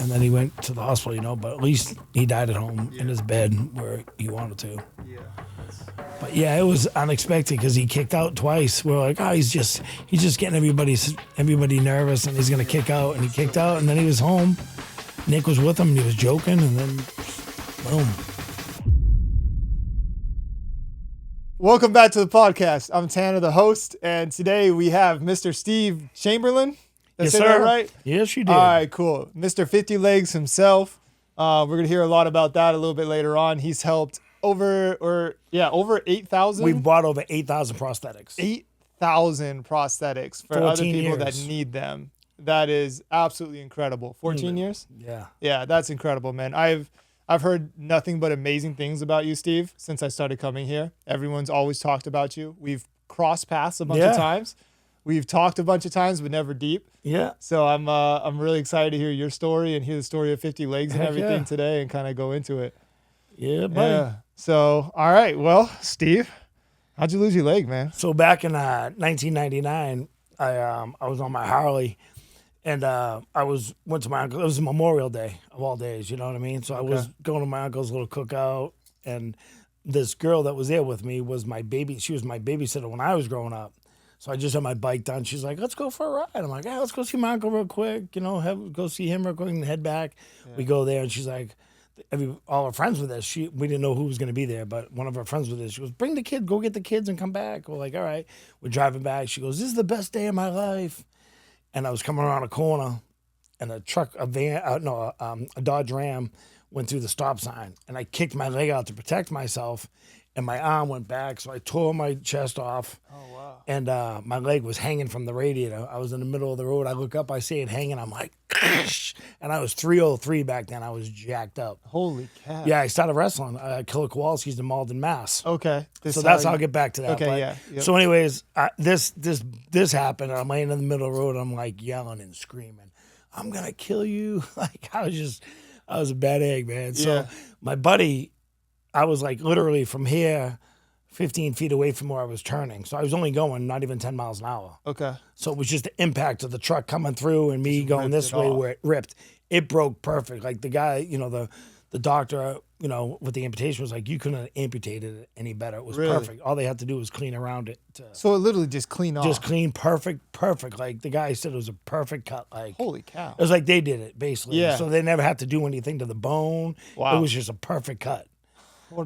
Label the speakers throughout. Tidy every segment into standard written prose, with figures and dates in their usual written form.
Speaker 1: and then he went to the hospital, but at least he died at home in his bed where he wanted to.
Speaker 2: Yeah.
Speaker 1: But yeah, it was unexpected because he kicked out twice. We're like, oh, he's just getting everybody nervous, and he's gonna kick out, and he kicked out, and then he was home. Nick was with him, and he was joking, and then boom.
Speaker 2: Welcome back to the podcast. I'm Tanner, the host, and today we have Mr. Steve Chamberland. Did I say that right?
Speaker 1: Yes, you did.
Speaker 2: All right, cool. Mr. 50 Legs himself. We're gonna hear a lot about that a little bit later on. He's helped over 8,000.
Speaker 1: We've bought over 8,000 prosthetics.
Speaker 2: 8,000 prosthetics for other people
Speaker 1: years.
Speaker 2: that need them. That is absolutely incredible. 14 years?
Speaker 1: Yeah.
Speaker 2: Yeah, that's incredible, man. I've heard nothing but amazing things about you, Steve, since I started coming here. Everyone's always talked about you. We've crossed paths a bunch of times. We've talked a bunch of times, but never deep.
Speaker 1: Yeah.
Speaker 2: So I'm really excited to hear your story and hear the story of 50 Legs and everything today and kind of go into it.
Speaker 1: Yeah, buddy.
Speaker 2: Yeah. So, all right. Well, Steve, how'd you lose your leg, man?
Speaker 1: So back in 1999, I was on my Harley, and went to my uncle. It was Memorial Day of all days, you know what I mean? So I was going to my uncle's little cookout, and this girl that was there with me was my baby. She was my babysitter when I was growing up. So I just had my bike done. She's like, let's go for a ride. I'm like, yeah, let's go see my uncle real quick. Go see him real quick and head back. Yeah. We go there, and she's like, all our friends with us. We didn't know who was going to be there, but one of our friends with us, she goes, bring the kid, go get the kids and come back. We're like, all right. We're driving back. She goes, this is the best day of my life. And I was coming around a corner, and a Dodge Ram went through the stop sign, and I kicked my leg out to protect myself, and my arm went back, so I tore my chest off.
Speaker 2: Oh, wow.
Speaker 1: And my leg was hanging from the radiator. I was in the middle of the road. I look up, I see it hanging. I'm like, and I was 303 back then. I was jacked up.
Speaker 2: Holy cow.
Speaker 1: Yeah, I started wrestling. Killer Kowalski's in Malden, Mass.
Speaker 2: Okay.
Speaker 1: So that's how I'll get back to that.
Speaker 2: Okay,
Speaker 1: but,
Speaker 2: yeah. Yep.
Speaker 1: So anyways, this happened, and I'm laying in the middle of the road. I'm like yelling and screaming, I'm going to kill you. Like I was a bad egg, man. So my buddy, I was like literally from here 15 feet away from where I was turning. So I was only going not even 10 miles an hour.
Speaker 2: Okay.
Speaker 1: So it was just the impact of the truck coming through and me going this way where it ripped. It broke perfect. Like the guy, the doctor, with the amputation was like, you couldn't have amputated it any better. It was perfect. All they had to do was clean around it.
Speaker 2: So it literally just cleaned off.
Speaker 1: Just clean, perfect. Like the guy said it was a perfect cut. Like
Speaker 2: holy cow.
Speaker 1: It was like they did it basically.
Speaker 2: Yeah.
Speaker 1: So they never had to do anything to the bone.
Speaker 2: Wow.
Speaker 1: It was just a perfect cut.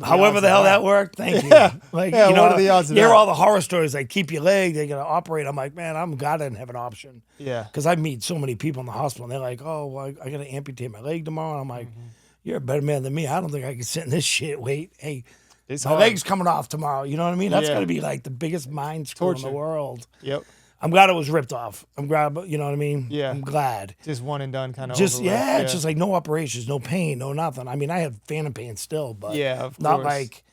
Speaker 2: However
Speaker 1: the hell that worked, thank you. Like,
Speaker 2: what are the odds of
Speaker 1: you hear
Speaker 2: that?
Speaker 1: all the horror stories, like keep your leg, they're going to operate. I'm like, man, I'm glad I didn't have an option.
Speaker 2: Yeah.
Speaker 1: Because I meet so many people in the hospital, and they're like, oh, well, I got to amputate my leg tomorrow. And I'm like, you're a better man than me. I don't think I can sit in this shit. Wait, hey, my leg's coming off tomorrow. You know what I mean? That's got to be like the biggest mind screw in the world.
Speaker 2: Yep.
Speaker 1: I'm glad it was ripped off. I'm glad, you know what I mean?
Speaker 2: Yeah.
Speaker 1: I'm glad.
Speaker 2: Just one and done kind of.
Speaker 1: It's just like no operations, no pain, no nothing. I mean, I have phantom pain still, but
Speaker 2: of
Speaker 1: not
Speaker 2: course.
Speaker 1: like,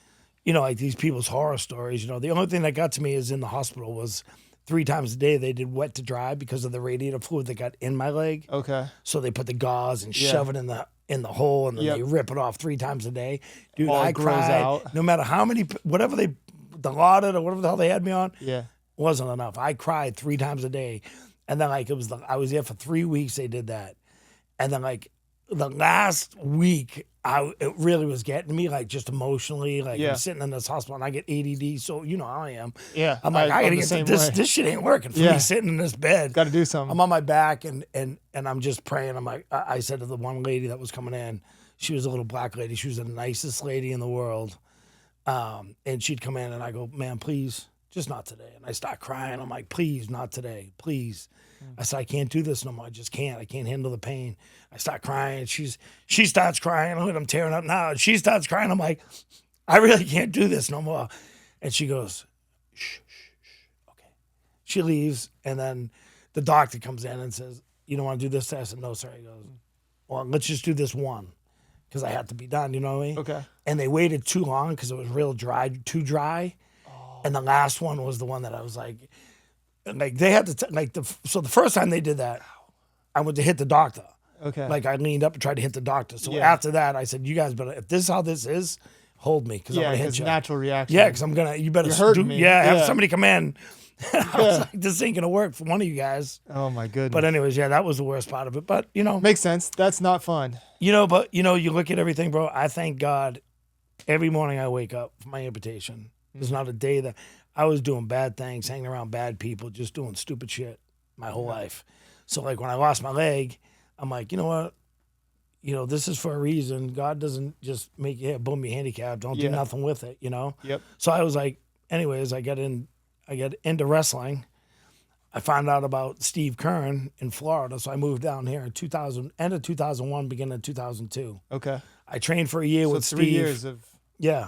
Speaker 1: like these people's horror stories. The only thing that got to me is in the hospital was 3 times a day they did wet to dry because of the radiator fluid that got in my leg.
Speaker 2: Okay.
Speaker 1: So they put the gauze and shove it in the hole, and then they rip it off 3 times a day. Dude, I cried.
Speaker 2: Out.
Speaker 1: No matter how many, whatever the lauded or whatever the hell they had me on.
Speaker 2: Yeah.
Speaker 1: Wasn't enough. I cried 3 times a day, and then I was there for 3 weeks. They did that, and then like the last week, it really was getting me, like just emotionally. Like I'm sitting in this hospital and I get ADD, so how I am.
Speaker 2: Yeah,
Speaker 1: I'm like, I gotta get this. This shit ain't working for me sitting in this bed.
Speaker 2: Got to do something.
Speaker 1: I'm on my back and I'm just praying. I'm like, I said to the one lady that was coming in, she was a little black lady. She was the nicest lady in the world, and she'd come in and I go, man, please. Just not today. And I start crying. I'm like, please, not today. Please. I said, I can't do this no more. I just can't. I can't handle the pain. I start crying. She starts crying. I'm tearing up now. She starts crying. I'm like, I really can't do this no more. And she goes, shh. Okay. She leaves. And then the doctor comes in and says, you don't want to do this? I said, no, sir. He goes, well, let's just do this one. Because I had to be done. You know what I mean?
Speaker 2: Okay.
Speaker 1: And they waited too long because it was real dry, too dry. And the last one was the one that I was like they had to so the first time they did that, I went to hit the doctor.
Speaker 2: Okay.
Speaker 1: Like I leaned up and tried to hit the doctor. So after that, I said, you guys better, if this is how this is, hold me because I'm gonna hit you.
Speaker 2: Natural reaction.
Speaker 1: Yeah, because I'm gonna. You better
Speaker 2: You're hurting me.
Speaker 1: Have somebody come in I was like, this ain't gonna work for one of you guys.
Speaker 2: Oh my goodness.
Speaker 1: But anyways, yeah, that was the worst part of it. But
Speaker 2: makes sense. That's not fun.
Speaker 1: But you look at everything, bro. I thank God every morning I wake up for my amputation. There's not a day that I was doing bad things, hanging around bad people, just doing stupid shit my whole life. So like when I lost my leg, I'm like, you know what? This is for a reason. God doesn't just make you, boom, you're handicapped. Don't do nothing with it,
Speaker 2: Yep.
Speaker 1: So I was like, anyways, I got into wrestling. I found out about Steve Kern in Florida, so I moved down here in end of 2001, beginning of 2002.
Speaker 2: Okay.
Speaker 1: I trained for a year with
Speaker 2: 3
Speaker 1: Steve.
Speaker 2: years of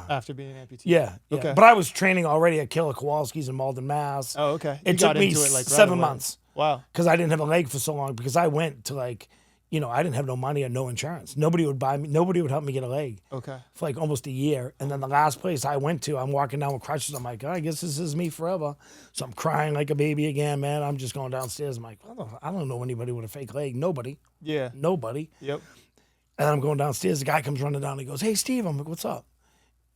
Speaker 2: after being an amputee.
Speaker 1: Yeah.
Speaker 2: Okay.
Speaker 1: But I was training already at Killer Kowalski's in Malden, Mass.
Speaker 2: Oh, okay.
Speaker 1: It took me 7 months.
Speaker 2: Wow.
Speaker 1: Because I didn't have a leg for so long. Because I went to I didn't have no money or no insurance. Nobody would buy me. Nobody would help me get a leg.
Speaker 2: Okay.
Speaker 1: For like almost a year. And then the last place I went to, I'm walking down with crutches. I'm like, I guess this is me forever. So I'm crying like a baby again, man. I'm just going downstairs. I'm like, I don't know anybody with a fake leg. Nobody.
Speaker 2: Yeah.
Speaker 1: Nobody.
Speaker 2: Yep.
Speaker 1: And I'm going downstairs. The guy comes running down. He goes, hey, Steve. I'm like, what's up?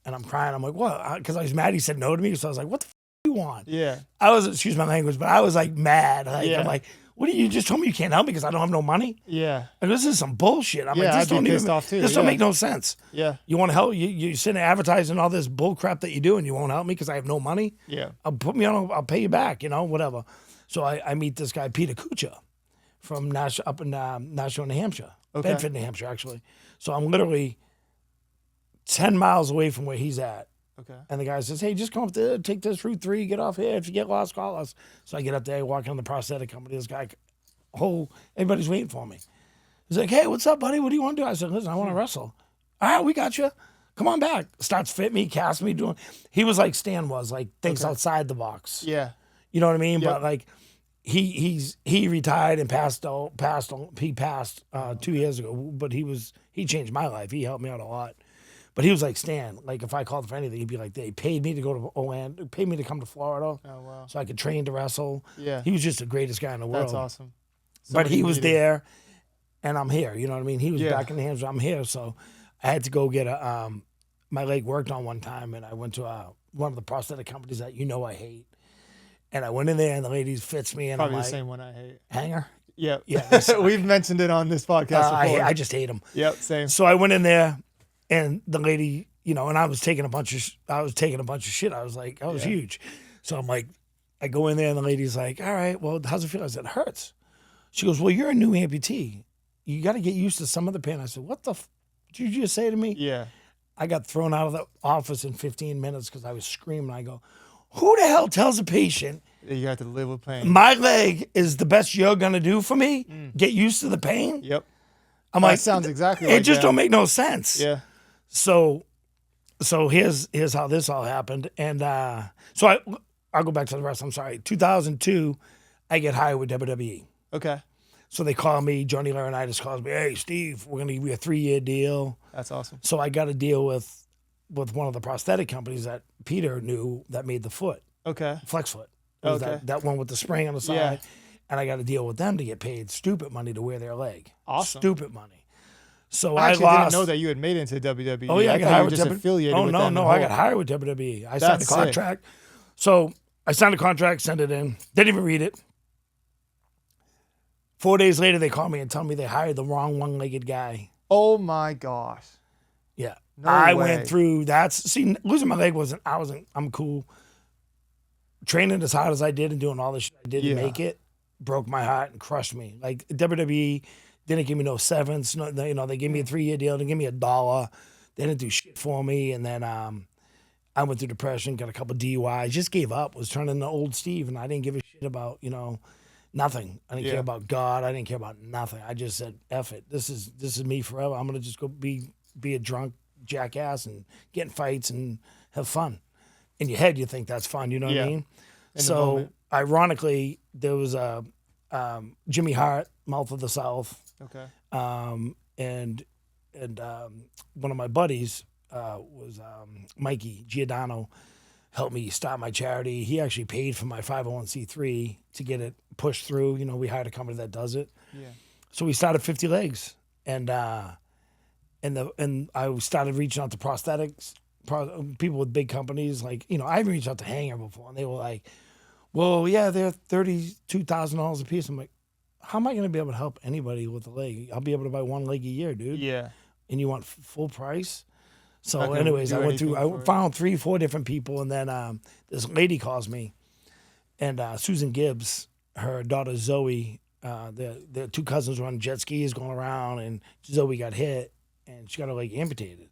Speaker 1: And I'm crying. I'm like, what? Because I was mad. He said no to me. So I was like, what the you want?
Speaker 2: Yeah.
Speaker 1: I was, excuse my language, but I was like mad. I'm like, what do you just told me you can't help me because I don't have no money?
Speaker 2: Yeah.
Speaker 1: Like, this is some bullshit. I'm like,
Speaker 2: I'd be pissed off too.
Speaker 1: This don't make no sense.
Speaker 2: Yeah.
Speaker 1: You want to help? You sitting there advertising all this bull crap that you do and you won't help me because I have no money?
Speaker 2: Yeah.
Speaker 1: I'll pay you back, whatever. So I meet this guy, Peter Kucha, from up in Nashua, New Hampshire.
Speaker 2: Okay.
Speaker 1: Bedford, New Hampshire, actually. So I'm literally 10 miles away from where he's at.
Speaker 2: Okay.
Speaker 1: And the guy says, hey, just come up there, take this Route 3, get off here. If you get lost, call us. So I get up there, I walk in the prosthetic company. This guy, everybody's waiting for me. He's like, hey, what's up, buddy? What do you want to do? I said, listen, I want to wrestle. All right, we got you. Come on back. Starts fit me, cast me, he was like Stan was, like thinks outside the box.
Speaker 2: Yeah.
Speaker 1: You know what I mean?
Speaker 2: Yep.
Speaker 1: But like he retired and passed 2 years ago, but he changed my life. He helped me out a lot. But he was like Stan. Like if I called for anything, he'd be like, they paid me to go to Orlando, paid me to come to Florida.
Speaker 2: Oh wow.
Speaker 1: So I could train to wrestle.
Speaker 2: Yeah.
Speaker 1: He was just the greatest guy in the world.
Speaker 2: That's awesome.
Speaker 1: But he was there and I'm here. You know what I mean? He was back in the hands. I'm here. So I had to go get my leg worked on one time, and I went to one of the prosthetic companies that I hate. And I went in there and the lady fits me and
Speaker 2: probably
Speaker 1: I'm
Speaker 2: the
Speaker 1: like,
Speaker 2: same one I hate.
Speaker 1: Hanger?
Speaker 2: Yeah.
Speaker 1: Yeah.
Speaker 2: We've mentioned it on this podcast before.
Speaker 1: I just hate them.
Speaker 2: Yep, same.
Speaker 1: So I went in there and the lady, and I was taking a bunch of shit. I was like, I was huge. So I'm like, I go in there and the lady's like, all right, well, how's it feel? I said, it hurts. She goes, well, you're a new amputee. You got to get used to some of the pain. I said, what the did you just say to me?
Speaker 2: Yeah.
Speaker 1: I got thrown out of the office in 15 minutes because I was screaming. I go, who the hell tells a patient
Speaker 2: you have to live with pain?
Speaker 1: My leg is the best you're going to do for me? Get used to the pain?
Speaker 2: Yep.
Speaker 1: I'm like,
Speaker 2: that sounds exactly
Speaker 1: it
Speaker 2: like
Speaker 1: just
Speaker 2: that.
Speaker 1: don't make no sense.
Speaker 2: Yeah.
Speaker 1: So here's how this all happened. And so I'll go back to the rest. I'm sorry. 2002, I get hired with WWE.
Speaker 2: Okay.
Speaker 1: So they call me, Johnny Laurinaitis calls me, hey, Steve, we're going to give you a 3-year deal.
Speaker 2: That's awesome.
Speaker 1: So I got a deal with one of the prosthetic companies that Peter knew that made the foot.
Speaker 2: Okay.
Speaker 1: Flex foot. It was that one with the spring on the side.
Speaker 2: Yeah.
Speaker 1: And I got a deal with them to get paid stupid money to wear their leg.
Speaker 2: Awesome.
Speaker 1: Stupid money. So
Speaker 2: I actually
Speaker 1: lost.
Speaker 2: didn't know that you had made it into WWE.
Speaker 1: Oh, yeah, I got
Speaker 2: thought
Speaker 1: hired
Speaker 2: you were
Speaker 1: with
Speaker 2: just
Speaker 1: WWE.
Speaker 2: affiliated
Speaker 1: Oh,
Speaker 2: with
Speaker 1: no,
Speaker 2: them.
Speaker 1: no, I got hired with WWE. I signed the
Speaker 2: That's
Speaker 1: contract. So I signed the contract, sent it in. Didn't even read it. 4 days later, they call me and tell me they hired the wrong one-legged guy.
Speaker 2: Oh my gosh.
Speaker 1: Yeah.
Speaker 2: No
Speaker 1: I
Speaker 2: way.
Speaker 1: went through that. See, losing my leg I'm cool. Training as hard as I did and doing all the shit I did to make it broke my heart and crushed me. Like WWE didn't give me no severance. No, they gave me a 3-year deal. They gave me $1. They didn't do shit for me. And then I went through depression, got a couple DUIs, just gave up, was turning into old Steve. And I didn't give a shit about, nothing. I didn't care about God. I didn't care about nothing. I just said, F it. This is me forever. I'm going to just go be a drunk jackass and get in fights and have fun. In your head, you think that's fun. You know what I mean? So ironically, there was a Jimmy Hart, Mouth of the South.
Speaker 2: Okay.
Speaker 1: And one of my buddies was Mikey Giordano, helped me start my charity. He actually paid for my 501c3 to get it pushed through. We hired a company that does it.
Speaker 2: Yeah.
Speaker 1: So we started 50 Legs, and I started reaching out to prosthetics, people with big companies. Like, I even reached out to Hanger before, and they were like, Well, yeah, they're $32,000 a piece. I'm like, how am I going to be able to help anybody with a leg? I'll be able to buy one leg a year, dude.
Speaker 2: Yeah.
Speaker 1: And you want full price? So,
Speaker 2: Not gonna
Speaker 1: anyways,
Speaker 2: do
Speaker 1: I went through.
Speaker 2: anything
Speaker 1: I
Speaker 2: for it.
Speaker 1: found 3-4 different people, and then this lady calls me, and Susan Gibbs, her daughter Zoe, their two cousins were on jet skis going around, and Zoe got hit, and she got her leg amputated.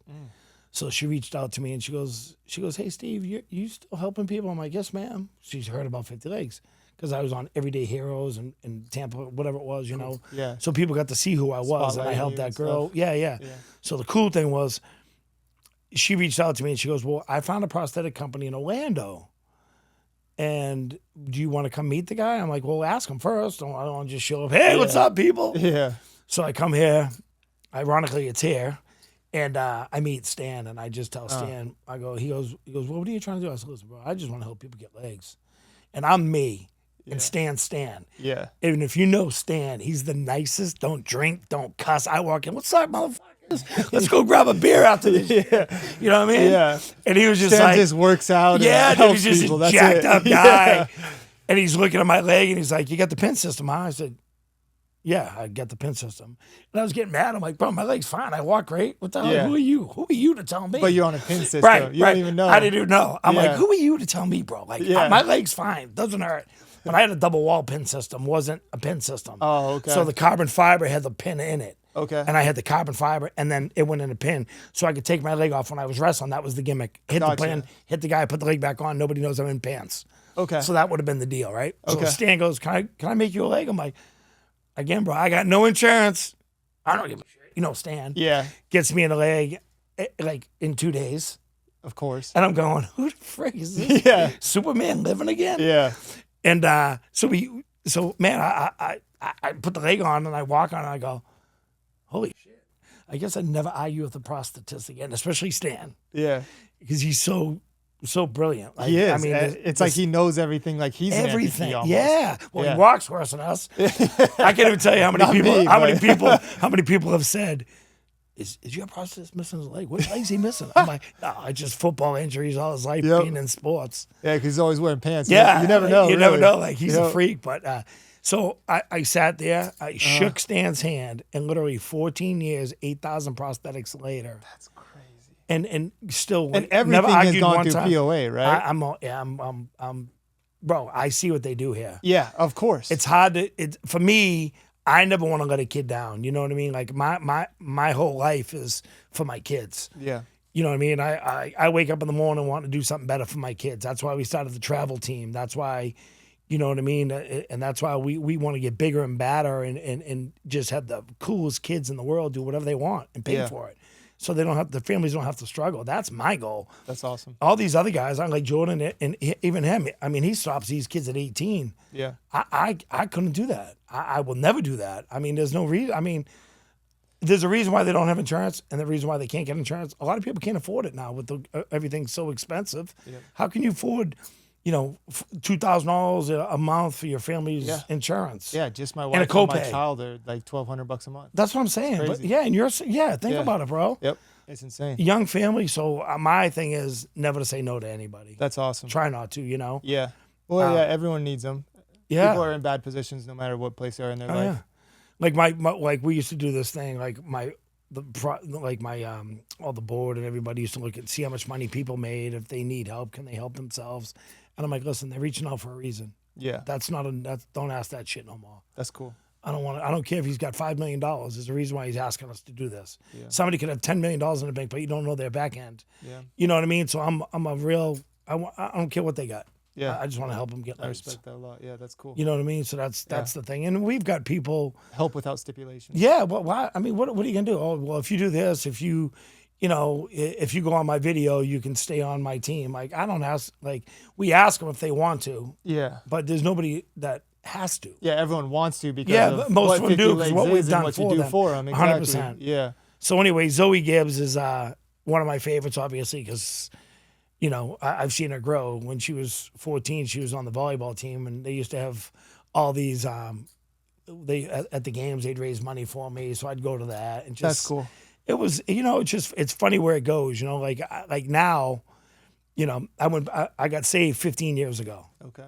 Speaker 1: So she reached out to me, and she goes, "Hey, Steve, you still helping people?" I'm like, "Yes, ma'am." She's heard about 50 Legs because I was on Everyday Heroes and Tampa, whatever it was, you know.
Speaker 2: Yeah.
Speaker 1: So people got to see who I was, and I
Speaker 2: Spotlighting
Speaker 1: helped
Speaker 2: you
Speaker 1: that
Speaker 2: and
Speaker 1: girl.
Speaker 2: stuff.
Speaker 1: Yeah. So the cool thing was, she reached out to me, and she goes, "Well, I found a prosthetic company in Orlando. And do you want to come meet the guy?" I'm like, "Well, ask him first. I don't want to just show up. Hey, what's up, people?"
Speaker 2: Yeah.
Speaker 1: So I come here. Ironically, it's here. And I meet Stan, and I just tell Stan, he goes, well, what are you trying to do? I said, "Listen, bro, I just want to help people get legs." And I'm me, and Stan's Stan.
Speaker 2: Yeah.
Speaker 1: Even if you know Stan, he's the nicest. Don't drink, don't cuss. I walk in, "What's up, motherfuckers? Let's go grab a beer after this." You know what I mean?
Speaker 2: Yeah.
Speaker 1: And he was just
Speaker 2: Stan
Speaker 1: like,
Speaker 2: just works out.
Speaker 1: yeah,
Speaker 2: and
Speaker 1: dude,
Speaker 2: helps
Speaker 1: he's just
Speaker 2: people.
Speaker 1: a
Speaker 2: That's
Speaker 1: jacked
Speaker 2: it.
Speaker 1: up guy. And he's looking at my leg, and he's like, "You got the pin system, huh?" I said, "Yeah, I got the pin system." And I was getting mad. I'm like, "Bro, my leg's fine. I walk great. What the hell?
Speaker 2: Yeah.
Speaker 1: Who are you? Who are you to tell me?"
Speaker 2: But you're on a pin system.
Speaker 1: right,
Speaker 2: You
Speaker 1: right.
Speaker 2: don't even know.
Speaker 1: I didn't even know. I'm like,
Speaker 2: Yeah.
Speaker 1: "Who are you to tell me, bro? Like,
Speaker 2: Yeah.
Speaker 1: my leg's fine. Doesn't hurt." But I had a double wall pin system. Wasn't a pin system.
Speaker 2: Oh, okay.
Speaker 1: So the carbon fiber had the pin in it.
Speaker 2: Okay.
Speaker 1: And I had the carbon fiber, and then it went in a pin, so I could take my leg off when I was wrestling. That was the gimmick. Hit
Speaker 2: Gotcha.
Speaker 1: the pin, hit the guy, put the leg back on. Nobody knows I'm in pants.
Speaker 2: Okay.
Speaker 1: So that would have been the deal, right? So
Speaker 2: Okay.
Speaker 1: Stan goes, can I make you a leg?" I'm like, "Again, bro, I got no insurance. I don't give a shit." You know, Stan
Speaker 2: Yeah.
Speaker 1: gets me in a leg like in 2 days.
Speaker 2: Of course.
Speaker 1: And I'm going, "Who the frick is this?
Speaker 2: Yeah.
Speaker 1: Superman living again?"
Speaker 2: Yeah.
Speaker 1: And so man, I put the leg on and I walk on and I go, "Holy shit. I guess I'd never argue with a prosthetist again," especially Stan,
Speaker 2: Yeah.
Speaker 1: because he's so brilliant. Like,
Speaker 2: He is.
Speaker 1: I mean,
Speaker 2: It's like he knows everything. Like he's
Speaker 1: everything.
Speaker 2: an amputee almost.
Speaker 1: Yeah. Well,
Speaker 2: Yeah.
Speaker 1: he walks worse than us. I can't even tell you how many
Speaker 2: Not
Speaker 1: people.
Speaker 2: me,
Speaker 1: how
Speaker 2: but-
Speaker 1: many people have said, "Is your prosthetist missing his leg? What leg's he missing?" I'm like, "No, it's just football injuries all his life
Speaker 2: Yep.
Speaker 1: being in sports."
Speaker 2: Yeah, because he's always wearing pants.
Speaker 1: Yeah,
Speaker 2: You never know.
Speaker 1: You never
Speaker 2: really.
Speaker 1: know. Like, he's a
Speaker 2: Yep.
Speaker 1: freak. But so I sat there. I shook Stan's hand, and literally 14 years, 8,000 prosthetics later,
Speaker 2: That's crazy.
Speaker 1: and still
Speaker 2: And
Speaker 1: never
Speaker 2: everything has
Speaker 1: argued
Speaker 2: gone
Speaker 1: one
Speaker 2: through
Speaker 1: time.
Speaker 2: POA, right?
Speaker 1: I'm bro. I see what they do here.
Speaker 2: Yeah, of course.
Speaker 1: It's hard to. For me, I never want to let a kid down. You know what I mean? Like my whole life is for my kids.
Speaker 2: yeah.
Speaker 1: You know what I mean? I wake up in the morning wanting to do something better for my kids. That's why we started the travel team. That's why, you know what I mean? And that's why we want to get bigger and badder and just have the coolest kids in the world do whatever they want and pay
Speaker 2: Yeah.
Speaker 1: for it. So the families don't have to struggle. That's my goal.
Speaker 2: That's awesome.
Speaker 1: All these other guys, I'm like Jordan and even him. I mean, he stops these kids at 18.
Speaker 2: Yeah.
Speaker 1: I couldn't do that. I will never do that. I mean, there's no reason. I mean, there's a reason why they don't have insurance, and the reason why they can't get insurance. A lot of people can't afford it now with everything's so expensive.
Speaker 2: Yep.
Speaker 1: How can you afford, $2,000 a month for your family's
Speaker 2: Yeah.
Speaker 1: insurance?
Speaker 2: Yeah, just my
Speaker 1: a
Speaker 2: wife and my
Speaker 1: copay.
Speaker 2: child are like $1,200 a month.
Speaker 1: That's what I'm saying. But
Speaker 2: Crazy.
Speaker 1: yeah, and think
Speaker 2: Yeah.
Speaker 1: about it, bro.
Speaker 2: Yep. It's insane.
Speaker 1: Young family. So my thing is never to say no to anybody.
Speaker 2: That's awesome.
Speaker 1: Try not to.
Speaker 2: Yeah. Well, yeah, everyone needs them.
Speaker 1: Yeah.
Speaker 2: People are in bad positions no matter what place they are in their
Speaker 1: Oh,
Speaker 2: life.
Speaker 1: yeah. Like my like we used to do this thing. Like all the board and everybody used to see how much money people made. If they need help, can they help themselves? And I'm like, listen, they're reaching out for a reason.
Speaker 2: Yeah.
Speaker 1: Don't ask that shit no more.
Speaker 2: That's cool.
Speaker 1: I don't care if he's got $5 million. There's a reason why he's asking us to do this.
Speaker 2: Yeah.
Speaker 1: Somebody could have $10 million in the bank, but you don't know their back end.
Speaker 2: Yeah.
Speaker 1: You know what I mean? So I don't care what they got.
Speaker 2: Yeah.
Speaker 1: I just want to help them get
Speaker 2: I
Speaker 1: legs.
Speaker 2: respect that a lot. Yeah, that's cool.
Speaker 1: You know what I mean? So that's the thing. And we've got people.
Speaker 2: Help without stipulations.
Speaker 1: Yeah. Well, why? I mean, what are you gonna do? Oh, well, if you do this, if you go on my video, you can stay on my team. Like, I don't ask. Like, we ask them if they want to,
Speaker 2: Yeah.
Speaker 1: but there's nobody that has to.
Speaker 2: Yeah, everyone wants to because
Speaker 1: Yeah,
Speaker 2: of
Speaker 1: but most
Speaker 2: what
Speaker 1: of them
Speaker 2: 50
Speaker 1: do, 'cause
Speaker 2: legs
Speaker 1: what we've
Speaker 2: is and
Speaker 1: done
Speaker 2: what
Speaker 1: for
Speaker 2: you do
Speaker 1: them.
Speaker 2: for them.
Speaker 1: 100%.
Speaker 2: Exactly. Yeah.
Speaker 1: So anyway, Zoe Gibbs is one of my favorites, obviously, because I've seen her grow. When she was 14, she was on the volleyball team, and they used to have all these. At the games, they'd raise money for me, so I'd go to that. And just,
Speaker 2: That's cool.
Speaker 1: It was, it's funny where it goes. Like now, I got saved 15 years ago.
Speaker 2: Okay.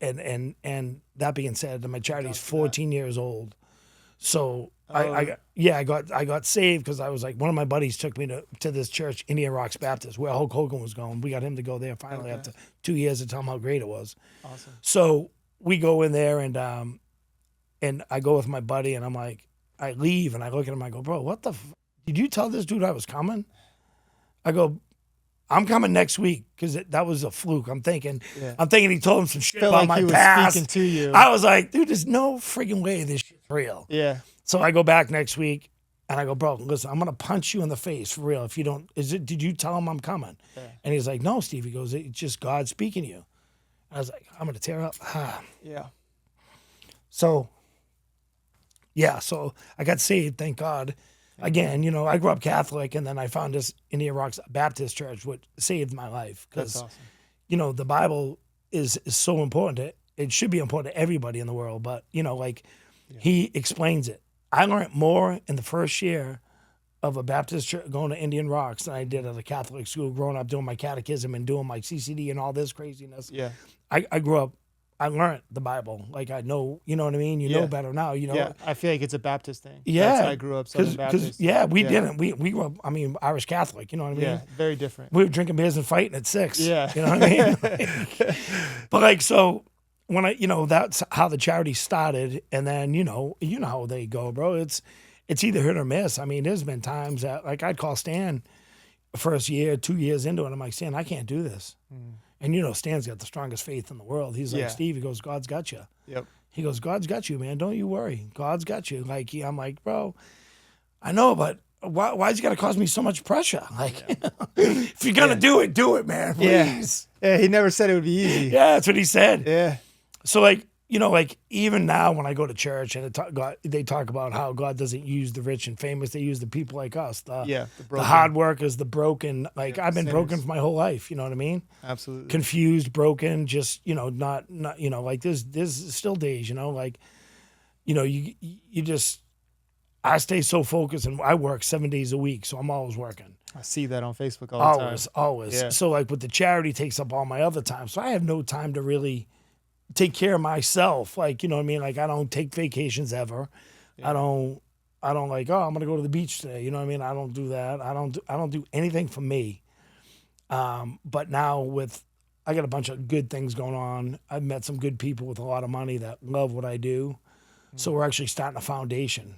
Speaker 1: and that being said, my charity's 14 years old. So I got saved because I was like, one of my buddies took me to this church, Indian Rocks Baptist, where Hulk Hogan was going. We got him to go there finally after 2 years to tell him how great it was.
Speaker 2: Awesome.
Speaker 1: So we go in there and I go with my buddy and I'm like, I leave and I look at him. I go, bro, what the? Did you tell this dude I was coming? I go, I'm coming next week because that was a fluke. I'm thinking he told him some shit about my past.
Speaker 2: Speaking to you.
Speaker 1: I was like, dude, there's no friggin' way this shit's real.
Speaker 2: Yeah.
Speaker 1: So I go back next week and I go, bro, listen, I'm gonna punch you in the face for real. If you don't, did you tell him I'm coming? Yeah. And he's like, no, Steve. He goes, it's just God speaking to you. I was like, I'm gonna tear up.
Speaker 2: Yeah.
Speaker 1: So I got saved, thank God. Again, I grew up Catholic, and then I found this Indian Rocks Baptist church, which saved my life. Because,
Speaker 2: awesome.
Speaker 1: The Bible is so important. It should be important to everybody in the world, but, he explains it. I learned more in the first year of a Baptist church going to Indian Rocks than I did at a Catholic school growing up doing my catechism and doing my CCD and all this craziness.
Speaker 2: Yeah.
Speaker 1: I grew up, I learned the Bible. Like I know, you know what I mean? You know better now,
Speaker 2: Yeah, I feel like it's a Baptist thing.
Speaker 1: Yeah.
Speaker 2: That's how I grew up, Southern Baptist.
Speaker 1: We didn't. We grew up, Irish Catholic, you know what I mean?
Speaker 2: Yeah, very different.
Speaker 1: We were drinking beers and fighting at 6.
Speaker 2: Yeah.
Speaker 1: You know what I mean? So when that's how the charity started. And then, you know how they go, bro. It's either hit or miss. There's been times that like I'd call Stan first year, 2 years into it. I'm like, Stan, I can't do this. And Stan's got the strongest faith in the world. He's like, Steve, he goes, God's got you.
Speaker 2: Yep.
Speaker 1: He goes, God's got you, man. Don't you worry. God's got you. Like, I'm like, bro, I know, but why's it got to cause me so much pressure? Like, if you're going to do it, man, please.
Speaker 2: Yeah, he never said it would be easy.
Speaker 1: Yeah, that's what he said.
Speaker 2: Yeah.
Speaker 1: So, like, even now when I go to church and they talk about how God doesn't use the rich and famous, they use the people like us, the hard workers, the broken. Like, I've been broken for my whole life, you know what I mean?
Speaker 2: Absolutely. Confused,
Speaker 1: broken, just, not, like there's still days, like, you just, I stay so focused and I work 7 days a week, so I'm always working.
Speaker 2: I see that on Facebook all the time.
Speaker 1: Always. Yeah. So, like, with the charity takes up all my other time, so I have no time to really take care of myself. Like, you know what I mean? Like, I don't take vacations ever. Yeah. I don't like, I'm going to go to the beach today. You know what I mean? I don't do that. I don't do anything for me. But now I got a bunch of good things going on. I've met some good people with a lot of money that love what I do. So we're actually starting a foundation.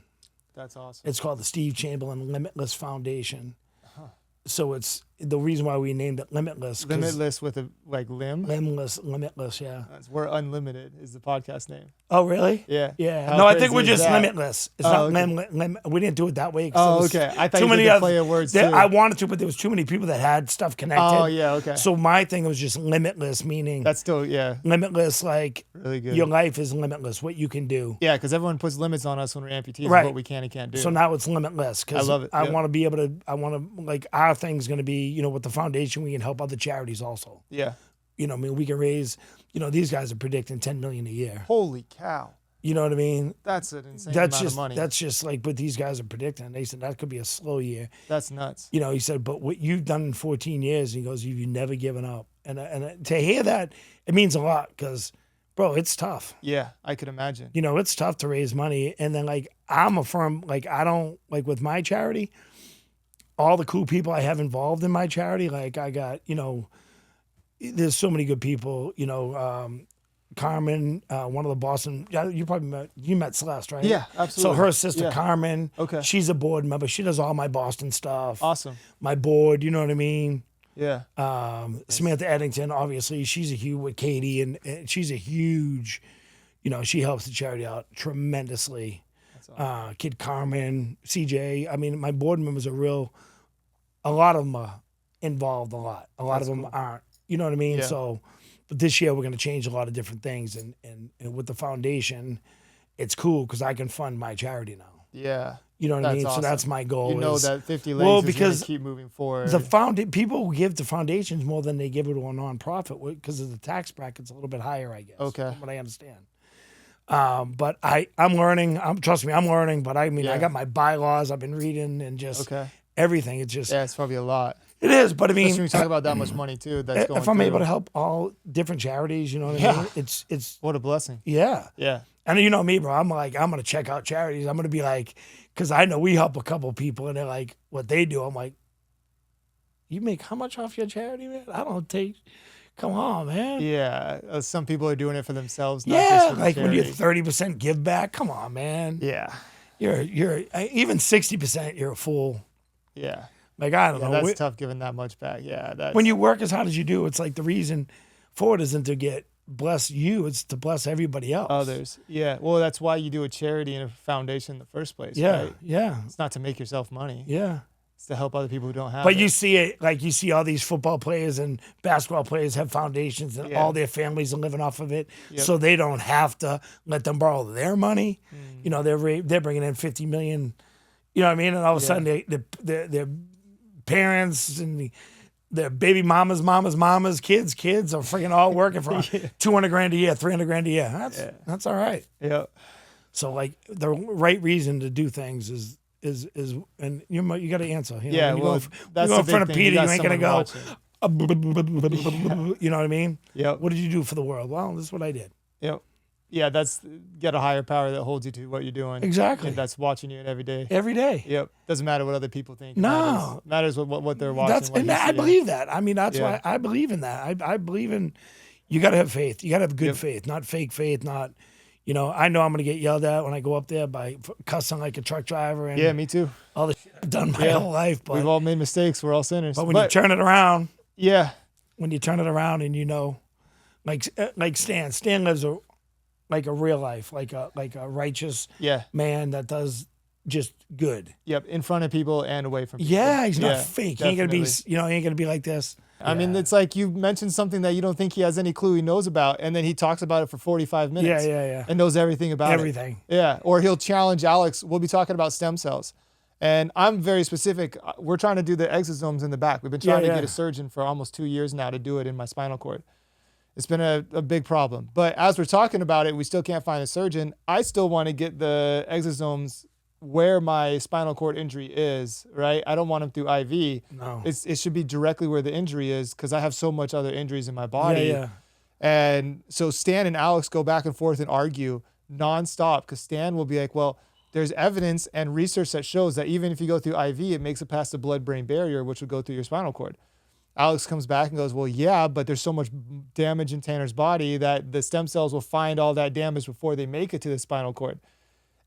Speaker 2: That's awesome.
Speaker 1: It's called the Steve Chamberland Limitless Foundation. So it's the reason why we named it Limitless.
Speaker 2: Limitless with a limb?
Speaker 1: Limitless, yeah.
Speaker 2: We're Unlimited is the podcast name.
Speaker 1: Oh, really?
Speaker 2: Yeah.
Speaker 1: Yeah. No, I think we're just Limitless. It's not lim. We didn't do it that way.
Speaker 2: Okay. I thought you did the play of words too.
Speaker 1: I wanted to, but there was too many people that had stuff connected.
Speaker 2: Oh, yeah, okay.
Speaker 1: So my thing was just Limitless, meaning...
Speaker 2: That's still,
Speaker 1: Limitless, like...
Speaker 2: Really good.
Speaker 1: Your life is limitless, what you can do.
Speaker 2: Yeah, because everyone puts limits on us when we're amputees, what we can and can't do.
Speaker 1: So now it's Limitless.
Speaker 2: I love it.
Speaker 1: I want to be able to... like, our thing's going to be, with the foundation, we can help other charities also.
Speaker 2: Yeah.
Speaker 1: We can raise... these guys are predicting $10 million a year.
Speaker 2: Holy cow.
Speaker 1: You know what I mean?
Speaker 2: That's an insane amount of money.
Speaker 1: That's just like what these guys are predicting. They said that could be a slow year.
Speaker 2: That's nuts.
Speaker 1: He said, but what you've done in 14 years, he goes, you've never given up. And to hear that, it means a lot because, bro, it's tough.
Speaker 2: Yeah, I could imagine.
Speaker 1: It's tough to raise money. And then, like, I'm a firm, like, I don't, like, with my charity, all the cool people I have involved in my charity, like, I got, there's so many good people, Carmen, one of the Boston, you met Celeste, right?
Speaker 2: Yeah, absolutely.
Speaker 1: So her sister, Carmen,
Speaker 2: okay,
Speaker 1: she's a board member. She does all my Boston stuff.
Speaker 2: Awesome.
Speaker 1: My board, you know what I mean?
Speaker 2: Yeah.
Speaker 1: Samantha Eddington, obviously, she's a huge, with Katie, and she's a huge, she helps the charity out tremendously. That's awesome. Kid Carmen, CJ, my board members are a lot of them are involved a lot. A lot of them aren't, you know what I mean?
Speaker 2: Yeah.
Speaker 1: So, but this year we're going to change a lot of different things, and with the foundation, it's cool because I can fund my charity now.
Speaker 2: Yeah,
Speaker 1: you know what I mean.
Speaker 2: Awesome.
Speaker 1: So that's my goal.
Speaker 2: That 50 legs is going to keep moving forward.
Speaker 1: People give to foundations more than they give it to a nonprofit because of the tax bracket's a little bit higher, I guess.
Speaker 2: Okay,
Speaker 1: from what I understand. But I'm learning. Trust me, I'm learning. But I got my bylaws. I've been reading and just everything. It's just
Speaker 2: it's probably a lot.
Speaker 1: It is, but I mean,
Speaker 2: especially when we talk about that much money too. That's going
Speaker 1: if I'm
Speaker 2: through.
Speaker 1: able to help all different charities, you know what I mean? It's
Speaker 2: what a blessing.
Speaker 1: Yeah.
Speaker 2: Yeah.
Speaker 1: And you know me, bro. I'm gonna check out charities. I'm gonna be like, because I know we help a couple people, and they're like, what they do. I'm like, you make how much off your charity, man? I don't take. Come on, man.
Speaker 2: Yeah, some people are doing it for themselves. Not just for the
Speaker 1: like
Speaker 2: charity.
Speaker 1: when you're 30% give back. Come on, man.
Speaker 2: Yeah.
Speaker 1: You're even 60%. You're a fool.
Speaker 2: Yeah.
Speaker 1: Like I don't know.
Speaker 2: That's tough giving that much back. Yeah. That's,
Speaker 1: when you work as hard as you do, it's like the reason for it isn't to get bless you. It's to bless everybody else.
Speaker 2: Others. Yeah. Well, that's why you do a charity and a foundation in the first place.
Speaker 1: Yeah.
Speaker 2: Right?
Speaker 1: Yeah.
Speaker 2: It's not to make yourself money.
Speaker 1: Yeah.
Speaker 2: It's to help other people who don't have
Speaker 1: But
Speaker 2: it.
Speaker 1: you see it, like you see all these football players and basketball players have foundations and all their families are living off of it.
Speaker 2: Yep.
Speaker 1: So they don't have to let them borrow their money. You know, they're bringing in 50 million, you know what I mean? And all of a sudden their parents and their baby mamas, kids are freaking all working for 200 grand a year, 300 grand a year. That's all right.
Speaker 2: Yeah.
Speaker 1: So like the right reason to do things is and you got to answer. You know, when
Speaker 2: that's
Speaker 1: you go
Speaker 2: the
Speaker 1: in front of
Speaker 2: big
Speaker 1: Peter,
Speaker 2: thing.
Speaker 1: you ain't gonna go.
Speaker 2: Watching.
Speaker 1: You know what I mean?
Speaker 2: Yep.
Speaker 1: What did you do for the world? Well, this is what I did.
Speaker 2: Yep. Yeah, that's get a higher power that holds you to what you're doing.
Speaker 1: Exactly.
Speaker 2: And that's watching you every day.
Speaker 1: Every day.
Speaker 2: Yep. Doesn't matter what other people think.
Speaker 1: No.
Speaker 2: Matters what they're watching.
Speaker 1: I believe that. I mean, that's why I believe in that. I believe in you got to have faith. You got to have good faith, not fake faith, not. You know, I know I'm going to get yelled at when I go up there by cussing like a truck driver. And
Speaker 2: yeah, me too.
Speaker 1: All the shit I've done my whole life. But
Speaker 2: we've all made mistakes. We're all sinners.
Speaker 1: But when you turn it around.
Speaker 2: Yeah.
Speaker 1: When you turn it around and you know, like Stan lives like a real life, like a righteous man that does just good.
Speaker 2: Yep, in front of people and away from people.
Speaker 1: Yeah, he's not fake. He ain't gonna be, he ain't gonna be like this.
Speaker 2: I mean, it's like you mentioned something that you don't think he has any clue he knows about, and then he talks about it for 45 minutes.
Speaker 1: Yeah.
Speaker 2: And knows everything about
Speaker 1: everything.
Speaker 2: Yeah, or he'll challenge Alex. We'll be talking about stem cells. And I'm very specific. We're trying to do the exosomes in the back. We've been trying to get a surgeon for almost 2 years now to do it in my spinal cord. It's been a big problem. But as we're talking about it, we still can't find a surgeon. I still want to get the exosomes where my spinal cord injury is, right? I don't want them through IV.
Speaker 1: No.
Speaker 2: It should be directly where the injury is because I have so much other injuries in my body.
Speaker 1: Yeah.
Speaker 2: And so Stan and Alex go back and forth and argue nonstop because Stan will be like, well, there's evidence and research that shows that even if you go through IV, it makes it past the blood-brain barrier, which would go through your spinal cord. Alex comes back and goes, well, yeah, but there's so much damage in Tanner's body that the stem cells will find all that damage before they make it to the spinal cord.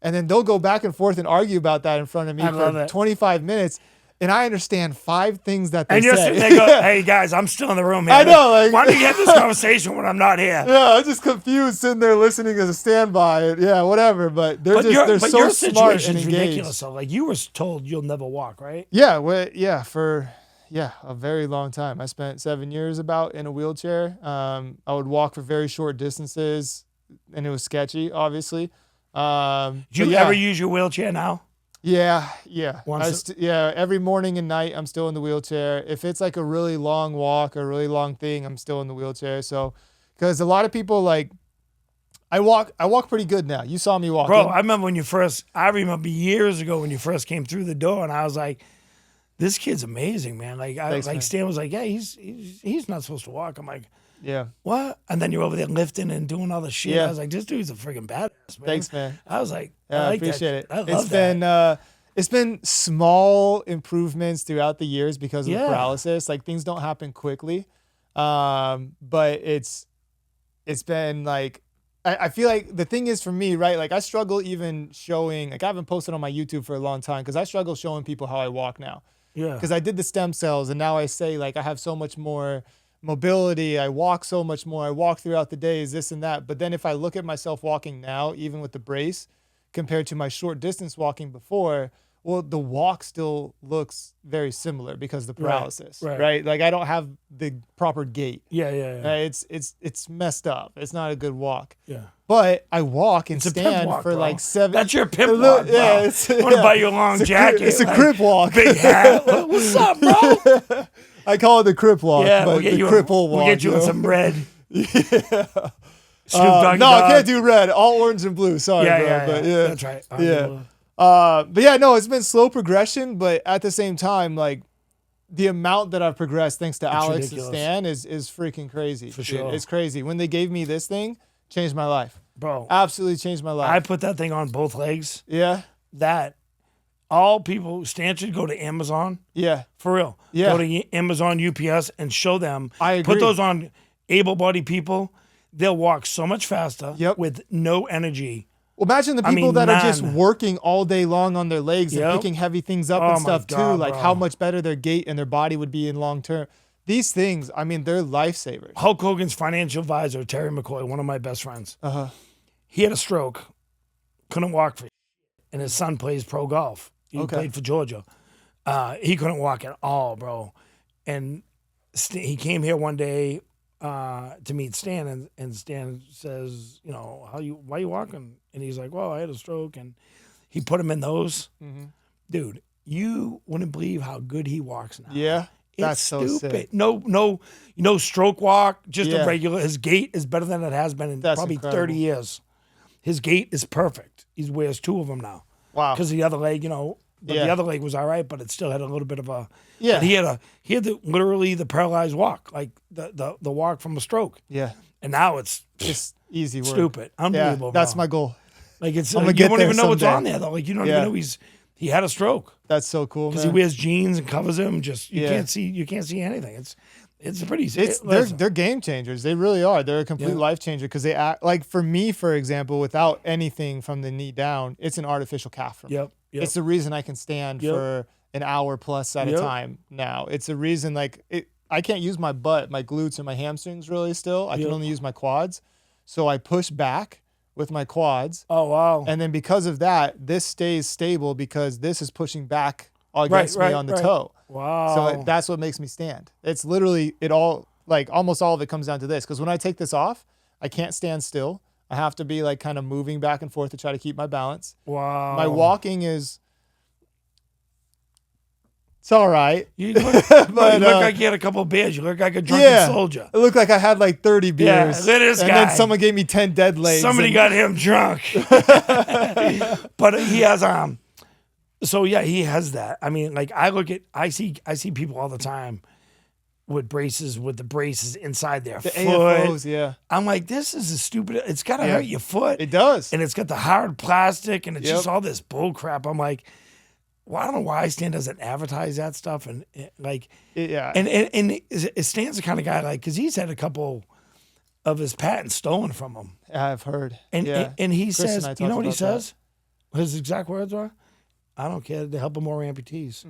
Speaker 2: And then they'll go back and forth and argue about that in front of me for 25 minutes. And I understand 5 things that they say.
Speaker 1: And you're sitting there going, hey, guys, I'm still in the room here.
Speaker 2: I know. Like,
Speaker 1: why don't you have this conversation when I'm not here?
Speaker 2: Yeah, I'm just confused sitting there listening as a standby. Yeah, whatever. But they're so
Speaker 1: your
Speaker 2: smart and
Speaker 1: situation's
Speaker 2: engaged.
Speaker 1: ridiculous. So, like, you were told you'll never walk, right?
Speaker 2: Yeah, for a very long time. I spent 7 years about in a wheelchair. I would walk for very short distances, and it was sketchy, obviously.
Speaker 1: Do you ever use your wheelchair now?
Speaker 2: Yeah. Every morning and night, I'm still in the wheelchair. If it's like a really long walk or a really long thing, I'm still in the wheelchair. So, because a lot of people like, I walk pretty good now. You saw me walking.
Speaker 1: Bro, I remember years ago when you first came through the door, and I was like, this kid's amazing, man. Like,
Speaker 2: man.
Speaker 1: Stan was like, yeah, he's not supposed to walk. I'm like,
Speaker 2: yeah.
Speaker 1: What? And then you're over there lifting and doing all the shit.
Speaker 2: Yeah.
Speaker 1: I was like, this dude's a freaking badass, man.
Speaker 2: Thanks, man.
Speaker 1: I was like,
Speaker 2: I
Speaker 1: like
Speaker 2: appreciate
Speaker 1: that.
Speaker 2: it.
Speaker 1: I love that.
Speaker 2: It's been small improvements throughout the years because of the
Speaker 1: Yeah.
Speaker 2: paralysis. Like things don't happen quickly, but it's been like I feel like the thing is for me, right? Like I struggle even showing. Like I haven't posted on my YouTube for a long time because I struggle showing people how I walk now.
Speaker 1: Yeah.
Speaker 2: Because I did the stem cells and now I say like I have so much more mobility. I walk so much more. I walk throughout the days, this and that. But then if I look at myself walking now, even with the brace, compared to my short distance walking before, well, the walk still looks very similar because of the paralysis, right? Like I don't have the proper gait.
Speaker 1: Yeah.
Speaker 2: It's messed up. It's not a good walk.
Speaker 1: Yeah.
Speaker 2: But I walk and
Speaker 1: It's a pimp
Speaker 2: stand
Speaker 1: walk,
Speaker 2: for
Speaker 1: bro.
Speaker 2: like 7.
Speaker 1: That's your pimp walk, bro.
Speaker 2: Yeah,
Speaker 1: I want to buy you a long jacket.
Speaker 2: It's a
Speaker 1: like,
Speaker 2: crip walk.
Speaker 1: Big hat. What's up, bro?
Speaker 2: I call it the crip walk.
Speaker 1: Yeah,
Speaker 2: but
Speaker 1: we'll get
Speaker 2: the
Speaker 1: you
Speaker 2: cripple walk.
Speaker 1: We'll get you in some red.
Speaker 2: Yeah.
Speaker 1: Doggy
Speaker 2: No, I
Speaker 1: Dogg.
Speaker 2: can't do red. All orange and blue. Sorry, bro.
Speaker 1: Yeah.
Speaker 2: But yeah.
Speaker 1: That's right.
Speaker 2: Yeah. But yeah, no, it's been slow progression, but at the same time, like the amount that I've progressed thanks to Alex and
Speaker 1: ridiculous.
Speaker 2: Stan is freaking crazy.
Speaker 1: For
Speaker 2: dude.
Speaker 1: sure.
Speaker 2: It's crazy. When they gave me this thing, changed my life.
Speaker 1: Bro,
Speaker 2: Absolutely changed my life.
Speaker 1: I put that thing on both legs.
Speaker 2: Yeah.
Speaker 1: That all people, Stan should go to Amazon.
Speaker 2: Yeah.
Speaker 1: For real.
Speaker 2: Yeah.
Speaker 1: Go to Amazon, UPS, and show them.
Speaker 2: I agree.
Speaker 1: Put those on able-bodied people. They'll walk so much faster with no energy.
Speaker 2: Well, imagine the people that are just working all day long on their legs and
Speaker 1: Yep.
Speaker 2: picking heavy things up
Speaker 1: Oh
Speaker 2: and stuff
Speaker 1: my God,
Speaker 2: too. Like
Speaker 1: bro.
Speaker 2: how much better their gait and their body would be in long term. These things, I mean, they're lifesavers.
Speaker 1: Hulk Hogan's financial advisor, Terry McCoy, one of my best friends. He had a stroke, couldn't walk for, and his son plays pro golf. He played for Georgia. He couldn't walk at all, bro. And he came here one day to meet Stan, and Stan says, you know, why you walking? And he's like, well, I had a stroke, and he put him in those. Dude, you wouldn't believe how good he walks now.
Speaker 2: Yeah, that's
Speaker 1: It's
Speaker 2: so
Speaker 1: stupid.
Speaker 2: sick.
Speaker 1: No stroke walk, just
Speaker 2: Yeah.
Speaker 1: a regular. His gait is better than it has been in
Speaker 2: That's
Speaker 1: probably
Speaker 2: incredible.
Speaker 1: 30 years. His gait is perfect. He wears two of them now.
Speaker 2: Wow.
Speaker 1: Because the other leg, but
Speaker 2: Yeah.
Speaker 1: the other leg was all right, but it still had a little bit of a.
Speaker 2: Yeah.
Speaker 1: But he had literally the paralyzed walk, like the walk from a stroke.
Speaker 2: Yeah.
Speaker 1: And now it's
Speaker 2: Just easy work.
Speaker 1: stupid, unbelievable.
Speaker 2: Yeah, that's
Speaker 1: bro.
Speaker 2: my goal.
Speaker 1: Like it's
Speaker 2: I'm gonna
Speaker 1: you
Speaker 2: get
Speaker 1: won't
Speaker 2: there
Speaker 1: even know what's
Speaker 2: someday.
Speaker 1: on there though. Like you don't
Speaker 2: Yeah.
Speaker 1: even know he had a stroke
Speaker 2: That's so cool,
Speaker 1: because
Speaker 2: man.
Speaker 1: he wears jeans and covers him. Just you
Speaker 2: Yeah.
Speaker 1: can't see anything. It's pretty.
Speaker 2: They're game changers. They really are. They're a complete
Speaker 1: Yeah.
Speaker 2: life changer because they act like for me, for example, without anything from the knee down, it's an artificial calf for me.
Speaker 1: Yep.
Speaker 2: It's the reason I can stand
Speaker 1: Yep.
Speaker 2: for an hour plus at a
Speaker 1: Yep.
Speaker 2: time now. It's a reason I can't use my butt, my glutes, or my hamstrings really still. I can
Speaker 1: Yep.
Speaker 2: only use my quads. So I push back with my quads.
Speaker 1: Oh wow.
Speaker 2: And then because of that, this stays stable because this is pushing back against me on the toe.
Speaker 1: Wow.
Speaker 2: So that's what makes me stand. It's literally almost all of it comes down to this. Because when I take this off, I can't stand still. I have to be like kind of moving back and forth to try to keep my balance.
Speaker 1: Wow.
Speaker 2: My walking it's all right.
Speaker 1: You look,
Speaker 2: But,
Speaker 1: you look like you had a couple of beers. You look like a drunken
Speaker 2: Yeah.
Speaker 1: soldier.
Speaker 2: It looked like I had like 30
Speaker 1: Yeah,
Speaker 2: beers.
Speaker 1: look at this
Speaker 2: and
Speaker 1: guy.
Speaker 2: then someone gave me 10 dead legs.
Speaker 1: Somebody got him drunk. But he has so yeah, he has that. I mean, like I see people all the time with the braces inside their
Speaker 2: the
Speaker 1: foot.
Speaker 2: AFOs, yeah.
Speaker 1: I'm like, this is a stupid. It's got to
Speaker 2: Yeah.
Speaker 1: hurt your foot.
Speaker 2: It does.
Speaker 1: And it's got the hard plastic, and it's
Speaker 2: Yep.
Speaker 1: just all this bull crap. I'm like, well, I don't know why Stan doesn't advertise that stuff, and like,
Speaker 2: Yeah.
Speaker 1: and Stan's the kind of guy like, because he's had a couple of his patents stolen from him,
Speaker 2: I've heard.
Speaker 1: and
Speaker 2: yeah.
Speaker 1: and he
Speaker 2: Chris
Speaker 1: says,
Speaker 2: and I
Speaker 1: you know
Speaker 2: talked
Speaker 1: what he
Speaker 2: about that.
Speaker 1: says? His exact words are, "I don't care to help more amputees."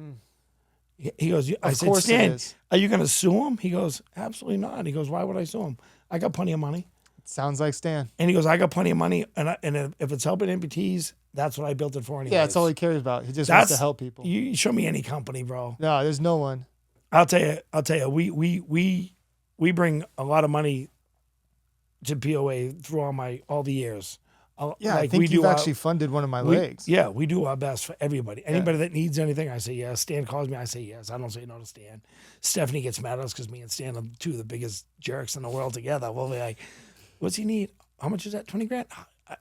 Speaker 1: He goes, I
Speaker 2: Of
Speaker 1: said,
Speaker 2: course it
Speaker 1: Stan,
Speaker 2: is.
Speaker 1: are you going to sue him? He goes, absolutely not. He goes, why would I sue him? I got plenty of money.
Speaker 2: Sounds like Stan.
Speaker 1: And he goes, I got plenty of money, and if it's helping amputees, that's what I built it for. Anyways.
Speaker 2: Yeah, that's all he cares about. He just wants to help people.
Speaker 1: You show me any company, bro.
Speaker 2: No, there's no one.
Speaker 1: I'll tell you. We bring a lot of money to POA through all the years.
Speaker 2: Yeah, I think you've actually funded one of my legs.
Speaker 1: Yeah, we do our best for everybody. Anybody that needs anything, I say yes. Stan calls me, I say yes. I don't say no to Stan. Stephanie gets mad at us because me and Stan are two of the biggest jerks in the world together. We'll be like, what's he need? How much is that? 20 grand?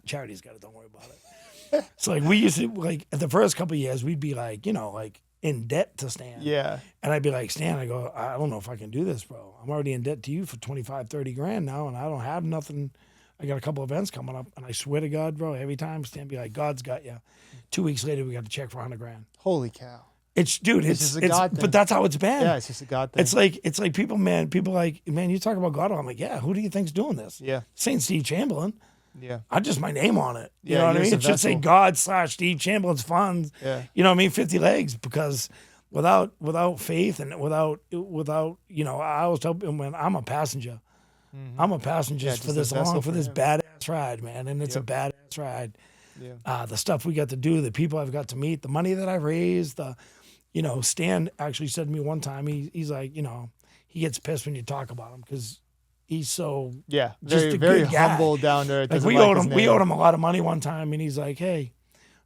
Speaker 1: Charity's got it. Don't worry about it. So like we used to at the first couple of years, we'd be like, like in debt to Stan.
Speaker 2: Yeah.
Speaker 1: And I'd be like, Stan, I go, I don't know if I can do this, bro. I'm already in debt to you for 25, 30 grand now, and I don't have nothing. I got a couple events coming up, and I swear to God, bro, every time Stan be like, God's got you. 2 weeks later, we got a check for 100 grand.
Speaker 2: Holy cow.
Speaker 1: It's
Speaker 2: just a God thing.
Speaker 1: but that's how it's been.
Speaker 2: Yeah, it's just a God thing.
Speaker 1: It's like people like, man, you talk about God. I'm like, yeah, who do you think's doing this?
Speaker 2: Yeah.
Speaker 1: St. Steve Chamberlain.
Speaker 2: Yeah.
Speaker 1: I just my name on it. You
Speaker 2: Yeah,
Speaker 1: know what I
Speaker 2: you're
Speaker 1: mean? It
Speaker 2: just a
Speaker 1: should say
Speaker 2: vessel.
Speaker 1: God/Steve Chamberlain's funds.
Speaker 2: Yeah.
Speaker 1: You know what I mean? 50 legs, because without faith and without I always tell people, when I'm a passenger. I'm a passenger
Speaker 2: Yeah,
Speaker 1: for
Speaker 2: just
Speaker 1: this
Speaker 2: a vessel
Speaker 1: for this
Speaker 2: him.
Speaker 1: badass ride, man, and it's a badass ride.
Speaker 2: Yeah.
Speaker 1: The stuff we got to do, the people I've got to meet, the money that I've raised, Stan actually said to me one time, he's like, he gets pissed when you talk about him because he's so
Speaker 2: Yeah.
Speaker 1: just
Speaker 2: Very,
Speaker 1: a
Speaker 2: very
Speaker 1: good guy.
Speaker 2: humble, down there.
Speaker 1: Like we owed him a lot of money one time, and he's like, hey,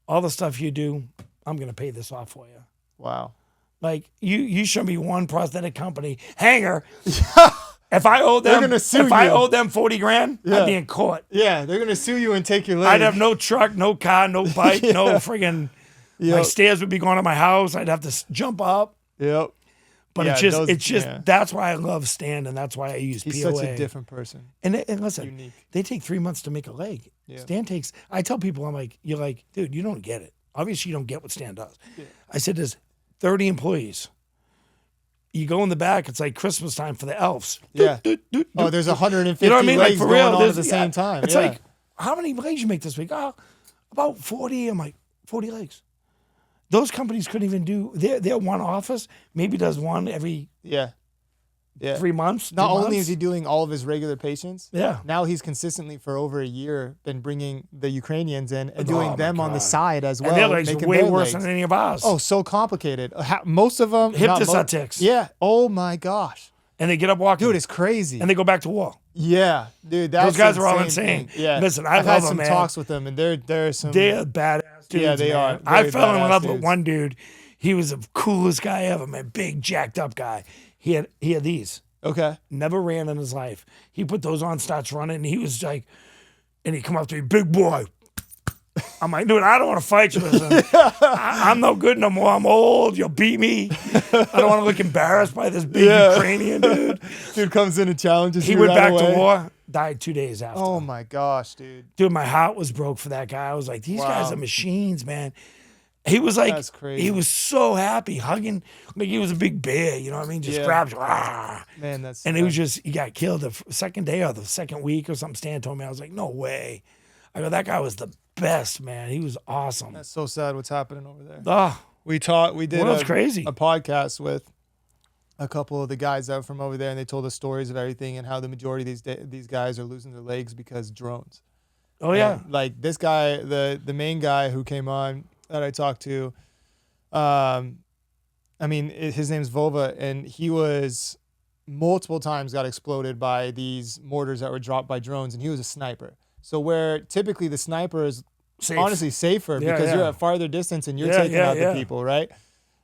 Speaker 1: all the stuff you do, I'm gonna pay this off for you.
Speaker 2: Wow.
Speaker 1: Like you show me one prosthetic company hanger. If I owed them,
Speaker 2: gonna sue
Speaker 1: if I
Speaker 2: you.
Speaker 1: owed them 40 grand,
Speaker 2: Yeah.
Speaker 1: I'd be in court.
Speaker 2: Yeah, they're going to sue you and take your leg.
Speaker 1: I'd have no truck, no car, no bike, no friggin'. My
Speaker 2: Yep.
Speaker 1: stairs would be going to my house. I'd have to jump up.
Speaker 2: Yep.
Speaker 1: But
Speaker 2: Yeah,
Speaker 1: it's just that's why I love Stan, and that's why I use
Speaker 2: He's
Speaker 1: POA.
Speaker 2: such a different person.
Speaker 1: And listen,
Speaker 2: Unique.
Speaker 1: they take 3 months to make a leg.
Speaker 2: Yeah.
Speaker 1: Stan takes. I tell people, I'm like, you're like, dude, you don't get it. Obviously, you don't get what Stan does.
Speaker 2: Yeah.
Speaker 1: I said, there's 30 employees. You go in the back, it's like Christmas time for the elves.
Speaker 2: Yeah. Oh, there's 150
Speaker 1: You know what I mean?
Speaker 2: legs
Speaker 1: Like, for real,
Speaker 2: going on at the same time.
Speaker 1: It's
Speaker 2: yeah.
Speaker 1: like, how many legs you make this week? Oh, about 40. I'm like, 40 legs. Those companies couldn't even do, their one office maybe does one every 3 months.
Speaker 2: Not only is he doing all of his regular patients,
Speaker 1: Yeah.
Speaker 2: now he's consistently for over a year been bringing the Ukrainians in and doing them on the side as well.
Speaker 1: And their legs are
Speaker 2: making
Speaker 1: way
Speaker 2: their
Speaker 1: worse
Speaker 2: legs.
Speaker 1: than any of ours.
Speaker 2: Oh, so complicated. Most of them.
Speaker 1: Hip
Speaker 2: not
Speaker 1: dysaustics.
Speaker 2: Yeah. Oh my gosh.
Speaker 1: And they get up walking.
Speaker 2: Dude, it's crazy.
Speaker 1: And they go back to war.
Speaker 2: Yeah, dude, that's
Speaker 1: Those guys are all
Speaker 2: insane
Speaker 1: insane.
Speaker 2: thing. Yeah,
Speaker 1: Listen,
Speaker 2: I've
Speaker 1: love
Speaker 2: had
Speaker 1: them,
Speaker 2: some
Speaker 1: man.
Speaker 2: talks with them, and they're some.
Speaker 1: They're badass dudes.
Speaker 2: Yeah, they
Speaker 1: man.
Speaker 2: are.
Speaker 1: I
Speaker 2: Very
Speaker 1: fell in
Speaker 2: badass
Speaker 1: love with
Speaker 2: dudes.
Speaker 1: one dude. He was the coolest guy ever, man. Big, jacked up guy. He had these.
Speaker 2: Okay. Never
Speaker 1: Ran in his life. He put those on, starts running, and he was like, and he come up to me, big boy. I'm like, dude, I don't want to fight you. Listen, I'm no good no more. I'm old. You'll beat me. I don't want to look embarrassed by this big Ukrainian dude.
Speaker 2: Dude comes in and challenges
Speaker 1: He
Speaker 2: you
Speaker 1: went
Speaker 2: right
Speaker 1: back
Speaker 2: away.
Speaker 1: to war, died 2 days after.
Speaker 2: Oh my gosh, dude.
Speaker 1: Dude, my heart was broke for that guy. I was like, these guys are machines, man. He was like,
Speaker 2: That's crazy.
Speaker 1: he was so happy, hugging, like he was a big bear, you know what I mean? Just grabs,
Speaker 2: Man, that's
Speaker 1: and he got killed the second day or the second week or something. Stan told me, I was like, no way. I go, that guy was the best, man. He was awesome.
Speaker 2: That's so sad what's happening over there.
Speaker 1: Oh,
Speaker 2: We did
Speaker 1: crazy.
Speaker 2: a podcast with a couple of the guys out from over there, and they told us stories of everything and how the majority of these guys are losing their legs because drones.
Speaker 1: oh yeah.
Speaker 2: And, like this guy, the main guy who came on that I talked to, his name's Vova, and he was multiple times got exploded by these mortars that were dropped by drones, and he was a sniper. So where typically the sniper is
Speaker 1: Safe.
Speaker 2: honestly safer because you're at farther distance and you're taking out the people, right?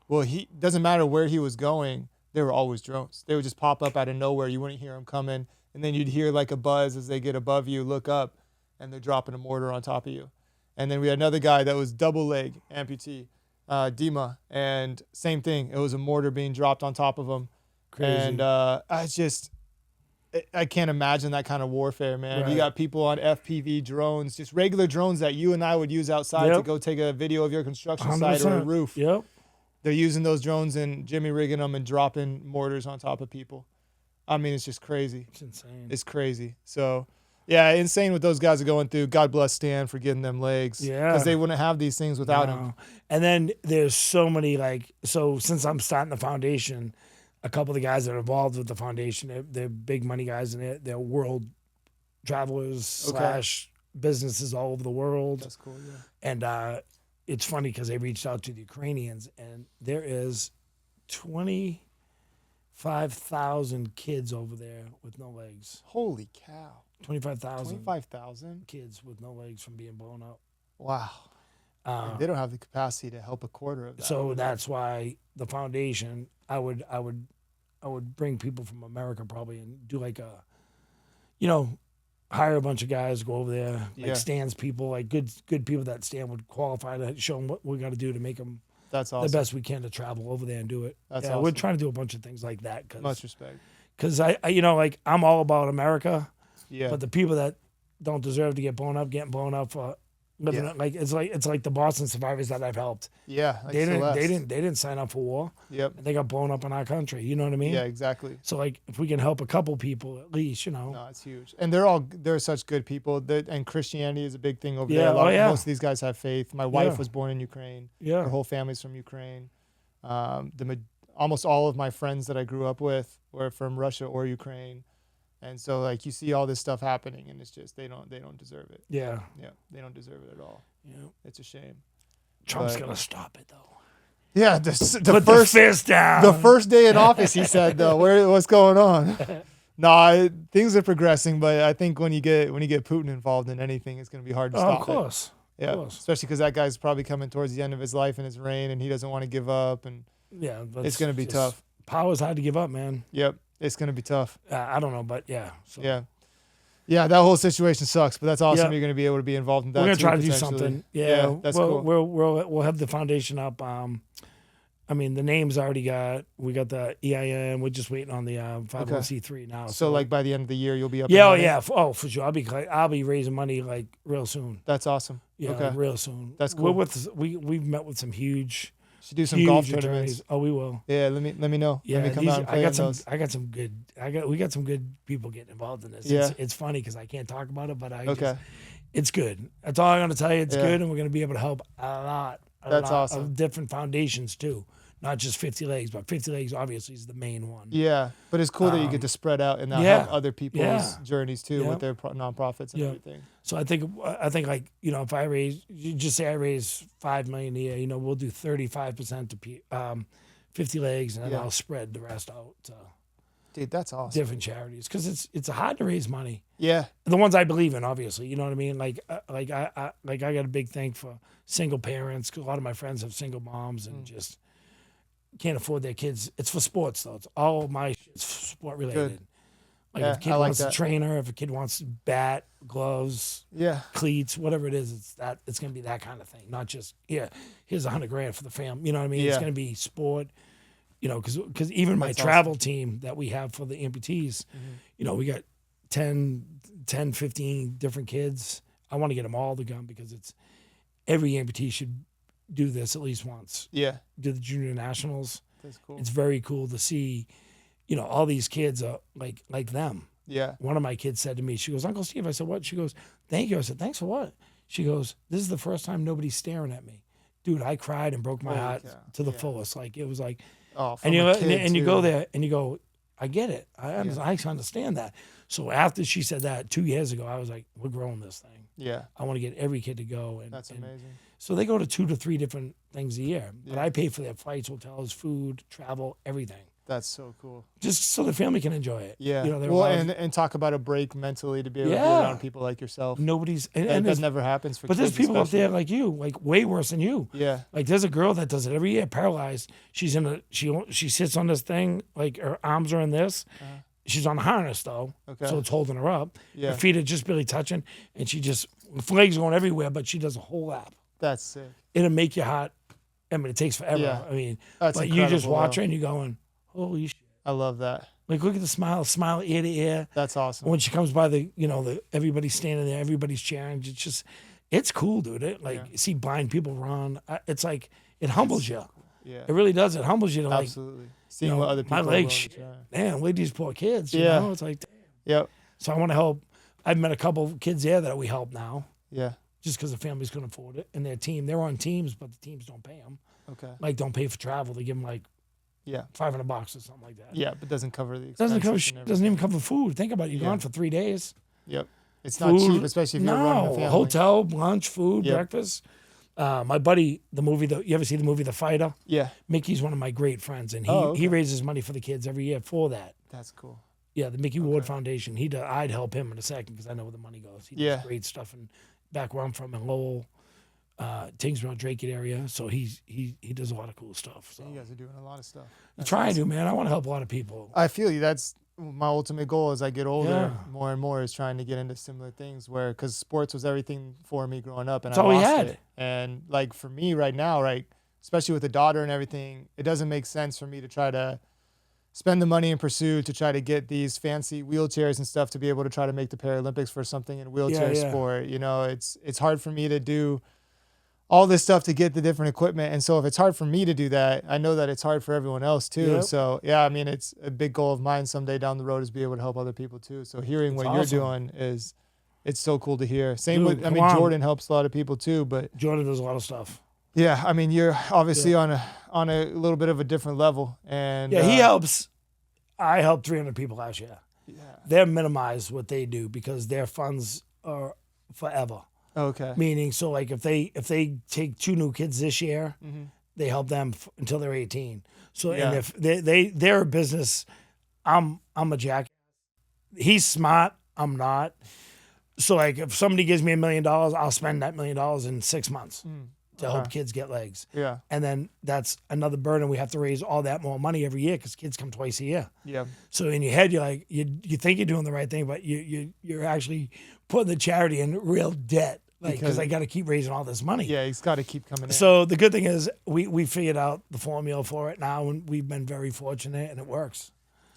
Speaker 2: Well, he doesn't matter where he was going. There were always drones. They would just pop up out of nowhere. You wouldn't hear them coming, and then you'd hear like a buzz as they get above you, look up, and they're dropping a mortar on top of you. And then we had another guy that was double leg amputee, Dima, and same thing. It was a mortar being dropped on top of him.
Speaker 1: Crazy.
Speaker 2: And I can't imagine that kind of warfare, man.
Speaker 1: Right.
Speaker 2: You got people on FPV drones, just regular drones that you and I would use outside to go take a video of your construction site or a
Speaker 1: 100%.
Speaker 2: roof.
Speaker 1: Yep.
Speaker 2: They're using those drones and Jimmy rigging them and dropping mortars on top of people. I mean, it's just crazy.
Speaker 1: It's insane.
Speaker 2: It's crazy. So, yeah, insane what those guys are going through. God bless Stan for getting them legs.
Speaker 1: Yeah.
Speaker 2: Because they wouldn't have these things without him.
Speaker 1: And then there's so many, so since I'm starting the foundation, a couple of the guys that are involved with the foundation, they're big money guys, and they're world travelers / businesses all over the world.
Speaker 2: That's cool, yeah.
Speaker 1: And it's funny because they reached out to the Ukrainians, and there is 25,000 kids over there with no legs.
Speaker 2: Holy cow.
Speaker 1: 25,000
Speaker 2: 25,000?
Speaker 1: kids with no legs from being blown up.
Speaker 2: Wow. They don't have the capacity to help a quarter of that.
Speaker 1: So that's why the foundation, I would bring people from America probably and do like a, hire a bunch of guys, go over there, like Stan's people, like good people that Stan would qualify to show them what we got to do to make them
Speaker 2: That's awesome.
Speaker 1: the best we can to travel over there and do it.
Speaker 2: That's
Speaker 1: We're
Speaker 2: awesome.
Speaker 1: trying to do a bunch of things like that.
Speaker 2: Much respect.
Speaker 1: Because I'm all about America,
Speaker 2: Yeah.
Speaker 1: but the people that don't deserve to get blown up, getting blown up for living it, like it's like the Boston survivors that I've helped.
Speaker 2: Yeah. Like
Speaker 1: They
Speaker 2: Celeste.
Speaker 1: didn't sign up for war.
Speaker 2: Yep.
Speaker 1: And they got blown up in our country. You know what I mean?
Speaker 2: Yeah, exactly.
Speaker 1: So like if we can help a couple people at least,
Speaker 2: No, it's huge. And they're such good people. And Christianity is a big thing over
Speaker 1: Yeah,
Speaker 2: there. Most of these guys have faith. My wife was born in Ukraine.
Speaker 1: Yeah.
Speaker 2: Her whole family's from Ukraine. Almost all of my friends that I grew up with were from Russia or Ukraine. And so like you see all this stuff happening and it's just they don't deserve it.
Speaker 1: Yeah.
Speaker 2: Yeah. They don't deserve it at all.
Speaker 1: Yeah.
Speaker 2: It's a shame.
Speaker 1: Trump's
Speaker 2: But-
Speaker 1: gonna stop it though.
Speaker 2: Yeah,
Speaker 1: Put the fist down.
Speaker 2: the first day in office, he said, though, what's going on? No, things are progressing, but I think when you get Putin involved in anything, it's going to be hard to stop
Speaker 1: of course.
Speaker 2: it. Yeah, especially because that guy's probably coming towards the end of his life in his reign, and he doesn't want to give up, and
Speaker 1: Yeah.
Speaker 2: it's going to be tough.
Speaker 1: Power's hard to give up, man.
Speaker 2: Yep, it's going to be tough.
Speaker 1: I don't know, but yeah. So
Speaker 2: Yeah, that whole situation sucks, but that's awesome.
Speaker 1: Yeah.
Speaker 2: You're going to be able to be involved in that.
Speaker 1: We're gonna
Speaker 2: too,
Speaker 1: try to do
Speaker 2: potentially.
Speaker 1: something. Yeah,
Speaker 2: that's cool.
Speaker 1: We'll have the foundation up I mean, the name's already we got the EIN. We're just waiting on the 501c3 now.
Speaker 2: So like by the end of the year, you'll be up.
Speaker 1: Yeah,
Speaker 2: and running?
Speaker 1: for sure. I'll be raising money like real soon.
Speaker 2: That's awesome.
Speaker 1: Yeah,
Speaker 2: okay.
Speaker 1: like real soon.
Speaker 2: That's cool.
Speaker 1: We've met with some huge.
Speaker 2: Should do some golf tournaments.
Speaker 1: Attorneys. Oh, we will.
Speaker 2: Yeah, let me know.
Speaker 1: Yeah,
Speaker 2: let me come out and play
Speaker 1: we got some good people getting involved in this.
Speaker 2: Yeah.
Speaker 1: It's funny because I can't talk about it, but it's good. That's all I'm gonna tell you. It's good, and we're gonna be able to help a lot
Speaker 2: awesome.
Speaker 1: of different foundations too. Not just 50 Legs, but 50 Legs obviously is the main one.
Speaker 2: Yeah, but it's cool that you get to spread out and help other people's journeys too with their nonprofits and everything.
Speaker 1: So I think like, if I raise, you just say I raise $5 million a year, we'll do 35% to 50 Legs, and then I'll spread the rest out to
Speaker 2: dude, that's awesome.
Speaker 1: different charities because it's hard to raise money.
Speaker 2: Yeah,
Speaker 1: the ones I believe in, obviously. You know what I mean? Like I got a big thing for single parents because a lot of my friends have single moms and just can't afford their kids. It's for sports though. It's all my shit's sport related.
Speaker 2: Good.
Speaker 1: Like if a kid wants a trainer, if a kid wants a bat, gloves, cleats, whatever it is, it's gonna be that kind of thing. Not just here's $100,000 for the family. You know what I mean? It's gonna be sport. Because even my travel team that we have for the amputees, we got 10, 15 different kids. I want to get them all to come because every amputee should do this at least once.
Speaker 2: Yeah.
Speaker 1: Do the junior nationals.
Speaker 2: That's cool.
Speaker 1: It's very cool to see, all these kids are like them.
Speaker 2: Yeah.
Speaker 1: One of my kids said to me, she goes, Uncle Steve, I said, what? She goes, thank you. I said, thanks for what? She goes, this is the first time nobody's staring at me. Dude, I cried and broke my heart to the fullest. Like, it was like, and you go there and you go, I get it. I understand that. So after she said that 2 years ago, I was like, we're growing this thing.
Speaker 2: Yeah.
Speaker 1: I want to get every kid to go.
Speaker 2: That's amazing.
Speaker 1: So they go to 2 to 3 different things a year. But I pay for their flights, hotels, food, travel, everything.
Speaker 2: That's so cool.
Speaker 1: Just so the family can enjoy it.
Speaker 2: Yeah. And talk about a break mentally to be able to be around people like yourself.
Speaker 1: Nobody's
Speaker 2: and that never happens for
Speaker 1: but
Speaker 2: kids.
Speaker 1: But there's people out there like you, like way worse than you.
Speaker 2: Yeah.
Speaker 1: Like there's a girl that does it every year, paralyzed. She sits on this thing, like her arms are in this. She's on a harness though, so it's holding her up.
Speaker 2: Yeah.
Speaker 1: Her feet are just barely touching, and her legs going everywhere, but she does a whole lap.
Speaker 2: That's sick.
Speaker 1: It'll make your heart. I mean, it takes forever.
Speaker 2: Yeah.
Speaker 1: I mean,
Speaker 2: that's
Speaker 1: but you just watch her and you're going, holy shit.
Speaker 2: I love that.
Speaker 1: Like, look at the smile ear to ear.
Speaker 2: That's awesome.
Speaker 1: When she comes by everybody's standing there, everybody's cheering. It's cool, dude. See blind people run. It's like, it humbles you.
Speaker 2: Yeah.
Speaker 1: It really does. It humbles you to
Speaker 2: absolutely. Seeing what other people
Speaker 1: my legs, man, look at these poor kids. You know? It's like, damn.
Speaker 2: Yep.
Speaker 1: So I want to help. I've met a couple of kids there that we help now.
Speaker 2: Yeah.
Speaker 1: Just because the families couldn't afford it. And their team, they're on teams, but the teams don't pay them.
Speaker 2: Okay.
Speaker 1: Like, don't pay for travel. They give them like $500 or something like that.
Speaker 2: Yeah, but doesn't cover the expenses.
Speaker 1: Doesn't even cover food. Think about it. You're gone for 3 days.
Speaker 2: Yep. It's not cheap, especially if you're running a family.
Speaker 1: Hotel, lunch, food, breakfast. My buddy, you ever see the movie The Fighter?
Speaker 2: Yeah.
Speaker 1: Mickey's one of my great friends, and he raises money for the kids every year for that.
Speaker 2: That's cool.
Speaker 1: Yeah, the Mickey Ward Foundation. I'd help him in a second because I know where the money goes. He does great stuff back where I'm from in Lowell, Tingsboro, Drake area. So he does a lot of cool stuff. So
Speaker 2: you guys are doing a lot of stuff.
Speaker 1: I try to, man. I want to help a lot of people.
Speaker 2: I feel you. That's my ultimate goal as I get older, more and more, is trying to get into similar things because sports was everything for me growing up, and
Speaker 1: that's all we had.
Speaker 2: It. And like for me right now, right, especially with a daughter and everything, it doesn't make sense for me to try to spend the money and pursue to try to get these fancy wheelchairs and stuff to be able to try to make the Paralympics for something in wheelchair sport. It's hard for me to do all this stuff to get the different equipment. And so if it's hard for me to do that, I know that it's hard for everyone else too. Yep. So I mean, it's a big goal of mine someday down the road is be able to help other people too. So hearing what you're doing it's so cool to hear. Same with, Jordan helps a lot of people too, but
Speaker 1: Jordan does a lot of stuff.
Speaker 2: Yeah. I mean, you're obviously on a little bit of a different level, and
Speaker 1: he helps. I helped 300 people last year. Yeah. They're minimized what they do because their funds are forever.
Speaker 2: Okay.
Speaker 1: Meaning, so like if they take 2 new kids this year, they help them until they're 18. So and if they're a business, I'm a jack. He's smart. I'm not. So like if somebody gives me $1 million, I'll spend that $1 million in 6 months to help kids get legs.
Speaker 2: Yeah.
Speaker 1: And then that's another burden. We have to raise all that more money every year because kids come twice a year.
Speaker 2: Yeah.
Speaker 1: So in your head, you're like, you think you're doing the right thing, but you're actually putting the charity in real debt. because I got to keep raising all this money.
Speaker 2: Yeah, he's got to keep coming in.
Speaker 1: So the good thing is we figured out the formula for it now, and we've been very fortunate, and it works.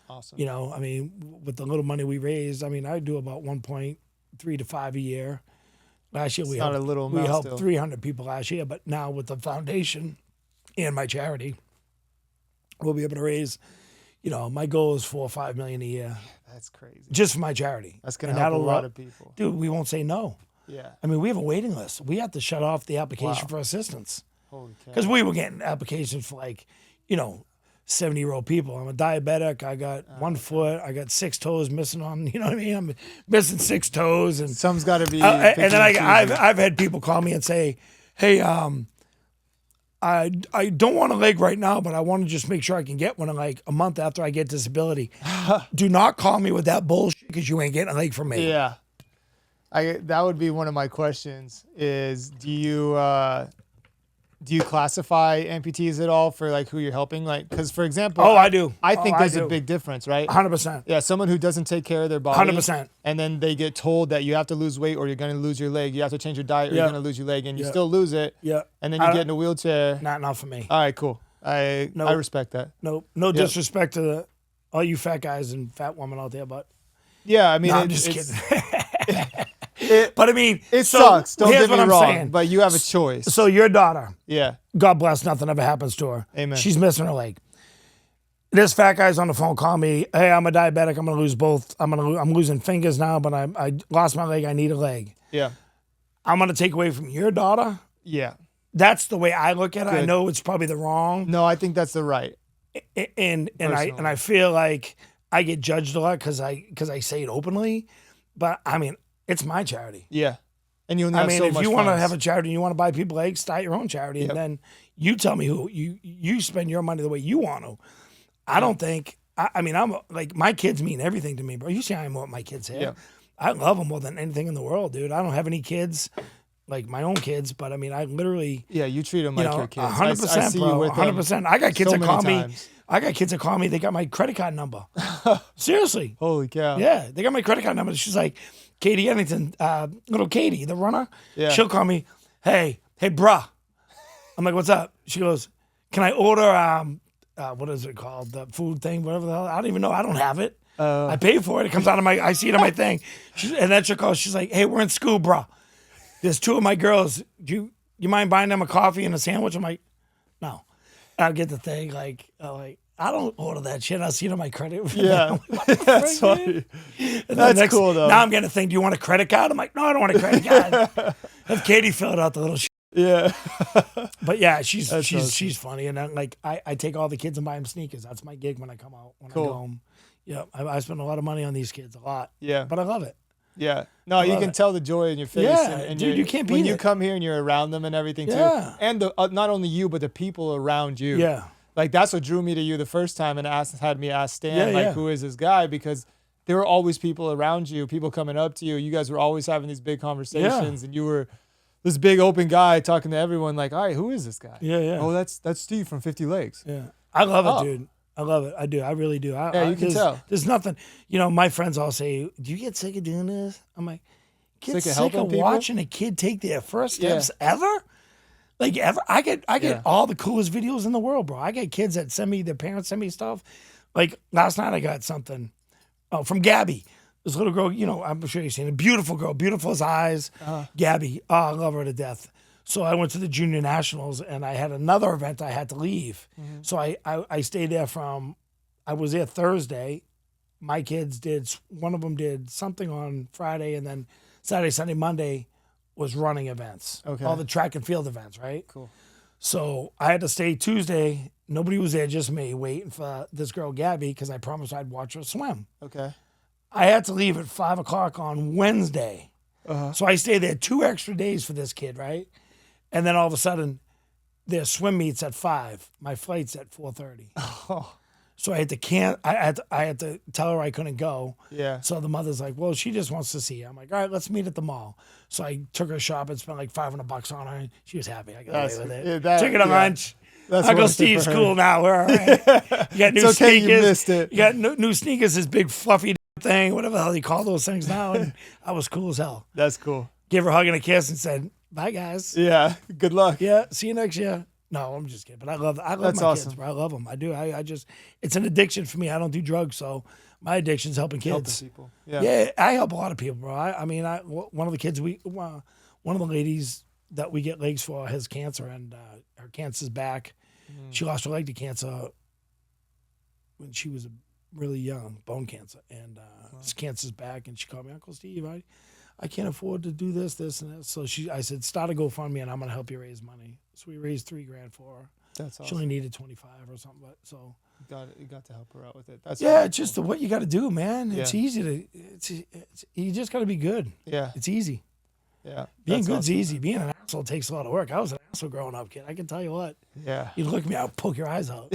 Speaker 2: Awesome.
Speaker 1: You know, I mean, with the little money we raised, I mean, I do about 1.3 to 5 a year. Last year we helped 300 people last year, but now with the foundation and my charity, we'll be able to raise. You know, my goal is $4 or $5 million a year.
Speaker 2: That's crazy.
Speaker 1: Just for my charity.
Speaker 2: That's gonna help a lot of people.
Speaker 1: Dude, we won't say no.
Speaker 2: Yeah.
Speaker 1: I mean, we have a waiting list. We have to shut off the application for assistance.
Speaker 2: Holy cow.
Speaker 1: Because we were getting applications for 70-year-old people. I'm a diabetic. I got 1 foot. I got 6 toes missing on. You know what I mean? I'm missing 6 toes, and
Speaker 2: some's got to be.
Speaker 1: And then I've had people call me and say, "Hey, I don't want a leg right now, but I want to just make sure I can get one in like a month after I get disability." Do not call me with that bullshit because you ain't getting a leg from me.
Speaker 2: Yeah. That would be one of my questions is do you classify amputees at all for like who you're helping? Like, because for example,
Speaker 1: I do.
Speaker 2: I think there's a big difference, right?
Speaker 1: 100%.
Speaker 2: Yeah, someone who doesn't take care of their body,
Speaker 1: 100%,
Speaker 2: and then they get told that you have to lose weight or you're going to lose your leg, you have to change your diet or you're going to lose your leg, and you still lose it.
Speaker 1: Yeah.
Speaker 2: And then you get in a wheelchair.
Speaker 1: Not enough for me.
Speaker 2: All right, cool. I respect that.
Speaker 1: No disrespect to all you fat guys and fat women out there, but
Speaker 2: yeah, I mean,
Speaker 1: I'm just kidding.
Speaker 2: But
Speaker 1: I mean,
Speaker 2: it sucks. Don't get me wrong,
Speaker 1: saying.
Speaker 2: But you have a choice.
Speaker 1: So your daughter,
Speaker 2: yeah,
Speaker 1: God bless, nothing ever happens to her.
Speaker 2: Amen.
Speaker 1: She's missing her leg. This fat guy's on the phone calling me. Hey, I'm a diabetic. I'm gonna lose both. I'm losing fingers now, but I lost my leg. I need a leg.
Speaker 2: Yeah.
Speaker 1: I'm gonna take away from your daughter.
Speaker 2: Yeah.
Speaker 1: That's the way I look at it.
Speaker 2: Good.
Speaker 1: I know it's probably the wrong.
Speaker 2: No, I think that's the right.
Speaker 1: And I feel like I get judged a lot because I say it openly, but I mean it's my charity.
Speaker 2: Yeah, and you only have so much.
Speaker 1: If you want to have a charity and you want to buy people eggs, start your own charity, and then you tell me who you spend your money the way you want to. I don't think. I mean, I'm like my kids mean everything to me, bro. You see, I'm what my kids have. Yeah. I love them more than anything in the world, dude. I don't have any kids. Like my own kids, but I mean, I literally.
Speaker 2: Yeah, you treat them like your kids.
Speaker 1: 100%, bro. 100%. I got kids that call me. I got kids that call me. They got my credit card number. Seriously.
Speaker 2: Holy cow.
Speaker 1: Yeah, they got my credit card number. She's like, Katie Ennington, little Katie, the runner. Yeah. She'll call me. Hey, bruh. I'm like, what's up? She goes, can I order what is it called? The food thing, whatever the hell. I don't even know. I don't have it. I pay for it. It comes out of my. I see it on my thing. And then she'll call. She's like, hey, we're in school, bruh. There's 2 of my girls. Do you mind buying them a coffee and a sandwich? I'm like, no. I'll get the thing. Like I don't order that shit. I'll see it on my credit.
Speaker 2: Yeah, that's funny. That's cool though.
Speaker 1: Now I'm getting a thing. Do you want a credit card? I'm like, no, I don't want a credit card. Have Katie fill it out the little shit.
Speaker 2: Yeah.
Speaker 1: But yeah, she's funny, and then, like I take all the kids and buy them sneakers. That's my gig when I come out. When I go home. Yeah, I spend a lot of money on these kids, a lot. Yeah, but I love it.
Speaker 2: Yeah. No, you can tell the joy in your face.
Speaker 1: Yeah, and dude, you can't beat it.
Speaker 2: When you come here and you're around them and everything too. And not only you, but the people around you.
Speaker 1: Yeah.
Speaker 2: Like that's what drew me to you the first time and had me ask Stan, who is this guy? Because there were always people around you, people coming up to you. You guys were always having these big conversations and you were this big open guy talking to everyone like, all right, who is this guy?
Speaker 1: Yeah, yeah.
Speaker 2: Oh, that's Steve from 50 Legs.
Speaker 1: Yeah. I love it, dude. I love it. I do. I really do.
Speaker 2: You can tell.
Speaker 1: There's nothing. You know, my friends all say, do you get sick of doing this? I'm like, get sick of watching a kid take their first steps ever? Like ever? I get all the coolest videos in the world, bro. I get kids that their parents send me stuff. Like last night I got something from Gabby. This little girl, you know, I'm sure you've seen it. Beautiful girl, beautiful as eyes. Gabby. Oh, I love her to death. So I went to the Junior Nationals and I had another event I had to leave. Mm-hmm. So I stayed there I was there Thursday. My kids one of them did something on Friday, and then Saturday, Sunday, Monday was running events. Okay. All the track and field events, right? Cool. So I had to stay Tuesday. Nobody was there, just me, waiting for this girl, Gabby, because I promised I'd watch her swim. Okay. I had to leave at 5 o'clock on Wednesday. So I stayed there 2 extra days for this kid, right? And then all of a sudden, their swim meet's at 5. My flight's at 4:30. Oh. So I had to tell her I couldn't go. Yeah. So the mother's like, well, she just wants to see you. I'm like, all right, let's meet at the mall. So I took her shopping, spent like $500 on her. She was happy. I got away with it. Took her to lunch. Uncle Steve's cool now. We're all right. You got new sneakers. You missed it. You got new sneakers, this big fluffy thing, whatever the hell you call those things now. And I was cool as hell.
Speaker 2: That's cool.
Speaker 1: gave her a hug and a kiss and said, "Bye, guys.
Speaker 2: Yeah. Good luck.
Speaker 1: Yeah, see you next year." No, I'm just kidding. But I love
Speaker 2: That's
Speaker 1: my
Speaker 2: awesome.
Speaker 1: kids, bro. I love them. I do. I just, it's an addiction for me. I don't do drugs, so my addiction is helping kids.
Speaker 2: Helping people. Yeah.
Speaker 1: Yeah, I help a lot of people, bro. I mean, one of the kids one of the ladies that we get legs for has cancer, and her cancer's back. She lost her leg to cancer when she was really young, bone cancer, and this cancer's back. And she called me, Uncle Steve, I can't afford to do this, and this. So I said, start a GoFundMe, and I'm gonna help you raise money. So we raised $3,000 for her.
Speaker 2: That's awesome.
Speaker 1: She only needed 25 or something, but so.
Speaker 2: You got to help her out with it. That's
Speaker 1: yeah, it's just what you got to do, man. It's
Speaker 2: Yeah.
Speaker 1: easy to. You just got to be good.
Speaker 2: Yeah.
Speaker 1: It's easy.
Speaker 2: Yeah.
Speaker 1: Being
Speaker 2: That's
Speaker 1: good's
Speaker 2: awesome.
Speaker 1: easy. Being an asshole takes a lot of work. I was an asshole growing up, kid. I can tell you what.
Speaker 2: Yeah.
Speaker 1: You look at me, I'll poke your eyes out.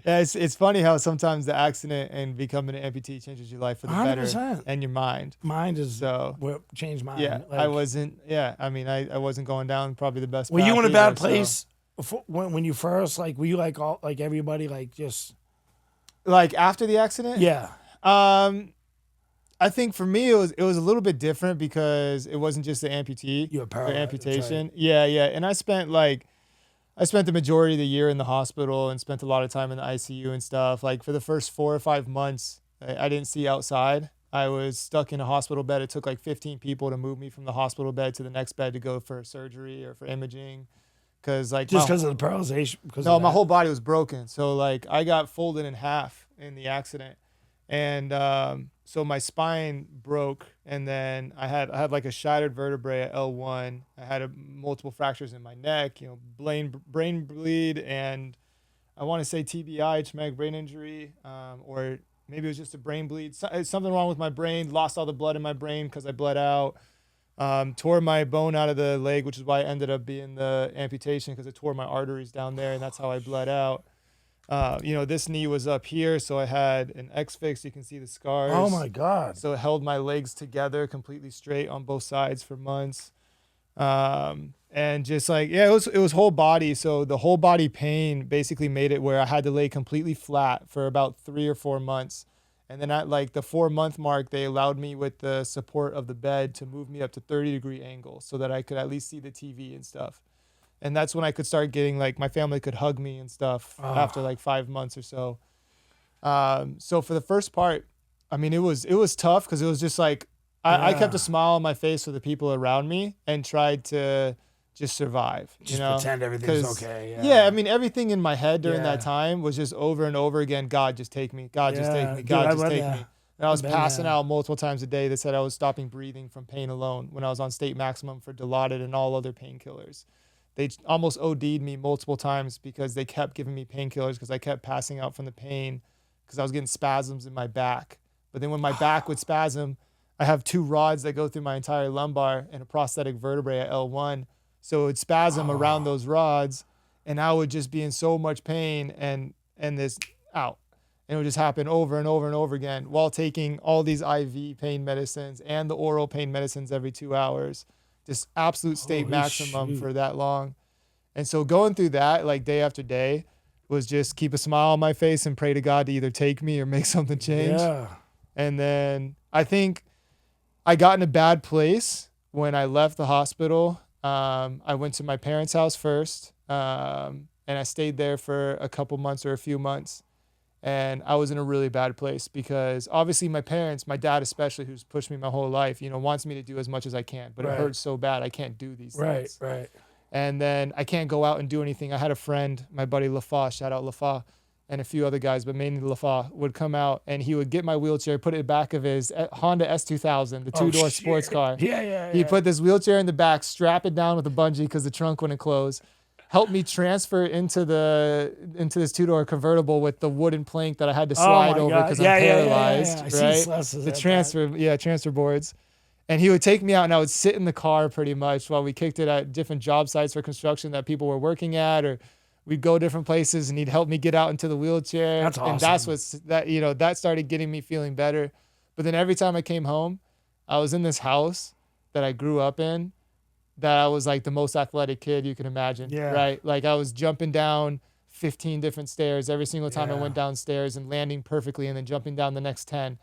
Speaker 2: Yeah, it's funny how sometimes the accident and becoming an amputee changes your life for the
Speaker 1: 100%.
Speaker 2: better and your mind.
Speaker 1: Mind is
Speaker 2: So
Speaker 1: what changed mine.
Speaker 2: yeah,
Speaker 1: Like,
Speaker 2: I wasn't. Yeah, I mean, I wasn't going down probably the best.
Speaker 1: Were
Speaker 2: path
Speaker 1: you in a
Speaker 2: either,
Speaker 1: bad
Speaker 2: so-
Speaker 1: place when you first, like, were you like all, like everybody, like just.
Speaker 2: Like after the accident?
Speaker 1: Yeah.
Speaker 2: I think for me it was a little bit different because it wasn't just the amputee,
Speaker 1: You were
Speaker 2: the
Speaker 1: paralyzed,
Speaker 2: amputation.
Speaker 1: that's
Speaker 2: Yeah, and I spent the majority of the year in the hospital and spent a lot of time in the ICU and stuff. Like for the first 4 or 5 months, I didn't see outside. I was stuck in a hospital bed. It took like 15 people to move me from the hospital bed to the next bed to go for surgery or for imaging. Cause like
Speaker 1: Just because of the paralyzation?
Speaker 2: no, my whole body was broken. So like I got folded in half in the accident. And so my spine broke, and then I had like a shattered vertebrae at L1. I had multiple fractures in my neck, brain bleed, and I want to say TBI, traumatic brain injury, or maybe it was just a brain bleed. Something wrong with my brain. Lost all the blood in my brain because I bled out. Tore my bone out of the leg, which is why I ended up being the amputation, because it tore my arteries down there, and that's how I bled out. This knee was up here, so I had an X-fix. You can see the scars.
Speaker 1: Oh my God.
Speaker 2: So it held my legs together completely straight on both sides for months. And just like, yeah, it was whole body. So the whole body pain basically made it where I had to lay completely flat for about 3 or 4 months. And then at like the 4-month mark, they allowed me with the support of the bed to move me up to 30-degree angle so that I could at least see the TV and stuff. And that's when I could start getting, like, my family could hug me and stuff after like 5 months or so. So for the first part, I mean, it was tough because it was just like, I kept a smile on my face for the people around me and tried to just survive.
Speaker 1: Just pretend everything's okay.
Speaker 2: Yeah, I mean, everything in my head during that time was just over and over again, God, just take me. God, just take me. God, just take me. And I was passing out multiple times a day. They said I was stopping breathing from pain alone when I was on state maximum for Dilaudid and all other painkillers. They almost OD'd me multiple times because they kept giving me painkillers because I kept passing out from the pain because I was getting spasms in my back. But then when my back would spasm, I have 2 rods that go through my entire lumbar and a prosthetic vertebrae at L1. So it would spasm around those rods, and I would just be in so much pain and this out. And it would just happen over and over and over again while taking all these IV pain medicines and the oral pain medicines every 2 hours. Just absolute state maximum for that long. And so going through that like day after day was just keep a smile on my face and pray to God to either take me or make something change.
Speaker 1: Yeah.
Speaker 2: And then I think I got in a bad place when I left the hospital. I went to my parents' house first, and I stayed there for a couple months or a few months. And I was in a really bad place because obviously my parents, my dad especially, who's pushed me my whole life, wants me to do as much as I can, but it hurts so bad I can't do these things.
Speaker 1: Right.
Speaker 2: And then I can't go out and do anything. I had a friend, my buddy Lafa, shout out Lafa, and a few other guys, but mainly Lafa, would come out and he would get my wheelchair, put it in the back of his Honda S2000, the 2-door sports car.
Speaker 1: Yeah.
Speaker 2: He'd put this wheelchair in the back, strap it down with a bungee because the trunk wouldn't close. Help me transfer into this 2-door convertible with the wooden plank that I had to slide over because I'm paralyzed. Right? The transfer boards. And he would take me out and I would sit in the car pretty much while we kicked it at different job sites for construction that people were working at, or we'd go different places and he'd help me get out into the wheelchair.
Speaker 1: That's awesome.
Speaker 2: And that's that started getting me feeling better. But then every time I came home, I was in this house that I grew up in, that I was like the most athletic kid you can imagine, right? Like I was jumping down 15 different stairs every single time I went downstairs and landing perfectly and then jumping down the next 10.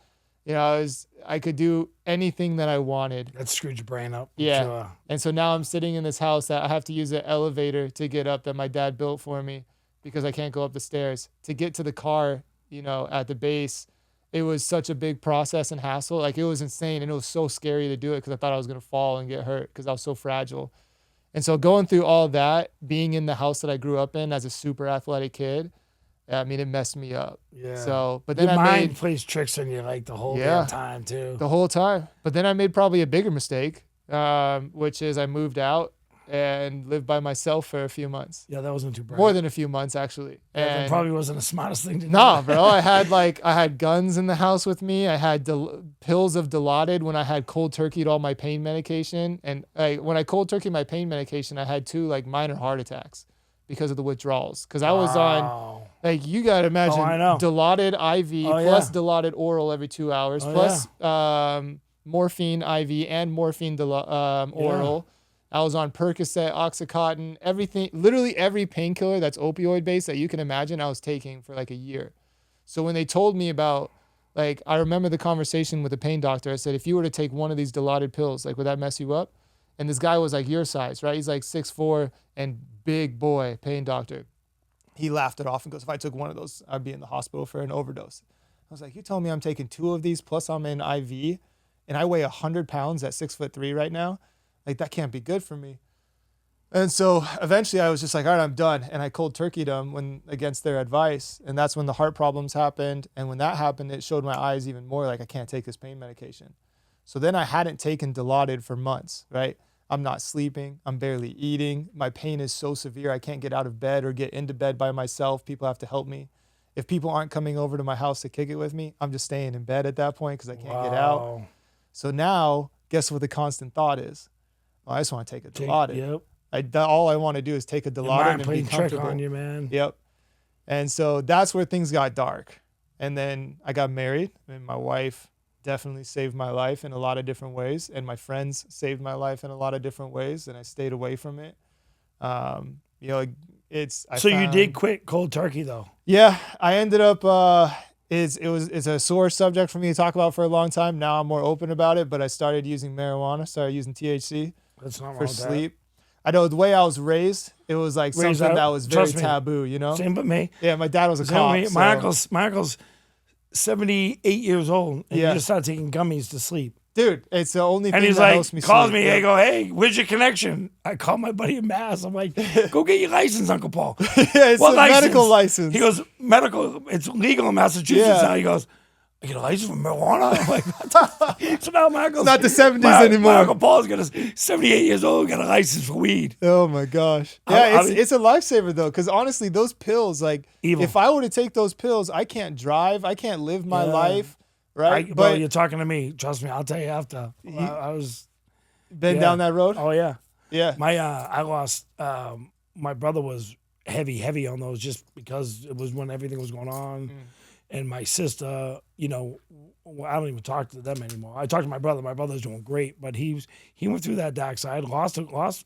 Speaker 2: You know, I could do anything that I wanted.
Speaker 1: That screwed your brain up.
Speaker 2: Yeah.
Speaker 1: Sure.
Speaker 2: And so now I'm sitting in this house that I have to use an elevator to get up that my dad built for me because I can't go up the stairs. To get to the car, you know, at the base, it was such a big process and hassle. Like, it was insane, and it was so scary to do it because I thought I was going to fall and get hurt because I was so fragile. And so going through all that, being in the house that I grew up in as a super athletic kid, I mean, it messed me up.
Speaker 1: Yeah.
Speaker 2: So, but then
Speaker 1: your
Speaker 2: I
Speaker 1: mind
Speaker 2: made
Speaker 1: plays tricks on you like the whole damn time too.
Speaker 2: the whole time. But then I made probably a bigger mistake, which is I moved out and lived by myself for a few months.
Speaker 1: Yeah, that wasn't too bad.
Speaker 2: More than a few months, actually.
Speaker 1: Yeah,
Speaker 2: And
Speaker 1: that probably wasn't the smartest thing to do.
Speaker 2: nah, bro. I had guns in the house with me. I had pills of Dilaudid when I had cold turkeyed all my pain medication. And when I cold turkeyed my pain medication, I had 2 like minor heart attacks because of the withdrawals. Because I was on, like, you got to imagine,
Speaker 1: I know.
Speaker 2: Dilaudid IV plus
Speaker 1: yeah.
Speaker 2: Dilaudid oral every 2 hours, plus morphine IV and morphine oral. I was on Percocet, Oxycontin, everything, literally every painkiller that's opioid based that you can imagine, I was taking for like a year. So when they told me about, like, I remember the conversation with the pain doctor. I said, if you were to take one of these Dilaudid pills, like, would that mess you up? And this guy was like your size, right? He's like 6'4" and big boy, pain doctor. He laughed it off and goes, if I took one of those, I'd be in the hospital for an overdose. I was like, you telling me I'm taking 2 of these plus I'm in IV and I weigh 100 pounds at 6'3" right now? Like, that can't be good for me. And so eventually I was just like, all right, I'm done. And I cold turkeyed them against their advice. And that's when the heart problems happened. And when that happened, it showed my eyes even more like I can't take this pain medication. So then I hadn't taken Dilaudid for months, right? I'm not sleeping. I'm barely eating. My pain is so severe. I can't get out of bed or get into bed by myself. People have to help me. If people aren't coming over to my house to kick it with me, I'm just staying in bed at that point because I can't get out. So now, guess what the constant thought is? Well, I just want to take a Dilaudid.
Speaker 1: Yep.
Speaker 2: All I want to do is take a Dilaudid and be comfortable.
Speaker 1: Trick on you, man.
Speaker 2: Yep. And so that's where things got dark. And then I got married, and my wife definitely saved my life in a lot of different ways, and my friends saved my life in a lot of different ways, and I stayed away from it. You know,
Speaker 1: you did quit cold turkey though.
Speaker 2: Yeah, I ended up. It's a sore subject for me to talk about for a long time. Now I'm more open about it, but I started using marijuana, started using THC for sleep. I know the way I was raised, it was like something that was very taboo, you know?
Speaker 1: Same but me.
Speaker 2: Yeah, my dad was a cop. So.
Speaker 1: My uncle's 78 years old, and he just started taking gummies to sleep.
Speaker 2: Dude, it's the only thing
Speaker 1: that
Speaker 2: helps me sleep.
Speaker 1: And he's like, calls me, I go, hey, where's your connection? I call my buddy in Mass. I'm like, go get your license, Uncle Paul.
Speaker 2: It's a medical license.
Speaker 1: He goes, medical, it's legal in Massachusetts now. He goes, I get a license for marijuana? I'm like, what the fuck? So now my uncle's...
Speaker 2: It's not the 70s anymore.
Speaker 1: My Uncle Paul's got 78 years old, got a license for weed.
Speaker 2: Oh, my gosh. Yeah, it's a lifesaver, though, because honestly, those pills, like, if I were to take those pills, I can't drive. I can't live my life, right?
Speaker 1: But you're talking to me. Trust me, I'll tell you after. I was...
Speaker 2: Been down that road?
Speaker 1: Oh, yeah.
Speaker 2: Yeah.
Speaker 1: I lost... my brother was heavy on those just because it was when everything was going on. And my sister, you know, I don't even talk to them anymore. I talk to my brother. My brother's doing great, but he went through that dark side. Lost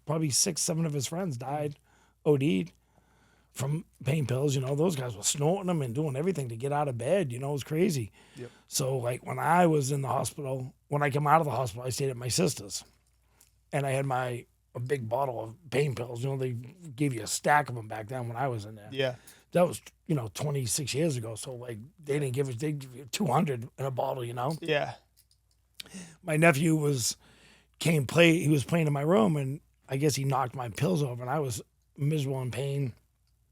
Speaker 1: probably 6-7 of his friends died, OD'd from pain pills. You know, those guys were snorting them and doing everything to get out of bed. You know, it was crazy. Yep. So like when I was in the hospital, when I came out of the hospital, I stayed at my sister's, and I had a big bottle of pain pills. You know, they gave you a stack of them back then when I was in there. Yeah. That was, 26 years ago. So, like, they give you 200 in a bottle, you know? Yeah. My nephew he was playing in my room, and I guess he knocked my pills over, and I was miserable in pain,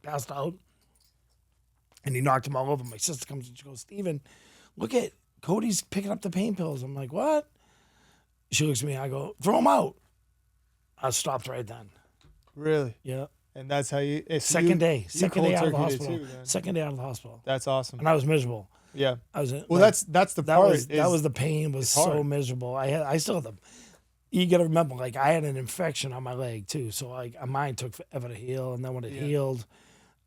Speaker 1: passed out. And he knocked them all over. My sister comes and she goes, Steven, look at Cody's picking up the pain pills. I'm like, what? She looks at me, I go, throw them out. I stopped right then.
Speaker 2: Really?
Speaker 1: Yeah.
Speaker 2: And that's how you...
Speaker 1: Second day out of the hospital. Second day out of the hospital.
Speaker 2: That's awesome.
Speaker 1: And I was miserable.
Speaker 2: Yeah.
Speaker 1: That's
Speaker 2: the part.
Speaker 1: That was the pain was so miserable. I still had you got to remember, like, I had an infection on my leg too. So like mine took forever to heal. And then when it healed,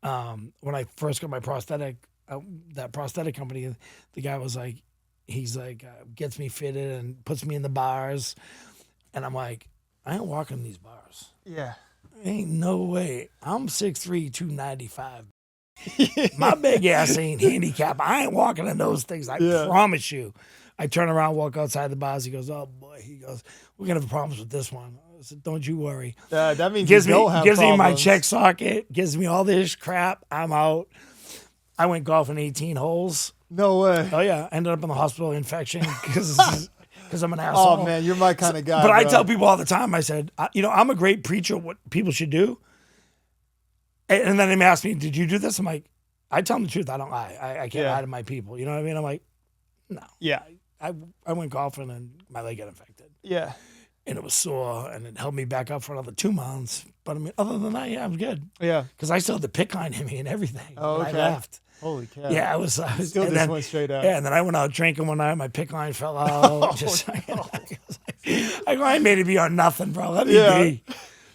Speaker 1: when I first got my prosthetic, that prosthetic company, the guy was like, gets me fitted and puts me in the bars. And I'm like, I ain't walking these bars. Yeah. Ain't no way. I'm 6'3", 295. My big ass ain't handicapped. I ain't walking in those things. I promise you. I turn around, walk outside the bars. He goes, "Oh boy," he goes, "We're gonna have problems with this one." I said, "Don't you worry."
Speaker 2: That means
Speaker 1: gives
Speaker 2: you don't have
Speaker 1: me my
Speaker 2: problems.
Speaker 1: check socket, gives me all this crap. I'm out. I went golfing 18 holes.
Speaker 2: No way.
Speaker 1: Oh yeah, ended up in the hospital infection because I'm an asshole.
Speaker 2: Oh man, you're my kind of guy.
Speaker 1: But I
Speaker 2: bro.
Speaker 1: tell people all the time. I said, I'm a great preacher of what people should do. And then they ask me, "Did you do this?" I'm like, I tell them the truth. I don't lie. I can't lie to my people. You know what I mean? I'm like, no.
Speaker 2: Yeah.
Speaker 1: I went golfing and my leg got infected.
Speaker 2: Yeah.
Speaker 1: And it was sore and it held me back up for another 2 months. But I mean, other than that, yeah, I was good.
Speaker 2: Yeah.
Speaker 1: Because I still had the pick line in me and everything
Speaker 2: Oh,
Speaker 1: when
Speaker 2: okay.
Speaker 1: I left.
Speaker 2: Holy cow.
Speaker 1: Yeah, I was
Speaker 2: Still
Speaker 1: and
Speaker 2: just
Speaker 1: then,
Speaker 2: went straight up.
Speaker 1: Yeah, and then I went out drinking one night. My pick line fell out. I made it be on nothing, bro. Let me be.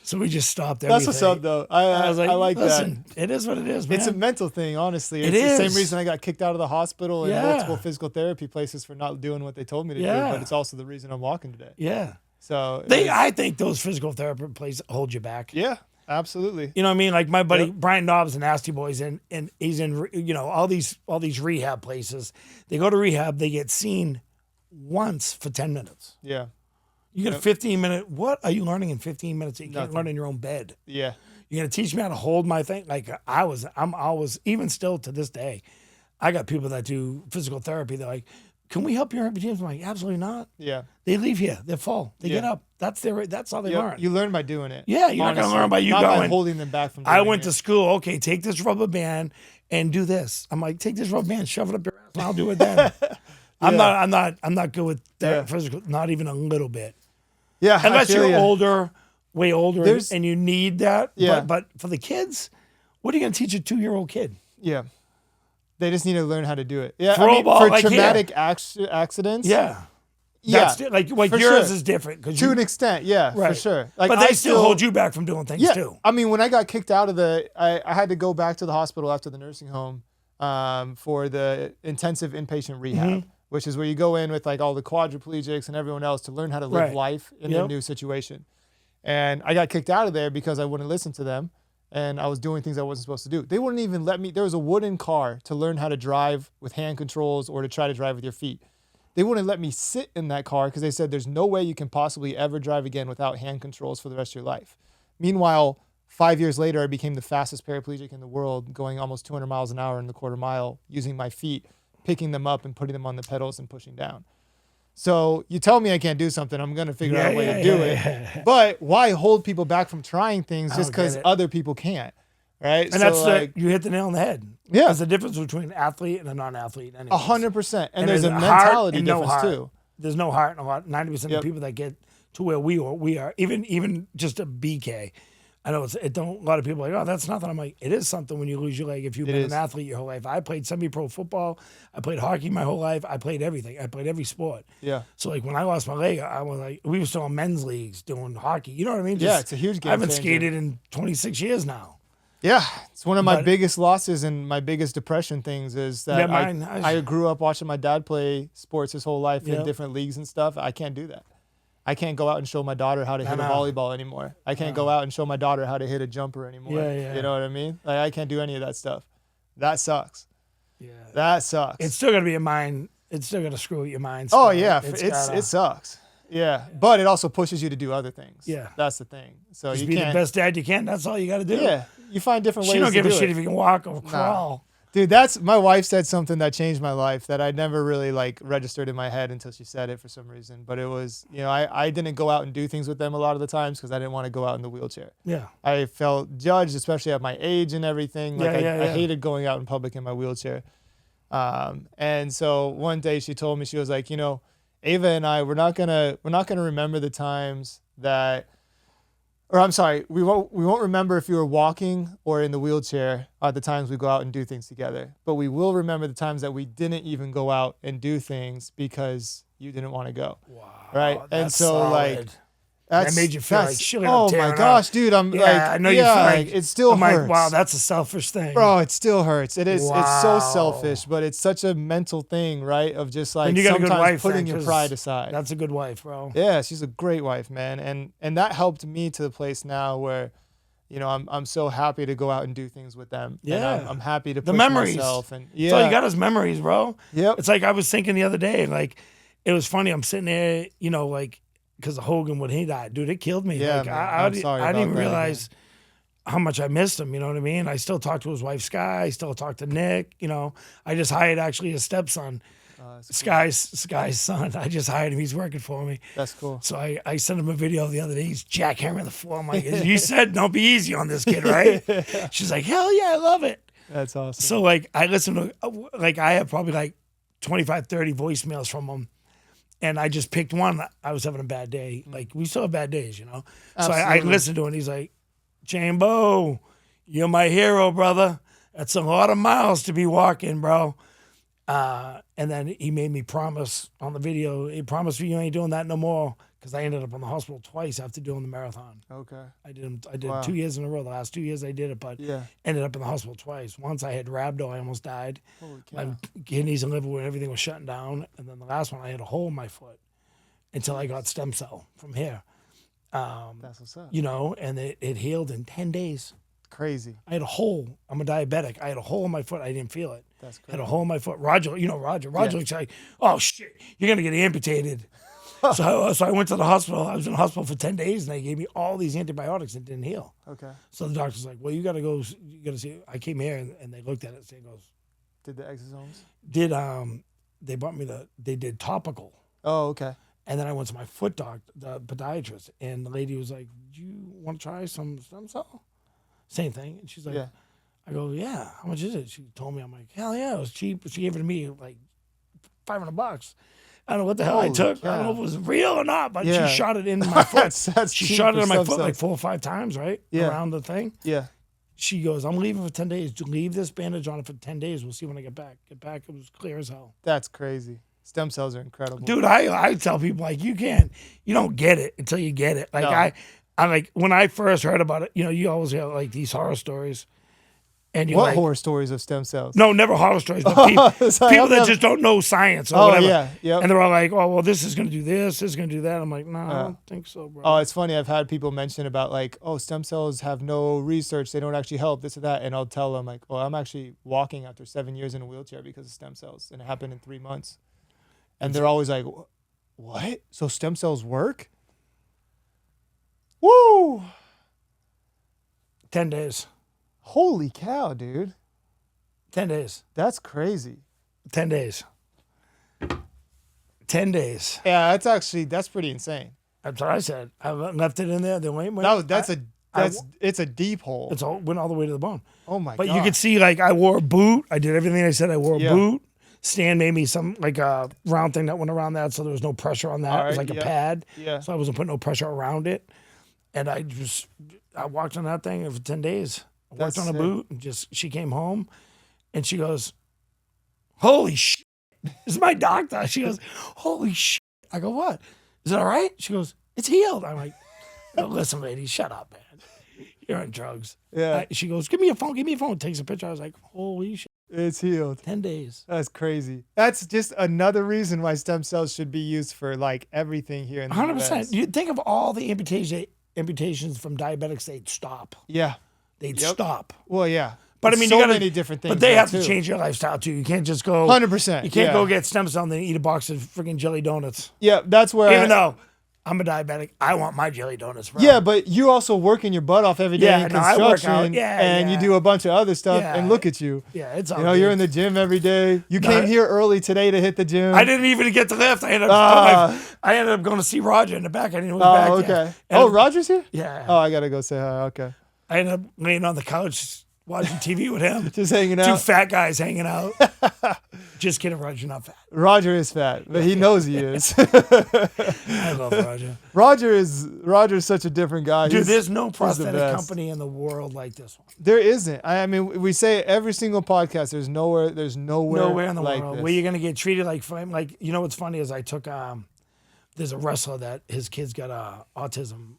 Speaker 1: So we just stopped everything.
Speaker 2: That's what's up, though. I was like, I like
Speaker 1: listen,
Speaker 2: that.
Speaker 1: It is what it is, man.
Speaker 2: It's a mental thing, honestly. It's
Speaker 1: It
Speaker 2: the
Speaker 1: is.
Speaker 2: same reason I got kicked out of the hospital and
Speaker 1: Yeah.
Speaker 2: multiple physical therapy places for not doing what they told me to do. But it's also the reason I'm walking today.
Speaker 1: Yeah.
Speaker 2: So
Speaker 1: I think those physical therapy places hold you back.
Speaker 2: yeah, absolutely.
Speaker 1: You know what I mean? Like my buddy Brian Dobbs and Nasty Boys, and he's in all these rehab places. They go to rehab, they get seen once for 10 minutes.
Speaker 2: Yeah.
Speaker 1: You get a 15-minute. What are you learning in 15 minutes that you can't
Speaker 2: Nothing.
Speaker 1: learn in your own bed?
Speaker 2: Yeah.
Speaker 1: You're gonna teach me how to hold my thing. Like I'm always, even still to this day, I got people that do physical therapy. They're like, "Can we help your amputees?" I'm like, "Absolutely not."
Speaker 2: Yeah.
Speaker 1: They leave here. They're full. They get
Speaker 2: Yeah.
Speaker 1: up. That's how they
Speaker 2: Yep.
Speaker 1: learn.
Speaker 2: You learn by doing it.
Speaker 1: Yeah, you're not gonna learn by you
Speaker 2: not
Speaker 1: going.
Speaker 2: by holding them back from doing
Speaker 1: I went
Speaker 2: it.
Speaker 1: to school. Okay, take this rubber band and do this. I'm like, take this rubber band, shove it up your ass, and I'll do it then. I'm not good with that physical, not even a little bit.
Speaker 2: Yeah.
Speaker 1: Unless
Speaker 2: I feel
Speaker 1: you're
Speaker 2: ya.
Speaker 1: older, way older,
Speaker 2: There's-
Speaker 1: and you need that.
Speaker 2: Yeah.
Speaker 1: But for the kids, what are you gonna teach a 2-year-old kid?
Speaker 2: Yeah. They just need to learn how to do it. Yeah.
Speaker 1: Throw a ball
Speaker 2: for
Speaker 1: like
Speaker 2: traumatic accidents.
Speaker 1: Yeah.
Speaker 2: Yeah.
Speaker 1: That's like
Speaker 2: for
Speaker 1: yours
Speaker 2: sure.
Speaker 1: is different because
Speaker 2: To an extent, yeah, for
Speaker 1: right.
Speaker 2: sure. Like,
Speaker 1: but they still hold you back from doing things
Speaker 2: Yeah,
Speaker 1: too.
Speaker 2: I mean, when I got kicked out of I had to go back to the hospital after the nursing home for the intensive inpatient rehab, which is where you go in with like all the quadriplegics and everyone else to learn how to live
Speaker 1: Right.
Speaker 2: life in a new situation. And I got kicked out of there because I wouldn't listen to them, and I was doing things I wasn't supposed to do. They wouldn't even let me. There was a wooden car to learn how to drive with hand controls or to try to drive with your feet. They wouldn't let me sit in that car because they said there's no way you can possibly ever drive again without hand controls for the rest of your life. Meanwhile, 5 years later, I became the fastest paraplegic in the world, going almost 200 miles an hour in the quarter mile, using my feet, picking them up and putting them on the pedals and pushing down. So you tell me I can't do something, I'm going to figure out a way to do it. But why hold people back from trying things just because other people can't? Right?
Speaker 1: And
Speaker 2: so
Speaker 1: you hit the nail on the head.
Speaker 2: Yeah.
Speaker 1: There's a difference between an athlete and a non-athlete.
Speaker 2: 100%. And there's a
Speaker 1: heart
Speaker 2: mentality
Speaker 1: and no
Speaker 2: difference
Speaker 1: heart.
Speaker 2: too.
Speaker 1: There's no heart in a lot. 90% of the people that get to where we are, even just a BK. I know a lot of people are like, oh, that's nothing. I'm like, it is something when you lose your leg. If you've been an athlete your whole life. I played semi-pro football. I played hockey my whole life. I played everything. I played every sport.
Speaker 2: Yeah.
Speaker 1: So like when I lost my leg, I was like, we were still in men's leagues doing hockey. You know what I mean?
Speaker 2: Yeah, it's a huge game
Speaker 1: I haven't
Speaker 2: changer.
Speaker 1: skated in 26 years now.
Speaker 2: Yeah, it's one of my biggest losses and my biggest depression things is that I grew up watching my dad play sports his whole life in different leagues and stuff. I can't do that. I can't go out and show my daughter how to hit a volleyball anymore. I can't go out and show my daughter how to hit a jumper anymore. You know what I mean? Like, I can't do any of that stuff. That sucks. Yeah. That sucks.
Speaker 1: It's still going to be a mind. It's still going to screw with your mind.
Speaker 2: Oh, yeah. It sucks. Yeah. But it also pushes you to do other things.
Speaker 1: Yeah.
Speaker 2: That's the thing. So
Speaker 1: Just
Speaker 2: you
Speaker 1: be
Speaker 2: can't.
Speaker 1: the best dad you can. That's all you got to do.
Speaker 2: Yeah. You find different ways
Speaker 1: She don't
Speaker 2: to
Speaker 1: give
Speaker 2: do
Speaker 1: a shit
Speaker 2: it.
Speaker 1: if you can walk or crawl.
Speaker 2: Dude, my wife said something that changed my life that I never really like registered in my head until she said it for some reason. But it was, I didn't go out and do things with them a lot of the times because I didn't want to go out in the wheelchair.
Speaker 1: Yeah.
Speaker 2: I felt judged, especially at my age and everything. Like I hated going out in public in my wheelchair. And so one day she told me, she was like, Ava and I, we're not gonna remember the times that. Or I'm sorry, we won't remember if you were walking or in the wheelchair at the times we go out and do things together. But we will remember the times that we didn't even go out and do things because you didn't want to go.
Speaker 1: Wow.
Speaker 2: Right? And so
Speaker 1: solid. That made you feel like shit.
Speaker 2: Oh my gosh, dude! I know you feel like
Speaker 1: it
Speaker 2: still hurts.
Speaker 1: Like, wow, that's a selfish thing,
Speaker 2: bro. It still hurts. It is.
Speaker 1: Wow.
Speaker 2: It's so selfish, but it's such a mental thing, right? Of just like
Speaker 1: you got a good
Speaker 2: sometimes
Speaker 1: wife,
Speaker 2: putting
Speaker 1: then,
Speaker 2: your pride aside.
Speaker 1: That's a good wife, bro.
Speaker 2: Yeah, she's a great wife, man, and that helped me to the place now where, I'm so happy to go out and do things with them.
Speaker 1: Yeah,
Speaker 2: and I'm happy to
Speaker 1: the
Speaker 2: push
Speaker 1: memories.
Speaker 2: myself, and
Speaker 1: That's all you got is memories, bro.
Speaker 2: Yep.
Speaker 1: It's like I was thinking the other day, like it was funny. I'm sitting there, you know, like, because of Hogan when he died, dude, it killed me.
Speaker 2: Yeah,
Speaker 1: like,
Speaker 2: man,
Speaker 1: I didn't even realize how much I missed him. You know what I mean? I still talk to his wife, Sky. I still talk to Nick. You know, I just hired actually his stepson, Sky's son. I just hired him. He's working for me.
Speaker 2: That's cool.
Speaker 1: So I sent him a video the other day. He's jackhammering the floor. I'm like, you said don't be easy on this kid, right? She's like, hell yeah, I love it.
Speaker 2: That's awesome.
Speaker 1: So like I listen to, like I have probably like 25, 30 voicemails from him. And I just picked one. I was having a bad day. Like, we still have bad days, you know?
Speaker 2: Absolutely.
Speaker 1: So I listened to it, and he's like, Chambo, you're my hero, brother. That's a lot of miles to be walking, bro. And then he made me promise on the video, he promised me you ain't doing that no more, because I ended up in the hospital twice after doing the marathon.
Speaker 2: Okay.
Speaker 1: I did 2 years in a row. The last 2 years I did it, but ended up in the hospital twice. Once I had rhabdo, I almost died.
Speaker 2: Holy cow.
Speaker 1: My kidneys and liver, everything was shutting down. And then the last one, I had a hole in my foot until I got stem cell from here.
Speaker 2: That's what's up.
Speaker 1: You know, and it healed in 10 days.
Speaker 2: Crazy.
Speaker 1: I had a hole. I'm a diabetic. I had a hole in my foot. I didn't feel it.
Speaker 2: That's crazy.
Speaker 1: I had a hole in my foot. Roger looks like, oh, shit, you're going to get amputated. So I went to the hospital. I was in the hospital for 10 days, and they gave me all these antibiotics and didn't heal.
Speaker 2: Okay.
Speaker 1: So the doctor's like, well, you got to go. You got to see. I came here, and they looked at it and goes,
Speaker 2: did the exosomes?
Speaker 1: They brought me they did topical.
Speaker 2: Oh, okay.
Speaker 1: And then I went to my foot doctor, the podiatrist, and the lady was like, do you want to try some stem cell? Same thing. And she's like, I go, yeah, how much is it? She told me. I'm like, hell yeah, it was cheap. She gave it to me like $500. I don't know what the hell I took. I don't know if it was real or not, but she shot it in my foot. She shot it in my foot like 4 or 5 times, right? Around the thing.
Speaker 2: Yeah.
Speaker 1: She goes, I'm leaving for 10 days. Leave this bandage on it for 10 days. We'll see when I get back. Get back, it was clear as hell.
Speaker 2: That's crazy. Stem cells are incredible.
Speaker 1: Dude, I tell people, like, you don't get it until you get it. Like, I like, when I first heard about it, you know, you always hear like these horror stories. And
Speaker 2: what horror stories of stem cells?
Speaker 1: No, never horror stories, but people that just don't know science or whatever.
Speaker 2: Yeah, yep.
Speaker 1: And they're all like, oh, well, this is going to do this is going to do that. I'm like, no, I don't think so, bro.
Speaker 2: Oh, it's funny. I've had people mention about like, oh, stem cells have no research. They don't actually help this or that. And I'll tell them like, well, I'm actually walking after 7 years in a wheelchair because of stem cells. And it happened in 3 months. And they're always like, what? So stem cells work? Woo!
Speaker 1: 10 days.
Speaker 2: Holy cow, dude.
Speaker 1: 10 days.
Speaker 2: That's crazy.
Speaker 1: 10 days. 10 days.
Speaker 2: Yeah, that's pretty insane.
Speaker 1: That's what I said. I left it in there. Then wait.
Speaker 2: No, it's a deep hole.
Speaker 1: It's went all the way to the bone.
Speaker 2: Oh my god.
Speaker 1: But you could see, like, I wore a boot. I did everything I said. I wore a boot. Stan made me some, like, a round thing that went around that, so there was no pressure on that. It was like a pad.
Speaker 2: Yeah.
Speaker 1: So I wasn't putting no pressure around it. And I walked on that thing for 10 days. I worked on a boot, and she came home, and she goes, holy shit. This is my doctor. She goes, holy shit. I go, what? Is it all right? She goes, it's healed. I'm like, oh, listen, lady, shut up, man. You're on drugs.
Speaker 2: Yeah.
Speaker 1: She goes, give me your phone. Takes a picture. I was like, holy shit.
Speaker 2: It's healed.
Speaker 1: 10 days.
Speaker 2: That's crazy. That's just another reason why stem cells should be used for like everything here in the
Speaker 1: 100%.
Speaker 2: US.
Speaker 1: You think of all the amputations from diabetics, they'd stop.
Speaker 2: Yeah.
Speaker 1: They'd stop.
Speaker 2: Well, yeah.
Speaker 1: But I mean,
Speaker 2: so
Speaker 1: you got
Speaker 2: many different things.
Speaker 1: But they have to change your lifestyle too. You can't just go
Speaker 2: 100%.
Speaker 1: You can't go get stem cell and then eat a box of freaking jelly donuts.
Speaker 2: Yeah, that's where.
Speaker 1: Even though I'm a diabetic, I want my jelly donuts. Bro.
Speaker 2: Yeah, but you also working your butt off every day in construction,
Speaker 1: I work out.
Speaker 2: and you do a bunch of other stuff. And look at you.
Speaker 1: Yeah, it's all
Speaker 2: you're in the gym every day. You came here early today to hit the gym.
Speaker 1: I didn't even get to lift. I ended up going to see Roger in the back. I didn't know he was back yet.
Speaker 2: Oh, Roger's here?
Speaker 1: Yeah.
Speaker 2: Oh, I gotta go say hi. Okay.
Speaker 1: I ended up laying on the couch watching TV with him.
Speaker 2: Just hanging out.
Speaker 1: 2 fat guys hanging out. Just kidding, Roger's not fat.
Speaker 2: Roger is fat, but he knows he is.
Speaker 1: I love Roger.
Speaker 2: Roger's such a different guy.
Speaker 1: Dude, there's no prosthetic company in the world like this one.
Speaker 2: There isn't. I mean, we say it every single podcast. There's nowhere in the
Speaker 1: world where you're gonna get treated like you know what's funny is I took there's a wrestler that his kid's got autism.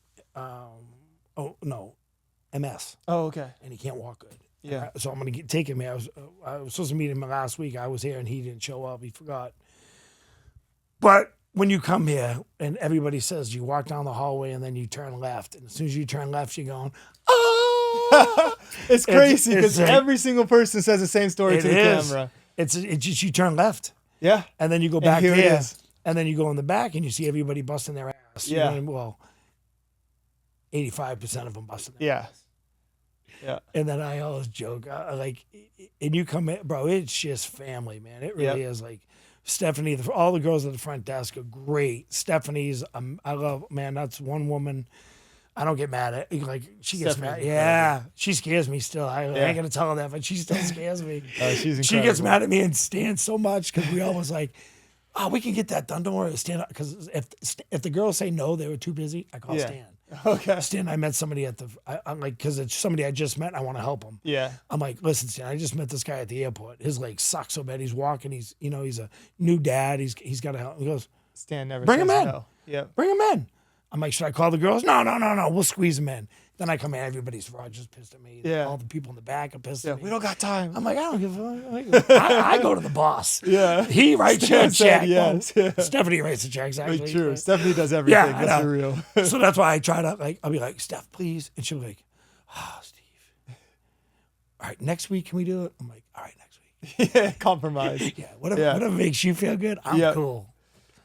Speaker 1: MS.
Speaker 2: Oh, okay.
Speaker 1: And he can't walk good.
Speaker 2: Yeah.
Speaker 1: So I'm going to take him here. I was supposed to meet him last week. I was here and he didn't show up. He forgot. But when you come here and everybody says you walk down the hallway and then you turn left. And as soon as you turn left, you're going, oh!
Speaker 2: It's crazy because every single person says the same story to the camera.
Speaker 1: It's just you turn left.
Speaker 2: Yeah.
Speaker 1: And then you go back here. And then you go in the back and you see everybody busting their ass. You know what I mean? Well, 85% of them busting their ass.
Speaker 2: Yeah.
Speaker 1: And then I always joke, like, and you come in, bro, it's just family, man. It really is. Like, Stephanie, all the girls at the front desk are great. Stephanie's, I love, man, that's one woman I don't get mad at. Like, she gets mad. Yeah. She scares me still. I ain't going to tell her that, but she still scares me.
Speaker 2: She's incredible.
Speaker 1: She gets mad at me and Stan so much because we always like, oh, we can get that done. Don't worry, Stan. Because if the girls say no, they were too busy, I call Stan.
Speaker 2: Okay.
Speaker 1: Stan, I met somebody I'm like, because it's somebody I just met. I want to help him.
Speaker 2: Yeah.
Speaker 1: I'm like, listen, Stan, I just met this guy at the airport. His leg sucks so bad. He's walking. He's a new dad. He's got to help. He goes,
Speaker 2: Stan never
Speaker 1: bring
Speaker 2: says
Speaker 1: him in.
Speaker 2: no. Yeah.
Speaker 1: Bring him in. I'm like, should I call the girls? No. We'll squeeze him in. Then I come in. Everybody's Roger's pissed at me.
Speaker 2: Yeah.
Speaker 1: All the people in the back are pissed at me.
Speaker 2: We don't got time.
Speaker 1: I'm like, I don't give a fuck. I go to the boss.
Speaker 2: Yeah.
Speaker 1: He writes your check.
Speaker 2: Yes.
Speaker 1: Well, Stephanie writes the checks, actually.
Speaker 2: True. Stephanie does everything.
Speaker 1: Yeah,
Speaker 2: that's for real.
Speaker 1: So that's why I try to, like, I'll be like, Steph, please. And she'll be like, oh, Steve. All right, next week, can we do it? I'm like, all right, next week.
Speaker 2: Yeah, compromise.
Speaker 1: Whatever makes you feel good, I'm cool.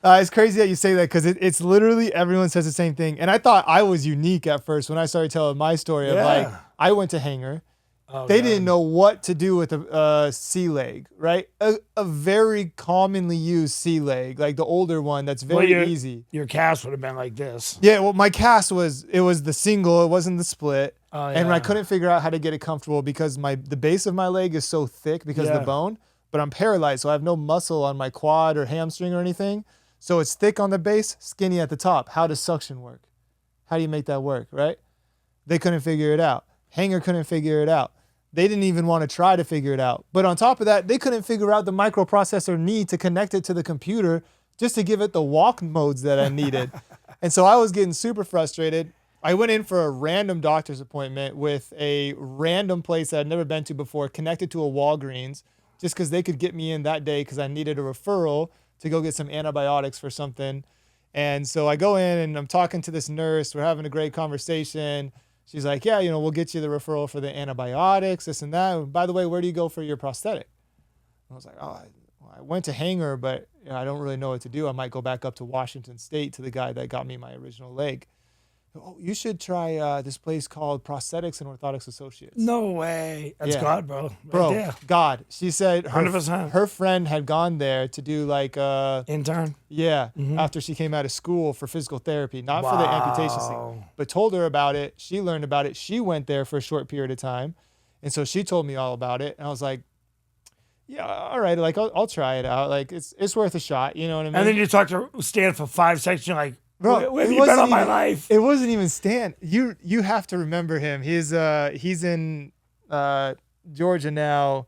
Speaker 2: It's crazy that you say that because it's literally everyone says the same thing. And I thought I was unique at first when I started telling my story of like, I went to Hanger. They didn't know what to do with a C leg, right? A very commonly used C leg, like the older one that's very easy.
Speaker 1: Your cast would have been like this.
Speaker 2: Yeah, well, my cast was the single, it wasn't the split. And I couldn't figure out how to get it comfortable because the base of my leg is so thick because of the bone, but I'm paralyzed, so I have no muscle on my quad or hamstring or anything. So it's thick on the base, skinny at the top. How does suction work? How do you make that work, right? They couldn't figure it out. Hanger couldn't figure it out. They didn't even want to try to figure it out. But on top of that, they couldn't figure out the microprocessor need to connect it to the computer just to give it the walk modes that I needed. And so I was getting super frustrated. I went in for a random doctor's appointment with a random place that I'd never been to before, connected to a Walgreens, just because they could get me in that day because I needed a referral to go get some antibiotics for something. And so I go in and I'm talking to this nurse. We're having a great conversation. She's like, yeah, we'll get you the referral for the antibiotics, this and that. And by the way, where do you go for your prosthetic? I was like, oh, I went to Hanger, but I don't really know what to do. I might go back up to Washington State to the guy that got me my original leg. Oh, you should try this place called Prosthetics and Orthotics Associates.
Speaker 1: No way. That's God, bro.
Speaker 2: Bro, God. She said
Speaker 1: 100%.
Speaker 2: Her friend had gone there to do like
Speaker 1: intern?
Speaker 2: Yeah, after she came out of school for physical therapy, not for the amputation thing, but told her about it. She learned about it. She went there for a short period of time. And so she told me all about it. And I was like, yeah, all right, like I'll try it out. Like it's worth a shot, you know what I mean?
Speaker 1: And then you talk to Stan for 5 seconds, you're like,
Speaker 2: bro,
Speaker 1: where have you been all my life?
Speaker 2: It wasn't even Stan. You have to remember him. He's in Georgia now.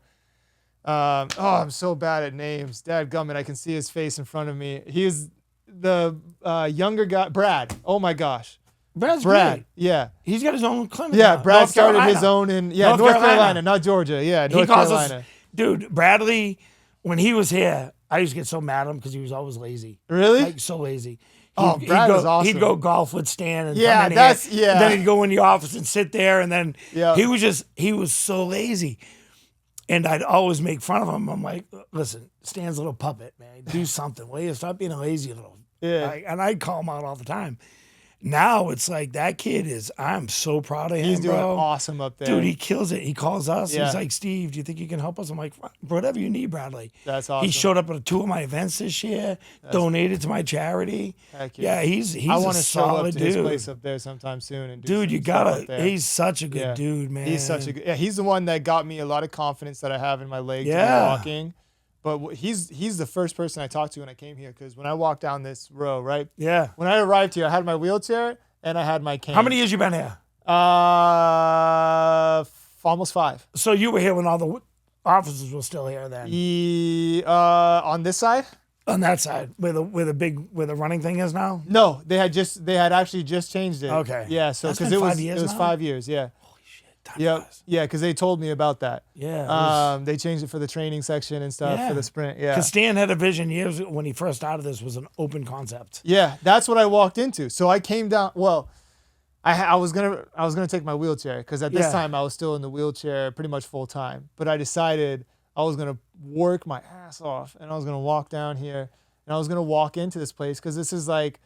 Speaker 2: I'm so bad at names. Dadgummit, I can see his face in front of me. He's the younger guy, Brad. Oh my gosh.
Speaker 1: Brad.
Speaker 2: Great. Yeah.
Speaker 1: He's got his own clinic.
Speaker 2: Yeah,
Speaker 1: now.
Speaker 2: Brad
Speaker 1: North
Speaker 2: started
Speaker 1: Carolina.
Speaker 2: his own in North Carolina, not Georgia. Yeah, North Carolina.
Speaker 1: Dude, Bradley, when he was here, I used to get so mad at him because he was always lazy.
Speaker 2: Really?
Speaker 1: Like, so lazy.
Speaker 2: Brad was awesome.
Speaker 1: He'd go golf with Stan. And
Speaker 2: yeah,
Speaker 1: come in
Speaker 2: that's,
Speaker 1: here, and then he'd go in the office and sit there. And then he was so lazy. And I'd always make fun of him. I'm like, listen, Stan's a little puppet, man. Do something. Will you stop being a lazy little?
Speaker 2: Yeah.
Speaker 1: And I'd call him out all the time. Now it's like that kid I'm so proud of him.
Speaker 2: He's doing
Speaker 1: bro.
Speaker 2: awesome up there.
Speaker 1: Dude, he kills it. He calls us.
Speaker 2: Yeah.
Speaker 1: He's like, Steve, do you think you can help us? I'm like, whatever you need, Bradley.
Speaker 2: That's awesome.
Speaker 1: He showed up at 2 of my events this year, donated to my charity.
Speaker 2: Heck yeah.
Speaker 1: He's
Speaker 2: I
Speaker 1: want to
Speaker 2: show up to
Speaker 1: dude.
Speaker 2: his place up there sometime soon. And
Speaker 1: dude, you gotta. He's such a good dude, man.
Speaker 2: He's such a good. Yeah, he's the one that got me a lot of confidence that I have in my leg to be walking. But he's the first person I talked to when I came here because when I walked down this row, right?
Speaker 1: Yeah.
Speaker 2: When I arrived here, I had my wheelchair and I had my cane.
Speaker 1: How many years you been here?
Speaker 2: Almost 5.
Speaker 1: So you were here when all the officers were still here then?
Speaker 2: On this side?
Speaker 1: On that side, where the running thing is now?
Speaker 2: No, they had actually just changed it.
Speaker 1: Okay.
Speaker 2: Yeah, so because it was 5 years, yeah.
Speaker 1: Holy shit. Time flies.
Speaker 2: Yeah, because they told me about that.
Speaker 1: Yeah.
Speaker 2: They changed it for the training section and stuff for the sprint. Yeah.
Speaker 1: Because Stan had a vision years when he first started this was an open concept.
Speaker 2: Yeah, that's what I walked into. So I came down. Well, I was gonna take my wheelchair because at this time I was still in the wheelchair pretty much full time. But I decided I was gonna work my ass off and I was gonna walk down here and I was gonna walk into this place because this is like,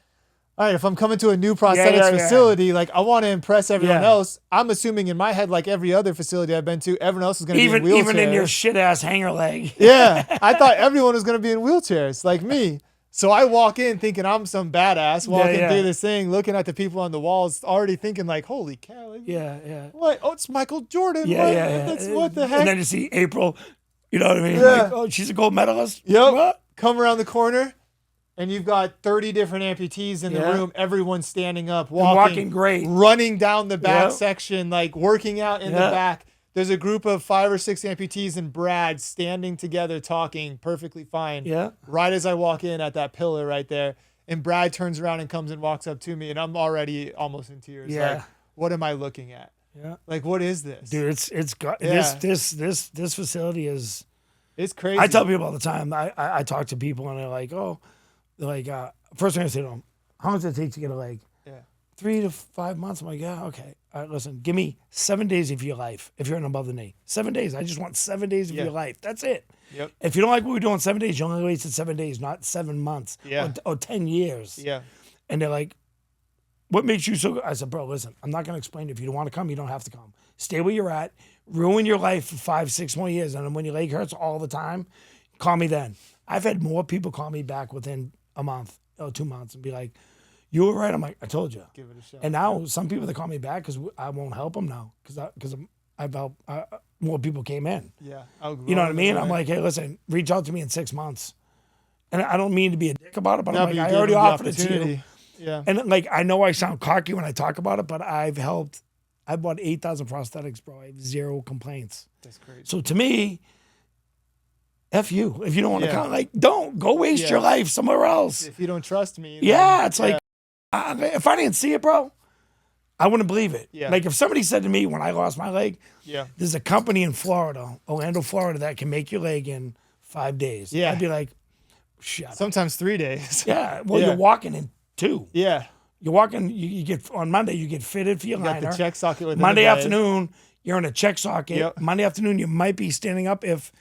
Speaker 2: all right, if I'm coming to a new prosthetics facility, like I want to impress everyone else. I'm assuming in my head, like every other facility I've been to, everyone else is going to be in wheelchairs.
Speaker 1: Even in your shit ass hanger leg.
Speaker 2: Yeah, I thought everyone was going to be in wheelchairs like me. So I walk in thinking I'm some badass, walking through this thing, looking at the people on the walls, already thinking like, holy cow. Like, what? Oh, it's Michael Jordan. What the heck?
Speaker 1: And then you see April, you know what I mean?
Speaker 2: Yeah.
Speaker 1: Like, oh, she's a gold medalist.
Speaker 2: Yep.
Speaker 1: What?
Speaker 2: Come around the corner. And you've got 30 different amputees in the room. Everyone's standing up, walking
Speaker 1: great,
Speaker 2: running down the back section, like working out in the back. There's a group of 5 or 6 amputees and Brad standing together, talking perfectly fine.
Speaker 1: Yeah.
Speaker 2: Right as I walk in at that pillar right there, and Brad turns around and comes and walks up to me, and I'm already almost in tears.
Speaker 1: Yeah.
Speaker 2: Like, what am I looking at?
Speaker 1: Yeah.
Speaker 2: Like, what is this,
Speaker 1: dude? This facility is.
Speaker 2: It's crazy.
Speaker 1: I tell people all the time. I talk to people and they're like, oh. Like, first thing I say to them, how long does it take to get a leg?
Speaker 2: Yeah.
Speaker 1: 3 to 5 months. I'm like, yeah, okay. All right, listen, give me 7 days of your life if you're in above the knee. 7 days. I just want 7 days of your life. That's it.
Speaker 2: Yep.
Speaker 1: If you don't like what we're doing 7 days, you only wasted 7 days, not 7 months or 10 years.
Speaker 2: Yeah.
Speaker 1: And they're like, what makes you so good? I said, bro, listen, I'm not going to explain it. If you don't want to come, you don't have to come. Stay where you're at. Ruin your life for 5, 6 more years. And then when your leg hurts all the time, call me then. I've had more people call me back within a month or 2 months and be like, you were right. I'm like, I told you.
Speaker 2: Give it a shot.
Speaker 1: And now some people that call me back because I won't help them now because I've helped more people came in.
Speaker 2: Yeah.
Speaker 1: You know what I mean? I'm like, hey, listen, reach out to me in 6 months. And I don't mean to be a dick about it, but I'm like, I already offered it to you.
Speaker 2: Yeah.
Speaker 1: And like, I know I sound cocky when I talk about it, but I bought 8,000 prosthetics, bro. I have 0 complaints.
Speaker 2: That's crazy.
Speaker 1: So to me, F you. If you don't want to come, like, don't go waste your life somewhere else.
Speaker 2: If you don't trust me.
Speaker 1: Then, it's like, if I didn't see it, bro, I wouldn't believe it.
Speaker 2: Yeah.
Speaker 1: Like if somebody said to me when I lost my leg, there's a company in Florida, Orlando, Florida, that can make your leg in 5 days.
Speaker 2: Yeah.
Speaker 1: I'd be like, shut up.
Speaker 2: Sometimes 3 days.
Speaker 1: Yeah. Well, you're walking in 2.
Speaker 2: Yeah.
Speaker 1: You're walking, you get, on Monday, you get fitted for your liner.
Speaker 2: Got the check socket with
Speaker 1: Monday afternoon, you're in a check socket.
Speaker 2: Yep.
Speaker 1: Monday afternoon, you might be standing up if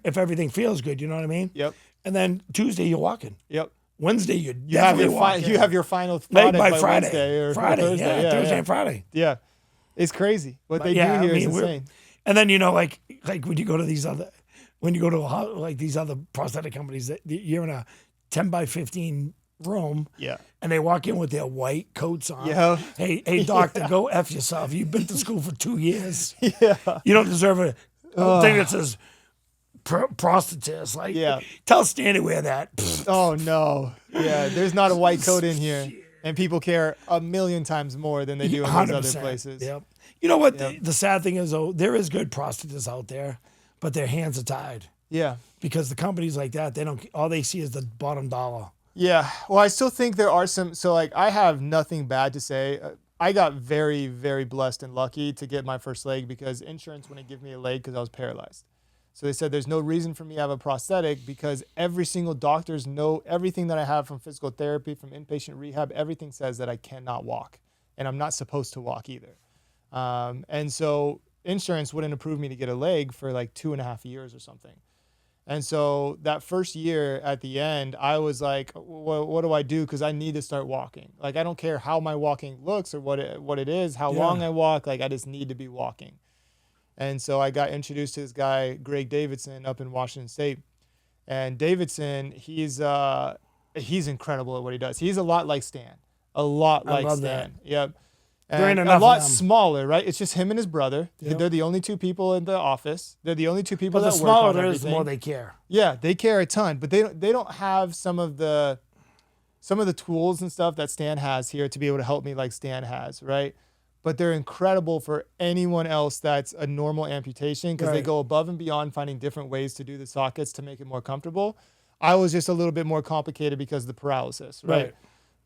Speaker 1: everything feels good, you know what I mean?
Speaker 2: Yep.
Speaker 1: And then Tuesday you're walking.
Speaker 2: Yep.
Speaker 1: Wednesday you're definitely walking.
Speaker 2: You have your final
Speaker 1: leg
Speaker 2: product
Speaker 1: by Friday.
Speaker 2: Wednesday or
Speaker 1: Friday,
Speaker 2: Thursday.
Speaker 1: Thursday and Friday.
Speaker 2: Yeah. It's crazy. What they do here is insane.
Speaker 1: And then like when you go to these other these other prosthetic companies that you're in a 10 by 15 room.
Speaker 2: Yeah.
Speaker 1: And they walk in with their white coats on.
Speaker 2: Yeah.
Speaker 1: Hey doctor, go F yourself. You've been to school for 2 years.
Speaker 2: Yeah.
Speaker 1: You don't deserve a thing that says Prosthetist. Like, tell Stan to wear that.
Speaker 2: Oh no. Yeah. There's not a white coat in here. And people care a million times more than they do in those other places.
Speaker 1: Yep. You know what? The sad thing is, though, there is good prosthetists out there, but their hands are tied.
Speaker 2: Yeah.
Speaker 1: Because the companies like that, all they see is the bottom dollar.
Speaker 2: Yeah. Well, I still think there are some. So, like, I have nothing bad to say. I got very, very blessed and lucky to get my first leg because insurance wouldn't give me a leg because I was paralyzed. So they said there's no reason for me to have a prosthetic because every single doctors know everything that I have from physical therapy, from inpatient rehab, everything says that I cannot walk and I'm not supposed to walk either. And so insurance wouldn't approve me to get a leg for like 2.5 years or something. And so that first year at the end, I was like, what do I do? Because I need to start walking. Like, I don't care how my walking looks or what it is, how long I walk. Like, I just need to be walking. And so I got introduced to this guy, Greg Davidson, up in Washington State. And Davidson, he's incredible at what he does. He's a lot like Stan. A lot like Stan. That. Yep. And a lot smaller, right? It's just him and his brother. Yep. They're the only 2 people in the office. They're the only 2 people that work on everything.
Speaker 1: The smaller there is, the more they care.
Speaker 2: Yeah, they care a ton, but they don't have some of the tools and stuff that Stan has here to be able to help me like Stan has, right? But they're incredible for anyone else that's a normal amputation because they go above and beyond finding different ways to do the sockets to make it more comfortable. I was just a little bit more complicated because of the paralysis, right?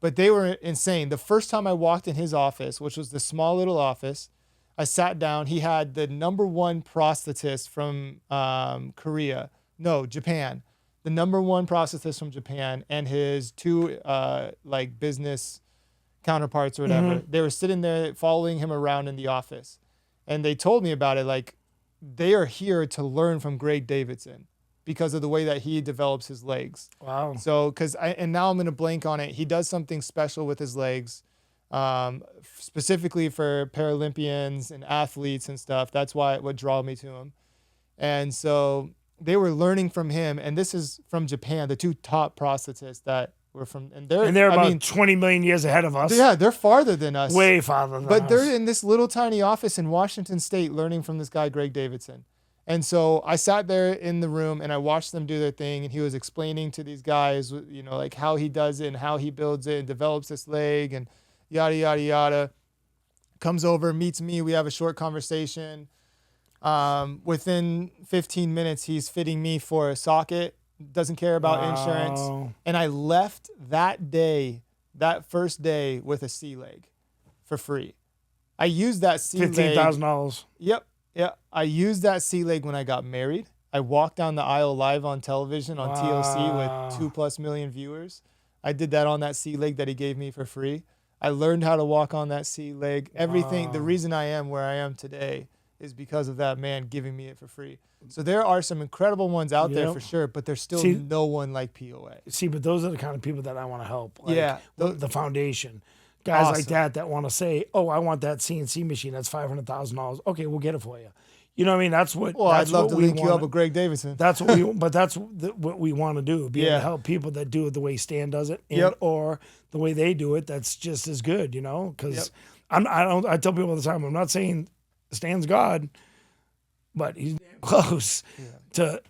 Speaker 2: But they were insane. The first time I walked in his office, which was the small little office, I sat down. He had the #1 prosthetist from Japan. The #1 prosthetist from Japan and his 2 business counterparts or whatever. Mm-hmm. They were sitting there following him around in the office. And they told me about it. Like, they are here to learn from Greg Davidson. because of the way that he develops his legs.
Speaker 1: Wow.
Speaker 2: So, and now I'm going to blank on it. He does something special with his legs, specifically for Paralympians and athletes and stuff. That's what drew me to him. And so they were learning from him. And this is from Japan, the two top prosthetists that were from, and they're
Speaker 1: about 20 million years ahead of us.
Speaker 2: Yeah, they're farther than us.
Speaker 1: Way farther than us.
Speaker 2: But they're in this little tiny office in Washington State learning from this guy, Greg Davidson. And so I sat there in the room and I watched them do their thing, and he was explaining to these guys, you know, like how he does it and how he builds it and develops this leg and yada, yada, yada. Comes over, meets me. We have a short conversation. Within 15 minutes, he's fitting me for a socket, doesn't care about insurance. And I left that first day with a C leg for free. I used that C leg.
Speaker 1: $15,000.
Speaker 2: Yep. Yeah, I used that C leg when I got married. I walked down the aisle live on television on TLC with 2+ million viewers. I did that on that C leg that he gave me for free. I learned how to walk on that C leg. Everything. The reason I am where I am today is because of that man giving me it for free. So there are some incredible ones out there for sure, but there's still no one like POA.
Speaker 1: See, but those are the kind of people that I want to help. Like,
Speaker 2: yeah,
Speaker 1: the foundation. Guys like that want to say, "Oh, I want that CNC machine. That's $500,000. Okay, we'll get it for you." You know what I mean? That's what.
Speaker 2: Well,
Speaker 1: that's
Speaker 2: I'd love to link you up with Greg Davidson.
Speaker 1: That's what we. But that's what we want to do. Be able to help people that do it the way Stan does it, or the way they do it. That's just as good. You know, because I tell people all the time, I'm not saying Stan's God, but he's close to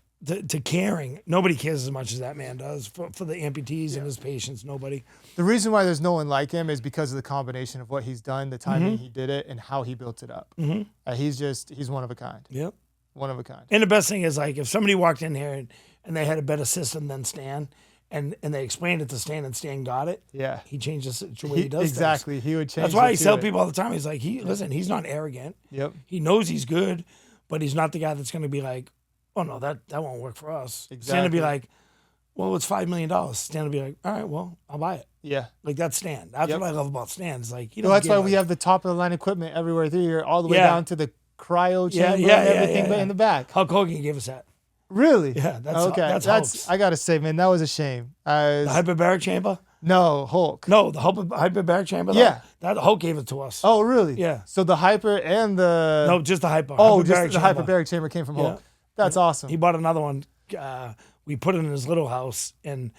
Speaker 1: caring. Nobody cares as much as that man does for the amputees and his patients. Nobody.
Speaker 2: The reason why there's no one like him is because of the combination of what he's done, the timing he did it, and how he built it up. He's one of a kind.
Speaker 1: Yep.
Speaker 2: One of a kind.
Speaker 1: And the best thing is, like, if somebody walked in here and they had a better system than Stan, and they explained it to Stan and Stan got it, he changes the way he does
Speaker 2: exactly.
Speaker 1: things.
Speaker 2: He would change.
Speaker 1: That's why I tell people all the time. He's like, listen, he's not arrogant.
Speaker 2: Yep.
Speaker 1: He knows he's good, but he's not the guy that's going to be like, oh no, that won't work for us.
Speaker 2: Exactly.
Speaker 1: Stan will be like, well, it's $5 million. Stan will be like, all right, well, I'll buy it.
Speaker 2: Yeah.
Speaker 1: Like, that's Stan. That's what I love about Stan. It's like,
Speaker 2: that's why we have the top of the line equipment everywhere through here, all the way down to the cryo chamber and everything in the back.
Speaker 1: Hulk Hogan gave us that.
Speaker 2: Really?
Speaker 1: Yeah. That's
Speaker 2: okay.
Speaker 1: That's
Speaker 2: I gotta say, man, that was a shame.
Speaker 1: The hyperbaric chamber?
Speaker 2: No, Hulk.
Speaker 1: No, the hyperbaric chamber.
Speaker 2: Yeah.
Speaker 1: That Hulk gave it to us.
Speaker 2: Oh, really?
Speaker 1: Yeah.
Speaker 2: So the hyper and the
Speaker 1: just the hyper.
Speaker 2: Oh, just the hyperbaric chamber came from Hulk. That's awesome.
Speaker 1: He bought another one. We put it in his little house, and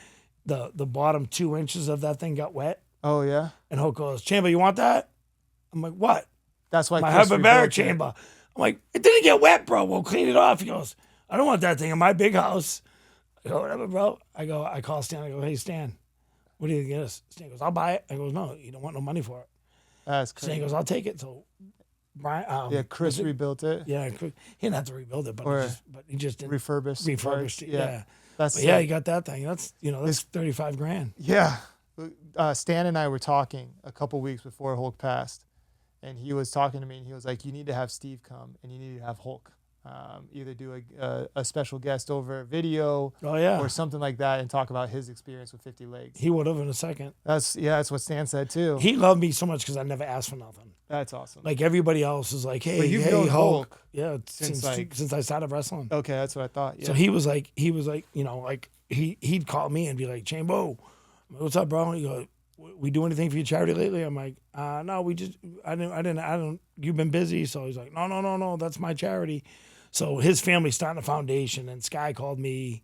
Speaker 1: the bottom 2 inches of that thing got wet.
Speaker 2: Oh yeah.
Speaker 1: And Hulk goes, "Chamber, you want that?" I'm like, "What?"
Speaker 2: That's why
Speaker 1: my hyperbaric chamber. I'm like, "It didn't get wet, bro. We'll clean it off." He goes, "I don't want that thing in my big house." I go, "Whatever, bro." I call Stan. I go, "Hey, Stan, what do you think it is?" Stan goes, "I'll buy it." I goes, "No, you don't want no money for it."
Speaker 2: That's crazy.
Speaker 1: Stan goes, "I'll take it." So, Brian,
Speaker 2: Chris rebuilt it.
Speaker 1: Yeah, he didn't have to rebuild it, but he just didn't
Speaker 2: refurbished it.
Speaker 1: Yeah.
Speaker 2: That's
Speaker 1: he got that thing. That's that's $35,000.
Speaker 2: Yeah. Stan and I were talking a couple weeks before Hulk passed, and he was talking to me, and he was like, "You need to have Steve come, and you need to have Hulk either do a special guest over video, or something like that, and talk about his experience with 50 legs."
Speaker 1: He would have in a second.
Speaker 2: That's what Stan said too.
Speaker 1: He loved me so much because I never asked for nothing.
Speaker 2: That's awesome.
Speaker 1: Like everybody else is like, "Hey,
Speaker 2: you've known Hulk."
Speaker 1: Yeah, since I started wrestling.
Speaker 2: Okay, that's what I thought. Yeah.
Speaker 1: So he was like, you know, like he'd call me and be like, "Chambo, what's up, bro?" He goes, "We do anything for your charity lately?" I'm like, "No, I don't. You've been busy." So he's like, "No, that's my charity." So his family started a foundation, and Sky called me.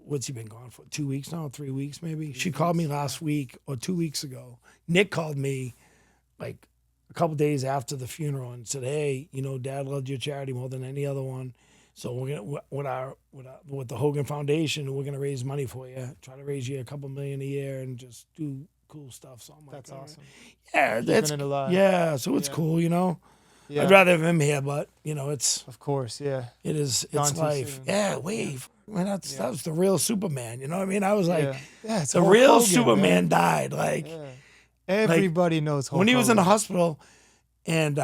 Speaker 1: What's he been gone for? 2 weeks now, 3 weeks maybe. She called me last week or 2 weeks ago. Nick called me like a couple days after the funeral and said, "Hey, you know, Dad loved your charity more than any other one. So we're gonna with the Hogan Foundation, we're gonna raise money for you. Try to raise you a couple million a year and just do cool stuff." So I'm like,
Speaker 2: "That's awesome."
Speaker 1: Yeah, that's so it's cool, you know.
Speaker 2: Yeah.
Speaker 1: I'd rather have him here, but you know, it's
Speaker 2: of course, it
Speaker 1: is. It's life. Yeah, wave. Man, that was the real Superman. You know what I mean? I was like,
Speaker 2: it's
Speaker 1: the real
Speaker 2: Hogan,
Speaker 1: Superman died. Like
Speaker 2: everybody knows Hulk
Speaker 1: when he was
Speaker 2: Hogan.
Speaker 1: in the hospital, and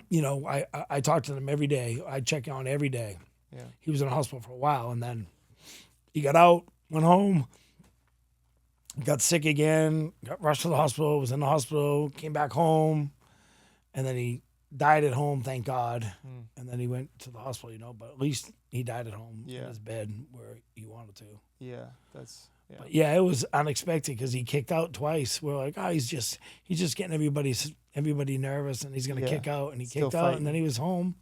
Speaker 1: you know, I talked to him every day. I check on every day.
Speaker 2: Yeah,
Speaker 1: he was in the hospital for a while, and then he got out, went home, got sick again, got rushed to the hospital, was in the hospital, came back home, and then he died at home, thank God. And then he went to the hospital, you know, but at least he died at home in his bed where he wanted to.
Speaker 2: Yeah, that's... Yeah.
Speaker 1: But yeah, it was unexpected because he kicked out twice. We're like, oh, he's just getting everybody nervous, and he's gonna kick out, and he kicked out, and then he was home.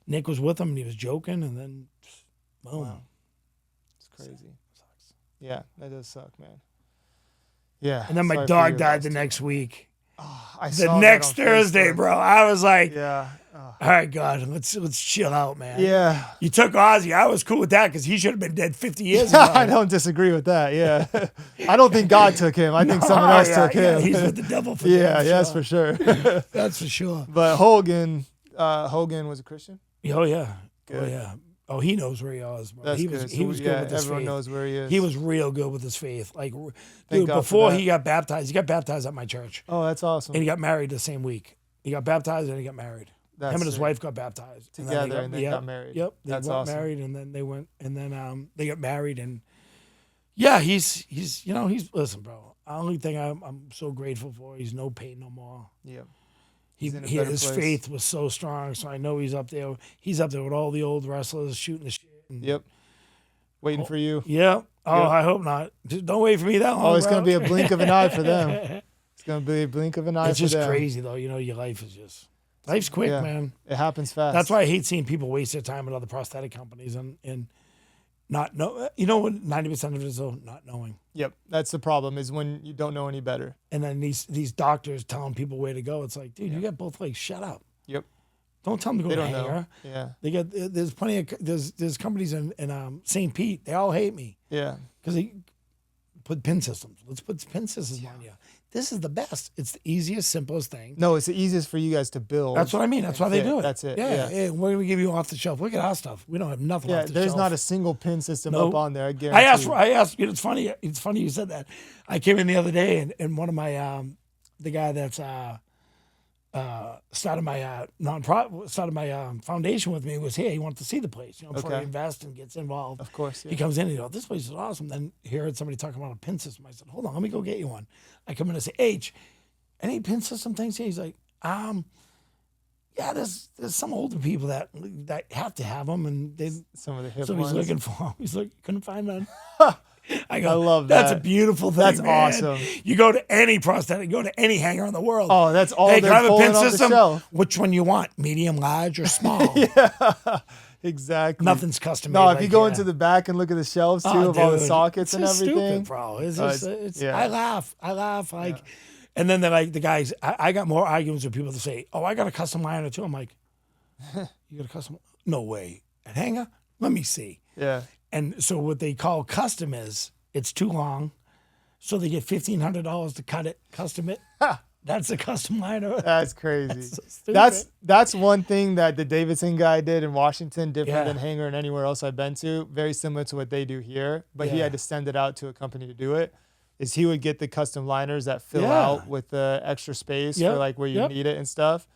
Speaker 1: Nick was with him, and he was joking, and then boom.
Speaker 2: Wow. It's crazy. Sucks. Yeah, that does suck, man. Yeah.
Speaker 1: And then my dog died the next week.
Speaker 2: Oh, I
Speaker 1: the
Speaker 2: saw
Speaker 1: next
Speaker 2: that on
Speaker 1: Thursday,
Speaker 2: Facebook.
Speaker 1: bro. I was like,
Speaker 2: yeah.
Speaker 1: all right, God, let's chill out, man.
Speaker 2: Yeah.
Speaker 1: You took Ozzy. I was cool with that because he should have been dead 50 years ago.
Speaker 2: I don't disagree with that. Yeah. I don't think God took him. I think someone else took him.
Speaker 1: He's with the devil for
Speaker 2: that's for sure.
Speaker 1: That's for sure.
Speaker 2: But Hogan was a Christian?
Speaker 1: Oh, yeah.
Speaker 2: Good.
Speaker 1: Oh, yeah. Oh, he knows where he is, bro.
Speaker 2: That's
Speaker 1: He
Speaker 2: good.
Speaker 1: was good with his
Speaker 2: everyone
Speaker 1: faith.
Speaker 2: knows where he is.
Speaker 1: He was real good with his faith. Like,
Speaker 2: Thank
Speaker 1: dude,
Speaker 2: God for
Speaker 1: before
Speaker 2: that.
Speaker 1: he got baptized at my church.
Speaker 2: Oh, that's awesome.
Speaker 1: And he got married the same week. He got baptized and he got married.
Speaker 2: That's
Speaker 1: Him and his
Speaker 2: sick.
Speaker 1: wife got baptized
Speaker 2: Together, and they got married.
Speaker 1: Yep, they
Speaker 2: That's
Speaker 1: got
Speaker 2: awesome.
Speaker 1: married, and then they got married, and yeah, he's listen, bro. The only thing I'm so grateful for, he's no pain no more.
Speaker 2: Yeah.
Speaker 1: His
Speaker 2: place.
Speaker 1: faith was so strong, so I know he's up there. He's up there with all the old wrestlers shooting the shit.
Speaker 2: Yep. Waiting for you.
Speaker 1: Yeah. Oh,
Speaker 2: Yep.
Speaker 1: I hope not. Just don't wait for me that long.
Speaker 2: Oh, it's
Speaker 1: bro.
Speaker 2: going to be a blink of an eye for them. It's going to be a blink of an eye
Speaker 1: It's
Speaker 2: for
Speaker 1: just
Speaker 2: them.
Speaker 1: crazy though. You know, your life is just life's quick,
Speaker 2: Yeah.
Speaker 1: man.
Speaker 2: It happens fast.
Speaker 1: That's why I hate seeing people waste their time at other prosthetic companies and not know. You know what? 90% of it is though not knowing.
Speaker 2: Yep. That's the problem, is when you don't know any better.
Speaker 1: And then these doctors telling people where to go. It's like, dude, you got both legs. Shut up.
Speaker 2: Yep.
Speaker 1: Don't tell them to go
Speaker 2: They
Speaker 1: to
Speaker 2: don't know.
Speaker 1: Hanger.
Speaker 2: Yeah.
Speaker 1: They got there's plenty of there's companies in St. Pete. They all hate me
Speaker 2: Yeah.
Speaker 1: because they put pin systems. Let's put pin systems on you. This is the best. It's the easiest, simplest thing.
Speaker 2: No, it's the easiest for you guys to build.
Speaker 1: That's what I mean. That's why they do it.
Speaker 2: That's it.
Speaker 1: Yeah.
Speaker 2: Yeah.
Speaker 1: Hey, we're gonna give you off the shelf. Look at our stuff. We don't have nothing
Speaker 2: Yeah,
Speaker 1: off the
Speaker 2: there's
Speaker 1: shelf.
Speaker 2: not a single pin system
Speaker 1: Nope.
Speaker 2: up on there. I guarantee.
Speaker 1: I asked. It's funny. It's funny you said that. I came in the other day, and one of my the guy that's started my foundation with me was here. He wanted to see the place, before
Speaker 2: Okay.
Speaker 1: he invests and gets involved.
Speaker 2: Of course. Yeah.
Speaker 1: He comes in and he goes, "This place is awesome." Then he heard somebody talking about a pin system. I said, "Hold on, let me go get you one." I come in and say, "H, any pin system things here?" He's like, yeah, there's some older people that have to have them, and they."
Speaker 2: Some of the hip
Speaker 1: So he's
Speaker 2: ones.
Speaker 1: looking for them. He's like, couldn't find none. I go,
Speaker 2: I love
Speaker 1: That's
Speaker 2: that.
Speaker 1: a beautiful thing.
Speaker 2: That's
Speaker 1: man.
Speaker 2: awesome.
Speaker 1: You go to any prosthetic, go to any hanger in the world.
Speaker 2: Oh, that's all
Speaker 1: Hey, can I
Speaker 2: they're
Speaker 1: have a
Speaker 2: pulling
Speaker 1: pin
Speaker 2: off the
Speaker 1: system?
Speaker 2: shelf.
Speaker 1: Which one you want? Medium, large, or small?
Speaker 2: Exactly.
Speaker 1: Nothing's custom.
Speaker 2: No,
Speaker 1: made
Speaker 2: if
Speaker 1: like
Speaker 2: you go
Speaker 1: here.
Speaker 2: into the back and look at the shelves too
Speaker 1: Oh,
Speaker 2: of all the
Speaker 1: dude,
Speaker 2: sockets
Speaker 1: it's
Speaker 2: and
Speaker 1: just
Speaker 2: everything.
Speaker 1: stupid, bro. It's just,
Speaker 2: yeah.
Speaker 1: I laugh. Like, and then they're like the guys. I got more arguments with people that say, "Oh, I got a custom liner too." I'm like, "You got a custom? No way. At hanger? Let me see."
Speaker 2: Yeah.
Speaker 1: And so what they call custom is it's too long, so they get $1,500 to cut it, custom it. That's a custom liner.
Speaker 2: That's crazy.
Speaker 1: So stupid.
Speaker 2: That's one thing that the Davidson guy did in Washington, different
Speaker 1: Yeah.
Speaker 2: than Hanger and anywhere else I've been to. Very similar to what they do here, but he
Speaker 1: Yeah.
Speaker 2: had to send it out to a company to do it. Is he would get the custom liners that fill
Speaker 1: Yeah.
Speaker 2: out with the extra space
Speaker 1: Yep.
Speaker 2: for like where you
Speaker 1: Yep.
Speaker 2: need it and stuff.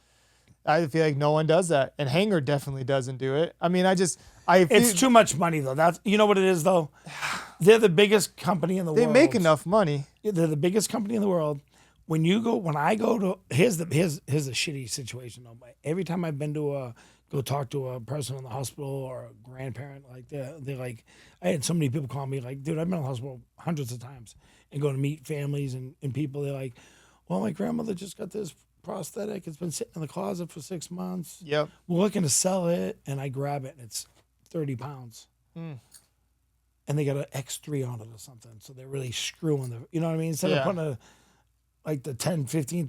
Speaker 2: I feel like no one does that, and Hanger definitely doesn't do it. I mean, I feel,
Speaker 1: It's too much money though. That's you know what it is though. They're the biggest company in the
Speaker 2: they
Speaker 1: world.
Speaker 2: make enough money.
Speaker 1: They're the biggest company in the world. When I go to here's the shitty situation though. Every time I've been to go talk to a person in the hospital or a grandparent, like they're like, I had so many people call me like, dude, I've been in the hospital hundreds of times and go to meet families and people. They're like, well, my grandmother just got this prosthetic. It's been sitting in the closet for 6 months.
Speaker 2: Yep.
Speaker 1: We're looking to sell it, and I grab it, and it's 30 pounds. And they got an X3 on it or something. So they're really screwing you know what I mean? Instead of putting like the $10,000-$15,000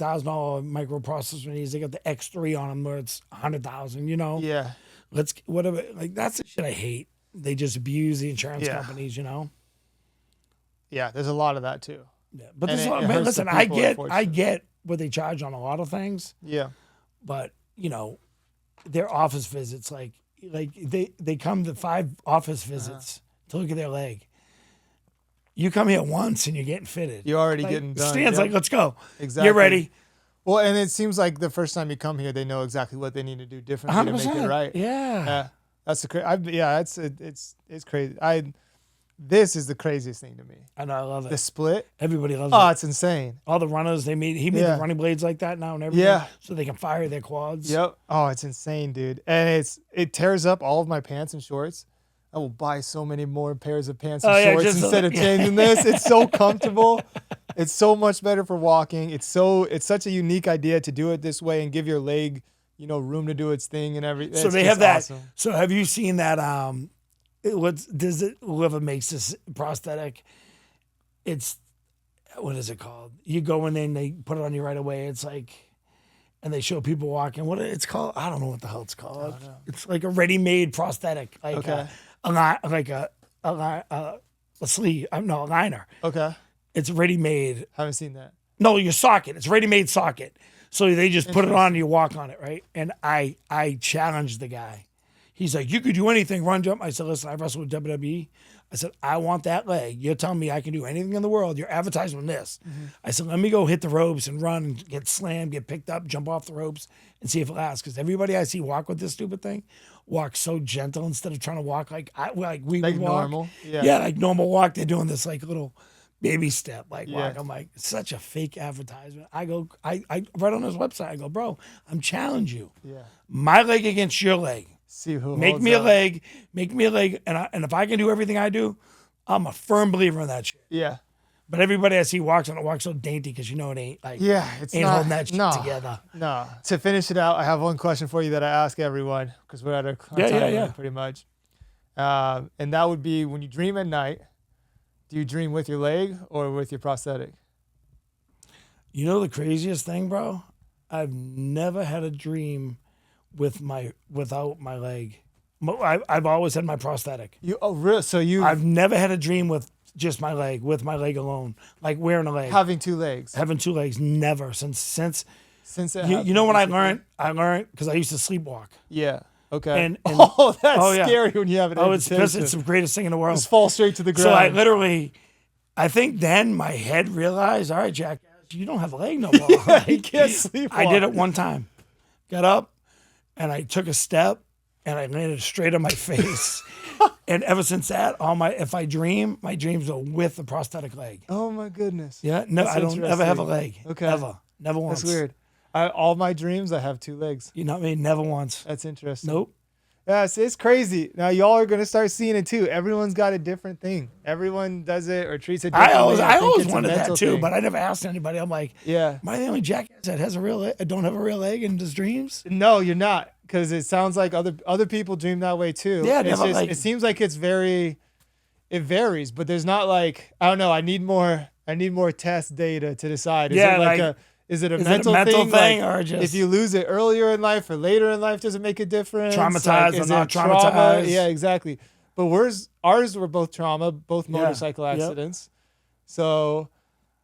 Speaker 1: microprocessor, they got the X3 on them where it's 100,000,
Speaker 2: Yeah.
Speaker 1: Whatever. Like, that's the shit I hate. They just abuse the insurance
Speaker 2: Yeah.
Speaker 1: companies,
Speaker 2: Yeah. There's a lot of that too.
Speaker 1: Yeah. But
Speaker 2: And
Speaker 1: there's a
Speaker 2: it
Speaker 1: lot, man,
Speaker 2: hurts
Speaker 1: listen,
Speaker 2: the
Speaker 1: I
Speaker 2: people,
Speaker 1: get
Speaker 2: unfortunately.
Speaker 1: what they charge on a lot of things,
Speaker 2: Yeah.
Speaker 1: but, their office visits, like they come to 5 office visits to look at their leg. You come here once and you're getting fitted.
Speaker 2: You're already
Speaker 1: Like,
Speaker 2: getting done.
Speaker 1: Stan's
Speaker 2: Yep.
Speaker 1: like, let's go.
Speaker 2: Exactly.
Speaker 1: You're ready.
Speaker 2: Well, and it seems like the first time you come here, they know exactly what they need to do differently to make it
Speaker 1: 100%.
Speaker 2: right.
Speaker 1: Yeah.
Speaker 2: Yeah, that's the it's crazy. this is the craziest thing to me.
Speaker 1: I know, I love
Speaker 2: The
Speaker 1: it.
Speaker 2: split.
Speaker 1: Everybody loves
Speaker 2: Oh,
Speaker 1: it.
Speaker 2: it's insane.
Speaker 1: All the runners, he made the running blades like that now and everything.
Speaker 2: Yeah.
Speaker 1: So they can fire their quads.
Speaker 2: Yep. Oh, it's insane, dude. And it tears up all of my pants and shorts. I will buy so many more pairs of pants and shorts instead of changing this. It's so comfortable. It's so much better for walking. It's such a unique idea to do it this way and give your leg, room to do its thing and everything.
Speaker 1: So they have that. Awesome. So have you seen that? Whoever makes this prosthetic, what is it called? You go in there and they put it on you right away. It's like, and they show people walking. What it's called? I don't know what the hell it's called. It's like a ready-made prosthetic, like a sleeve. A liner.
Speaker 2: Okay.
Speaker 1: It's ready-made.
Speaker 2: Haven't seen that.
Speaker 1: No, your socket. It's ready-made socket. So they just put it on and you walk on it, right? And I challenged the guy. He's like, you could do anything, run, jump. I said, listen, I wrestled with WWE. I said, I want that leg. You're telling me I can do anything in the world. You're advertising this. Mm-hmm. I said, let me go hit the ropes and run and get slammed, get picked up, jump off the ropes and see if it lasts. Because everybody I see walk with this stupid thing walks so gentle instead of trying to walk like we would walk.
Speaker 2: Normal.
Speaker 1: Yeah, like normal walk. They're doing this like little baby step, like walk. I'm like, it's such a fake advertisement. I go, I right on his website, I go, bro, I'm challenging you.
Speaker 2: Yeah.
Speaker 1: My leg against your leg.
Speaker 2: See who
Speaker 1: make me a leg, and if I can do everything I do, I'm a firm believer in that shit.
Speaker 2: Yeah.
Speaker 1: But everybody I see walks on it walks so dainty because it ain't like
Speaker 2: it's
Speaker 1: ain't
Speaker 2: not,
Speaker 1: holding that shit together.
Speaker 2: No. To finish it out, I have one question for you that I ask everyone because we're at our time pretty much. And that would be when you dream at night, do you dream with your leg or with your prosthetic?
Speaker 1: You know the craziest thing, bro? I've never had a dream without my leg. I've always had my prosthetic.
Speaker 2: I've
Speaker 1: never had a dream with just my leg, with my leg alone, like wearing a leg.
Speaker 2: Having two legs.
Speaker 1: Never since
Speaker 2: it
Speaker 1: you know when I learned because I used to sleepwalk.
Speaker 2: Yeah. Okay.
Speaker 1: And
Speaker 2: that's scary when you have an amputation.
Speaker 1: It's the greatest thing in the world.
Speaker 2: Just fall straight to the ground.
Speaker 1: So I think then my head realized, all right, Jack, you don't have a leg no more.
Speaker 2: You can't sleepwalk.
Speaker 1: I did it one time. Got up and I took a step and I landed straight on my face. And ever since that, if I dream, my dreams are with the prosthetic leg.
Speaker 2: Oh my goodness.
Speaker 1: Yeah, no, I don't ever have a leg.
Speaker 2: Okay.
Speaker 1: Ever. Never once.
Speaker 2: That's weird. All my dreams, I have two legs.
Speaker 1: You know what I mean? Never once.
Speaker 2: That's interesting.
Speaker 1: Nope.
Speaker 2: Yeah, it's crazy. Now y'all are gonna start seeing it too. Everyone's got a different thing. Everyone does it or treats it differently.
Speaker 1: I always wanted that too, but I never asked anybody. I'm like,
Speaker 2: am
Speaker 1: I the only jackass that has don't have a real leg in his dreams?
Speaker 2: No, you're not, because it sounds like other people dream that way too.
Speaker 1: Yeah,
Speaker 2: it seems like it varies, but there's not like, I don't know. I need more test data to decide. Is it a mental thing
Speaker 1: or just
Speaker 2: if you lose it earlier in life or later in life, does it make a difference?
Speaker 1: Traumatized or not traumatized?
Speaker 2: Trauma? Yeah, exactly. But ours were both trauma, both motorcycle accidents. So,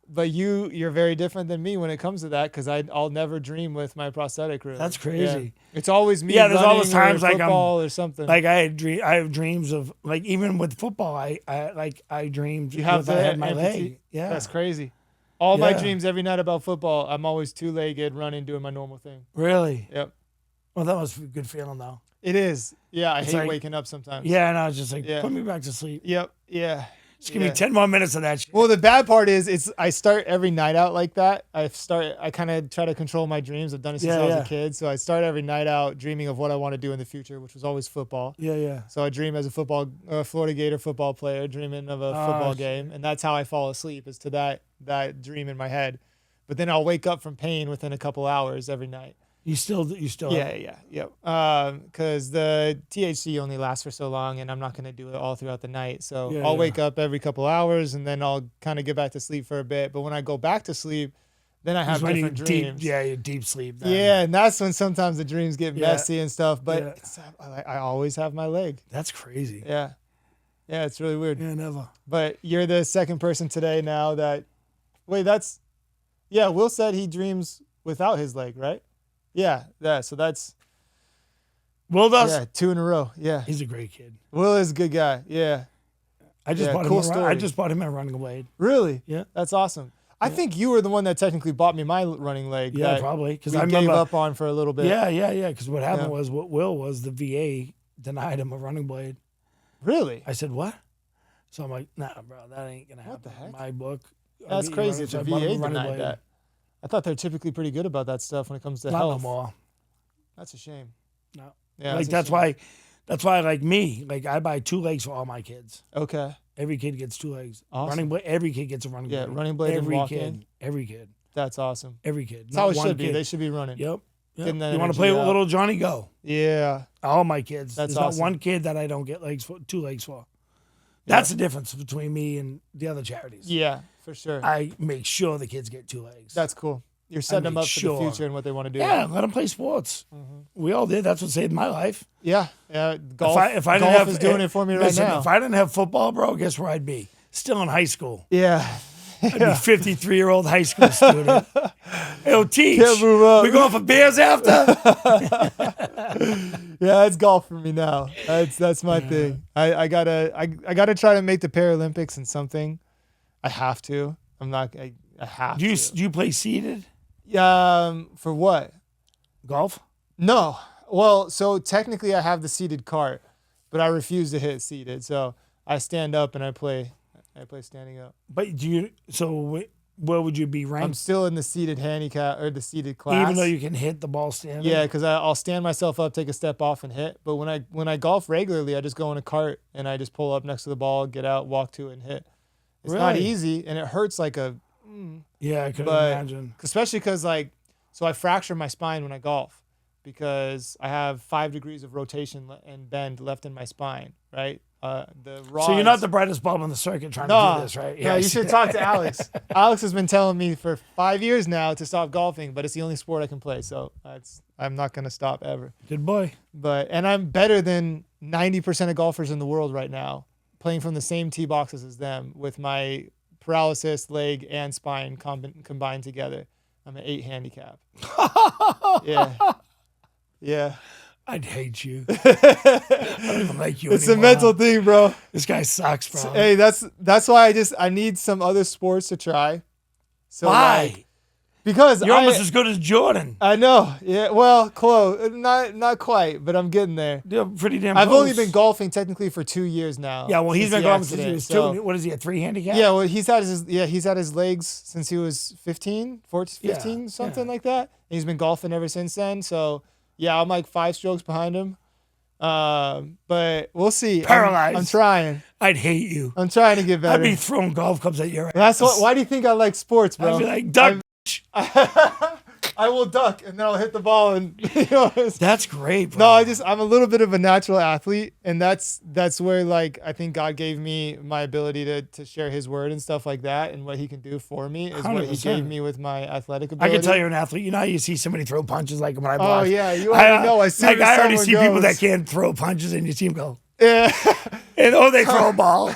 Speaker 2: but you're very different than me when it comes to that, because I'll never dream with my prosthetic. Really,
Speaker 1: that's crazy.
Speaker 2: Yeah. It's always me.
Speaker 1: Yeah, there's always times like
Speaker 2: football or something.
Speaker 1: Like I have dreams of, like, even with football, I dreamed
Speaker 2: you have
Speaker 1: I had my leg. Yeah,
Speaker 2: that's crazy. All my dreams every night about football, I'm always two-legged, running, doing my normal thing.
Speaker 1: Really?
Speaker 2: Yep.
Speaker 1: Well, that was a good feeling, though.
Speaker 2: It is. Yeah, I hate waking up sometimes.
Speaker 1: Yeah, and I was just like, put me back to sleep.
Speaker 2: Yep. Yeah.
Speaker 1: Just give me 10 more minutes of that shit.
Speaker 2: Well, the bad part is I start every night out like that. I kind of try to control my dreams. I've done it since I was a kid. So I start every night out dreaming of what I want to do in the future, which was always football.
Speaker 1: Yeah, yeah.
Speaker 2: So I dream as a Florida Gator football player, dreaming of a football game. And that's how I fall asleep, is to that dream in my head. But then I'll wake up from pain within a couple hours every night.
Speaker 1: You still.
Speaker 2: Yeah. Because the THC only lasts for so long, and I'm not going to do it all throughout the night. So I'll wake up every couple hours, and then I'll kind of get back to sleep for a bit. But when I go back to sleep, then I have different dreams.
Speaker 1: You're deep sleep. Then.
Speaker 2: Yeah, and that's when sometimes the dreams get messy and stuff. But I always have my leg.
Speaker 1: That's crazy.
Speaker 2: Yeah, it's really weird.
Speaker 1: Yeah, never.
Speaker 2: But you're the second person today now that. Wait, Will said he dreams without his leg, right? Yeah. So that's.
Speaker 1: Will does?
Speaker 2: Yeah, 2 in a row. Yeah.
Speaker 1: He's a great kid.
Speaker 2: Will is a good guy. Yeah.
Speaker 1: I just bought him a running blade.
Speaker 2: Really?
Speaker 1: Yeah.
Speaker 2: That's awesome. I think you were the one that technically bought me my running leg.
Speaker 1: Yeah, probably. Because I
Speaker 2: gave up on for a little bit.
Speaker 1: Yeah. Because what happened was, what Will was, the VA denied him a running blade.
Speaker 2: Really?
Speaker 1: I said, what? So I'm like, nah, bro, that ain't gonna happen.
Speaker 2: What the heck?
Speaker 1: In my book.
Speaker 2: That's crazy. The VA denied that. I thought they're typically pretty good about that stuff when it comes to
Speaker 1: Not
Speaker 2: health.
Speaker 1: no more.
Speaker 2: That's a shame.
Speaker 1: No.
Speaker 2: Yeah,
Speaker 1: Like that's why like me, like I buy 2 legs for all my kids.
Speaker 2: Okay.
Speaker 1: Every kid gets 2 legs.
Speaker 2: Awesome.
Speaker 1: Every kid gets a running blade.
Speaker 2: Yeah, running blade
Speaker 1: every
Speaker 2: and
Speaker 1: kid.
Speaker 2: walking.
Speaker 1: Every kid.
Speaker 2: That's awesome.
Speaker 1: Every kid.
Speaker 2: That's how it should be. They should be running.
Speaker 1: Yep.
Speaker 2: Getting that
Speaker 1: You want to
Speaker 2: energy
Speaker 1: play with
Speaker 2: out.
Speaker 1: little Johnny? Go.
Speaker 2: Yeah.
Speaker 1: All my kids.
Speaker 2: That's
Speaker 1: There's
Speaker 2: awesome.
Speaker 1: not one kid that I don't get 2 legs for. That's the difference between me and the other charities.
Speaker 2: Yeah, for sure.
Speaker 1: I make sure the kids get 2 legs.
Speaker 2: That's cool. You're setting them up for the future and what they want to do.
Speaker 1: Yeah, let them play sports.
Speaker 2: Mm-hmm.
Speaker 1: We all did. That's what saved my life.
Speaker 2: Yeah. Golf,
Speaker 1: if I didn't
Speaker 2: golf
Speaker 1: have,
Speaker 2: is doing it for me
Speaker 1: listen,
Speaker 2: right now.
Speaker 1: If I didn't have football, bro, guess where I'd be? Still in high school.
Speaker 2: Yeah.
Speaker 1: I'd be 53-year-old high school student. Hey, teach.
Speaker 2: Can't move up.
Speaker 1: We going for beers after?
Speaker 2: Yeah, it's golf for me now. That's my thing. I gotta try to make the Paralympics in something. I have to. I have
Speaker 1: Do
Speaker 2: to.
Speaker 1: you play seated
Speaker 2: For what?
Speaker 1: golf?
Speaker 2: No. Well, so technically I have the seated cart, but I refuse to hit seated. So I stand up and I play standing up.
Speaker 1: But do you? So where would you be
Speaker 2: I'm
Speaker 1: ranked?
Speaker 2: still in the seated handicap or the seated class.
Speaker 1: Even though you can hit the ball standing.
Speaker 2: Yeah, because I'll stand myself up, take a step off, and hit. But when I golf regularly, I just go in a cart and I just pull up next to the ball, get out, walk to it, and hit. It's not
Speaker 1: Really?
Speaker 2: easy, and it hurts like a.
Speaker 1: Yeah, I could
Speaker 2: But-
Speaker 1: imagine.
Speaker 2: Especially because so I fracture my spine when I golf because I have 5 degrees of rotation and bend left in my spine. Right. The rods.
Speaker 1: So you're not the brightest bulb on the circuit trying to do this, right?
Speaker 2: No, you should talk to Alex. Alex has been telling me for 5 years now to stop golfing, but it's the only sport I can play, so I'm not gonna stop ever.
Speaker 1: Good boy.
Speaker 2: And I'm better than 90% of golfers in the world right now, playing from the same tee boxes as them with my paralysis, leg, and spine combined together. I'm an 8 handicap. Yeah. Yeah.
Speaker 1: I'd hate you. I don't even like you
Speaker 2: It's
Speaker 1: anymore.
Speaker 2: a mental thing, bro.
Speaker 1: This guy sucks, bro.
Speaker 2: Hey, that's why I need some other sports to try. So
Speaker 1: Why?
Speaker 2: Because
Speaker 1: You're almost as good as Jordan.
Speaker 2: I know. Yeah, well, close. Not quite, but I'm getting there.
Speaker 1: You're pretty damn
Speaker 2: I've
Speaker 1: close.
Speaker 2: only been golfing technically for 2 years now.
Speaker 1: Yeah, well, he's
Speaker 2: since
Speaker 1: been
Speaker 2: the
Speaker 1: golfing since he
Speaker 2: accident,
Speaker 1: was
Speaker 2: so-
Speaker 1: 2. What is he, a 3 handicap?
Speaker 2: Yeah, well, he's had his legs since he was 15, 14, 15, something like that. And he's been golfing ever since then. So, yeah, I'm like 5 strokes behind him. But we'll see.
Speaker 1: Paralyzed.
Speaker 2: I'm trying.
Speaker 1: I'd hate you.
Speaker 2: I'm trying to get better.
Speaker 1: I'd be throwing golf clubs at your ass.
Speaker 2: That's what. Why do you think I like sports, bro?
Speaker 1: I'd be like, duck.
Speaker 2: I will duck and then I'll hit the ball and
Speaker 1: That's great, bro.
Speaker 2: No, I'm a little bit of a natural athlete, and that's where I think God gave me my ability to share His word and stuff like that, and what He can do for me is what He
Speaker 1: 100%.
Speaker 2: gave me with my athletic
Speaker 1: I
Speaker 2: ability.
Speaker 1: can tell you're an athlete. You know how you see somebody throw punches like when I
Speaker 2: Oh
Speaker 1: box?
Speaker 2: yeah, you already know. As soon as
Speaker 1: I already
Speaker 2: someone
Speaker 1: see people
Speaker 2: goes-
Speaker 1: that can't throw punches and you see them go,
Speaker 2: Yeah.
Speaker 1: and they throw a ball.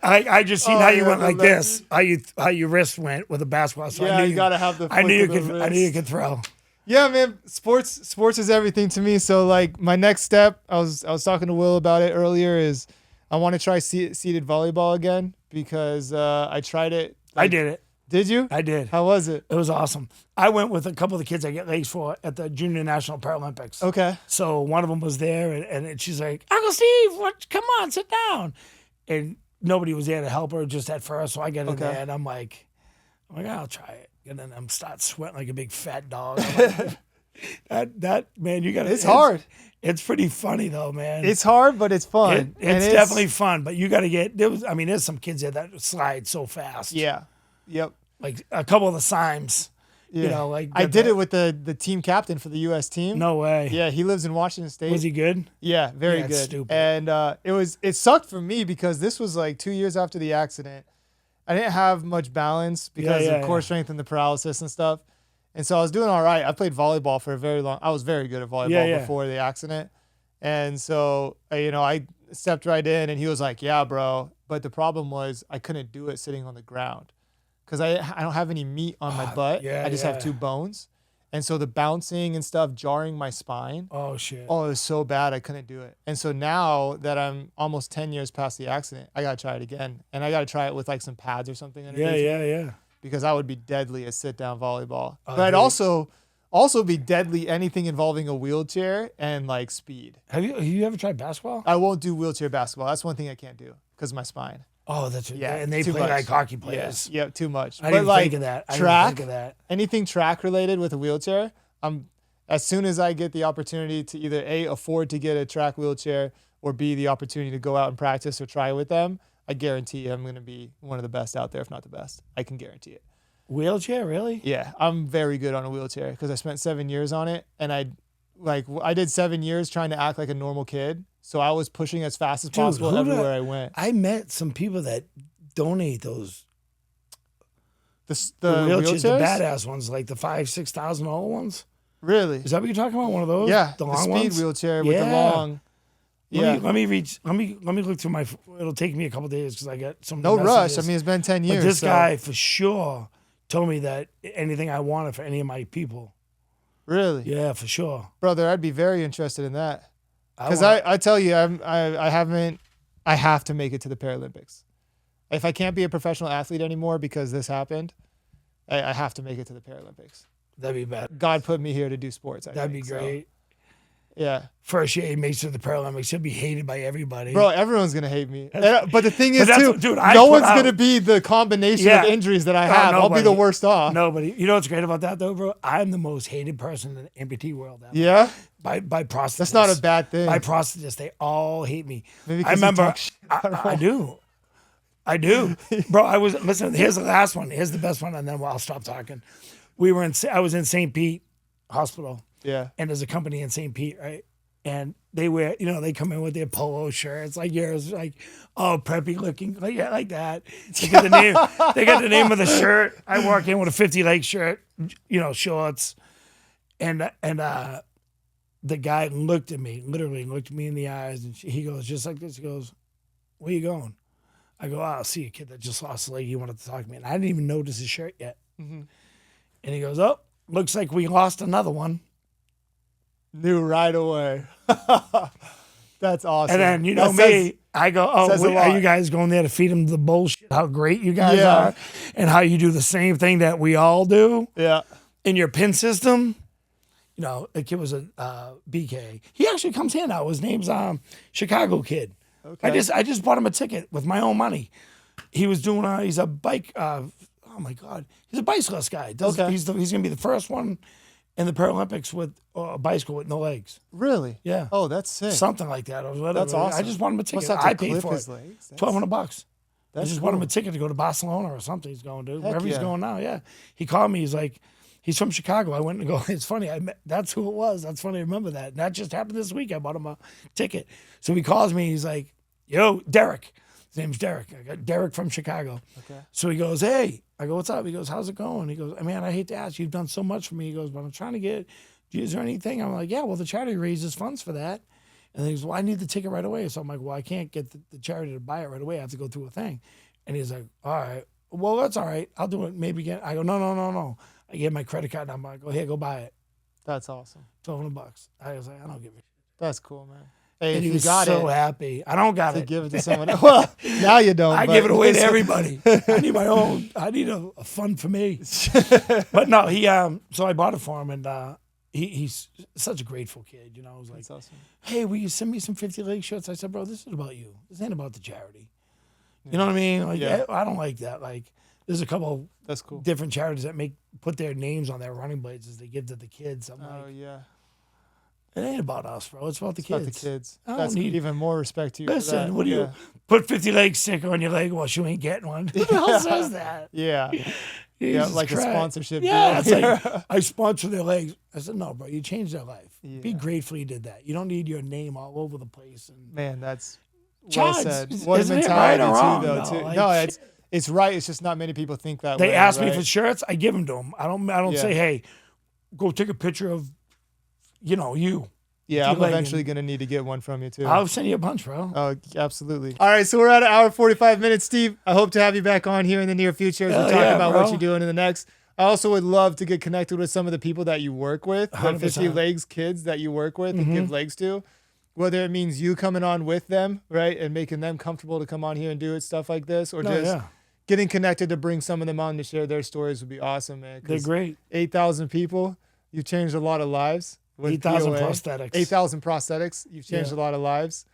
Speaker 1: I just seen how you
Speaker 2: yeah,
Speaker 1: went
Speaker 2: the
Speaker 1: like this, how your wrist went with a basketball. So
Speaker 2: Yeah,
Speaker 1: I knew
Speaker 2: you gotta have the.
Speaker 1: I knew you
Speaker 2: flick of the
Speaker 1: could. I knew you
Speaker 2: wrist.
Speaker 1: could throw.
Speaker 2: Yeah, man. Sports is everything to me. So my next step, I was talking to Will about it earlier, is I want to try seated volleyball again because I tried it.
Speaker 1: I did it.
Speaker 2: Did you?
Speaker 1: I did.
Speaker 2: How was it?
Speaker 1: It was awesome. I went with a couple of the kids I get legs for at the Junior National Paralympics.
Speaker 2: Okay.
Speaker 1: So one of them was there, and she's like, Uncle Steve, come on, sit down. And nobody was there to help her just at first. So I get in
Speaker 2: Okay.
Speaker 1: there, and I'm like, I'll try it. And then I'm start sweating like a big fat dog. I'm like, that man, you got to.
Speaker 2: It's hard.
Speaker 1: It's pretty funny though, man.
Speaker 2: It's hard, but it's fun.
Speaker 1: It's definitely fun, but you got to get. There's some kids there that slide so fast.
Speaker 2: Yeah. Yep.
Speaker 1: Like a couple of the Symes.
Speaker 2: Yeah.
Speaker 1: You know, like
Speaker 2: I did it with the team captain for the U.S. team.
Speaker 1: No way.
Speaker 2: Yeah, he lives in Washington State.
Speaker 1: Was he good?
Speaker 2: Yeah, very
Speaker 1: That's
Speaker 2: good.
Speaker 1: stupid.
Speaker 2: And it sucked for me because this was 2 years after the accident. I didn't have much balance because of core strength and the paralysis and stuff. And so I was doing all right. I played volleyball for a very long. I was very good at volleyball before the accident. And so I stepped right in, and he was like, "Yeah, bro." But the problem was I couldn't do it sitting on the ground because I don't have any meat on my butt. I just have 2 bones. And so the bouncing and stuff jarring my spine.
Speaker 1: Oh shit.
Speaker 2: Oh, it was so bad I couldn't do it. And so now that I'm almost 10 years past the accident, I got to try it again. And I got to try it with some pads or something underneath.
Speaker 1: Yeah.
Speaker 2: Because I would be deadly at sit-down volleyball.
Speaker 1: Oh,
Speaker 2: but I'd
Speaker 1: dude.
Speaker 2: also be deadly anything involving a wheelchair and speed.
Speaker 1: Have you ever tried basketball?
Speaker 2: I won't do wheelchair basketball. That's one thing I can't do. because of my spine.
Speaker 1: Oh, that's
Speaker 2: Yeah,
Speaker 1: and they
Speaker 2: too
Speaker 1: play
Speaker 2: much.
Speaker 1: like hockey players.
Speaker 2: Yeah, too much.
Speaker 1: I didn't think of that.
Speaker 2: Track,
Speaker 1: that.
Speaker 2: anything track related with a wheelchair, as soon as I get the opportunity to either A, afford to get a track wheelchair, or B, the opportunity to go out and practice or try with them, I guarantee I'm going to be one of the best out there, if not the best. I can guarantee it.
Speaker 1: Wheelchair, really?
Speaker 2: Yeah, I'm very good on a wheelchair because I spent 7 years on it, and I did 7 years trying to act like a normal kid. So I was pushing as fast as possible everywhere I went.
Speaker 1: I met some people that donate those
Speaker 2: The
Speaker 1: wheelchairs, the
Speaker 2: wheelchairs?
Speaker 1: badass ones, like the $5,000-$6,000 ones.
Speaker 2: Really?
Speaker 1: Is that what you're talking about? One of those?
Speaker 2: Yeah,
Speaker 1: the
Speaker 2: the
Speaker 1: long
Speaker 2: speed
Speaker 1: ones?
Speaker 2: wheelchair with the long.
Speaker 1: Let me look through my. It'll take me a couple days because I got some.
Speaker 2: No rush.
Speaker 1: messages.
Speaker 2: I mean, it's been 10 years.
Speaker 1: But this guy for sure told me that anything I wanted for any of my people.
Speaker 2: Really?
Speaker 1: Yeah, for sure.
Speaker 2: Brother, I'd be very interested in that. Because I tell you, I have to make it to the Paralympics. If I can't be a professional athlete anymore because this happened, I have to make it to the Paralympics.
Speaker 1: That'd be bad.
Speaker 2: God put me here to do sports.
Speaker 1: That'd be great.
Speaker 2: So, yeah.
Speaker 1: First year he makes it to the Paralympics, he'll be hated by everybody.
Speaker 2: Bro, everyone's going to hate me. But the thing is, too,
Speaker 1: dude,
Speaker 2: no one's going to be the combination of injuries that I have. I'll be the worst off.
Speaker 1: Nobody. You know what's great about that, though, bro? I'm the most hated person in the amputee world.
Speaker 2: Yeah?
Speaker 1: By prosthetists.
Speaker 2: That's not a bad thing.
Speaker 1: By prosthetists. They all hate me.
Speaker 2: Maybe
Speaker 1: I remember.
Speaker 2: I
Speaker 1: I do. Bro, listen, here's the last one. Here's the best one, and then I'll stop talking. I was in St. Pete Hospital.
Speaker 2: Yeah.
Speaker 1: And there's a company in St. Pete, right? And they wear, they come in with their polo shirts, like yours, like, oh, preppy looking, like that. They got the name of the shirt. I walk in with a 50 leg shirt, shorts. And the guy looked at me, literally looked me in the eyes, and he goes, just like this, he goes, where you going? I go, I'll see a kid that just lost a leg. He wanted to talk to me. And I didn't even notice his shirt yet. Mm-hmm. And he goes, oh, looks like we lost another one.
Speaker 2: Knew right away. That's awesome.
Speaker 1: And then, I go, oh, are you guys going there to feed him the bullshit, how great you guys are, and how you do the same thing that we all do in your pin system? The kid was a BK. He actually comes here now. His name's Chicago Kid. Okay. I just bought him a ticket with my own money. He was doing he's a bike. Oh my God, he's a bicyclist guy. He's going to be the first one in the Paralympics with a bicycle with no legs.
Speaker 2: Really?
Speaker 1: Yeah.
Speaker 2: Oh, that's sick.
Speaker 1: Something like that. Or whatever.
Speaker 2: That's awesome.
Speaker 1: I just bought him a ticket.
Speaker 2: I
Speaker 1: paid for it. $1,200. I just bought him a ticket to go to Barcelona or something. He's going to wherever he's going now. Yeah. He called me. He's like, he's from Chicago. I went and go. It's funny. That's who it was. That's funny. I remember that. And that just happened this week. I bought him a ticket. So he calls me. He's like, yo, Derek. His name's Derek. I got Derek from Chicago. Okay. So he goes, hey. I go, what's up? He goes, how's it going? He goes, man, I hate to ask. You've done so much for me. He goes, but I'm trying to get, is there anything? I'm like, yeah, well, the charity raises funds for that. And he goes, well, I need the ticket right away. So I'm like, well, I can't get the charity to buy it right away. I have to go through a thing. And he's like, all right. Well, that's all right. I'll do it maybe again. I go, no. I gave my credit card number. I go, here, go buy it.
Speaker 2: That's awesome.
Speaker 1: $1,200. I was like, I don't give a shit.
Speaker 2: That's cool, man. Hey,
Speaker 1: and he was so happy. I don't got
Speaker 2: to
Speaker 1: it.
Speaker 2: give it to someone else. Well, now you don't.
Speaker 1: I give it away to everybody. I need my own. I need a fund for me. But no, he. So I bought it for him, and he's such a grateful kid. I was like,
Speaker 2: awesome.
Speaker 1: Hey, will you send me some 50 leg shirts? I said, bro, this is about you. This ain't about the charity. You know what I mean? Like, I don't like that. Like, there's a couple.
Speaker 2: That's cool.
Speaker 1: Different charities that put their names on their running blades as they give to the kids. I'm like, it ain't about us, bro. It's about the kids.
Speaker 2: About the kids. That's even more respect to you.
Speaker 1: Listen, what do you put 50 leg sticker on your leg? Well, you ain't getting one. Who the hell says that?
Speaker 2: Yeah. Like
Speaker 1: Christ.
Speaker 2: A sponsorship.
Speaker 1: Yeah, it's like I sponsor their legs. I said, no, bro, you changed their life. Yeah. Be grateful you did that. You don't need your name all over the place. And
Speaker 2: man, that's well said.
Speaker 1: What a mentality
Speaker 2: right too, though. No, it's right. It's just not many people think that way.
Speaker 1: They ask me for shirts. I give them to them. I don't say, hey, go take a picture of, you.
Speaker 2: Yeah, I'm eventually going to need to get one from you, too.
Speaker 1: I'll send you a bunch, bro.
Speaker 2: Oh, absolutely. All right, so we're at an hour 45 minutes, Steve. I hope to have you back on here in the near future as we talk about what you're doing in the next. I also would love to get connected with some of the people that you work with, the 50 legs kids that you work with and give legs to, whether it means you coming on with them, right, and making them comfortable to come on here and do it, stuff like this, or getting connected to bring some of them on to share their stories would be awesome, man.
Speaker 1: They're great.
Speaker 2: 8,000 people. You've changed a lot of lives.
Speaker 1: 8,000 prosthetics.
Speaker 2: 8,000 prosthetics. You've changed a lot of lives.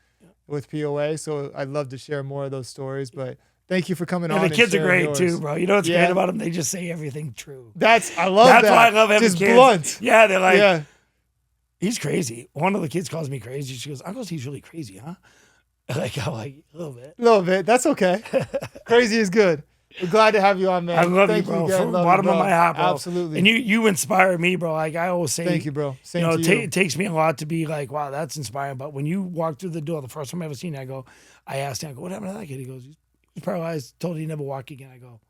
Speaker 2: with POA. So I'd love to share more of those stories, but thank you for coming on.
Speaker 1: And the kids are great
Speaker 2: yours.
Speaker 1: too, bro. You know what's great about them? They just say everything true.
Speaker 2: I love that.
Speaker 1: That's why I love having
Speaker 2: just
Speaker 1: kids.
Speaker 2: Blunt.
Speaker 1: Yeah, they're like, he's crazy. One of the kids calls me crazy. She goes, Uncle, he's really crazy, huh? I'm like, a little bit.
Speaker 2: A little bit. That's okay. Crazy is good. We're glad to have you on, man.
Speaker 1: I love
Speaker 2: Thank
Speaker 1: you, bro.
Speaker 2: again.
Speaker 1: From the bottom of my heart, bro.
Speaker 2: Absolutely.
Speaker 1: And you inspire me, bro. Like I always say,
Speaker 2: thank you, bro. Same to you.
Speaker 1: It takes me a lot to be like, wow, that's inspiring. But when you walk through the door, the first time I ever seen you, I asked him, what happened to that kid? He goes, he's paralyzed, told he never walk again. I go,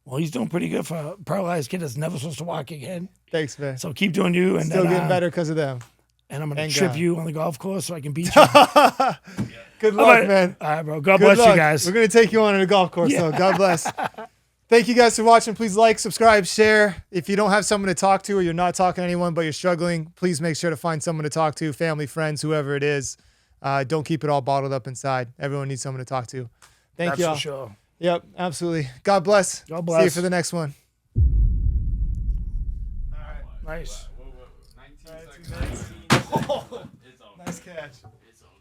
Speaker 1: well, he's doing pretty good for a paralyzed kid that's never supposed to walk again.
Speaker 2: Thanks, man.
Speaker 1: So keep doing you. And
Speaker 2: still getting better because of them.
Speaker 1: And I'm going to trip you on the golf course so I can beat you.
Speaker 2: Good luck, man.
Speaker 1: All right, bro. God bless you guys.
Speaker 2: We're going to take you on a golf course, though. God bless. Thank you guys for watching. Please like, subscribe, share. If you don't have someone to talk to or you're not talking to anyone but you're struggling, please make sure to find someone to talk to, family, friends, whoever it is. Don't keep it all bottled up inside. Everyone needs someone to talk to. Thank you all.
Speaker 1: That's for sure.
Speaker 2: Yep, absolutely. God bless.
Speaker 1: God bless.
Speaker 2: See you for the next one.
Speaker 1: All right. Nice.
Speaker 2: 19 seconds. Nice catch.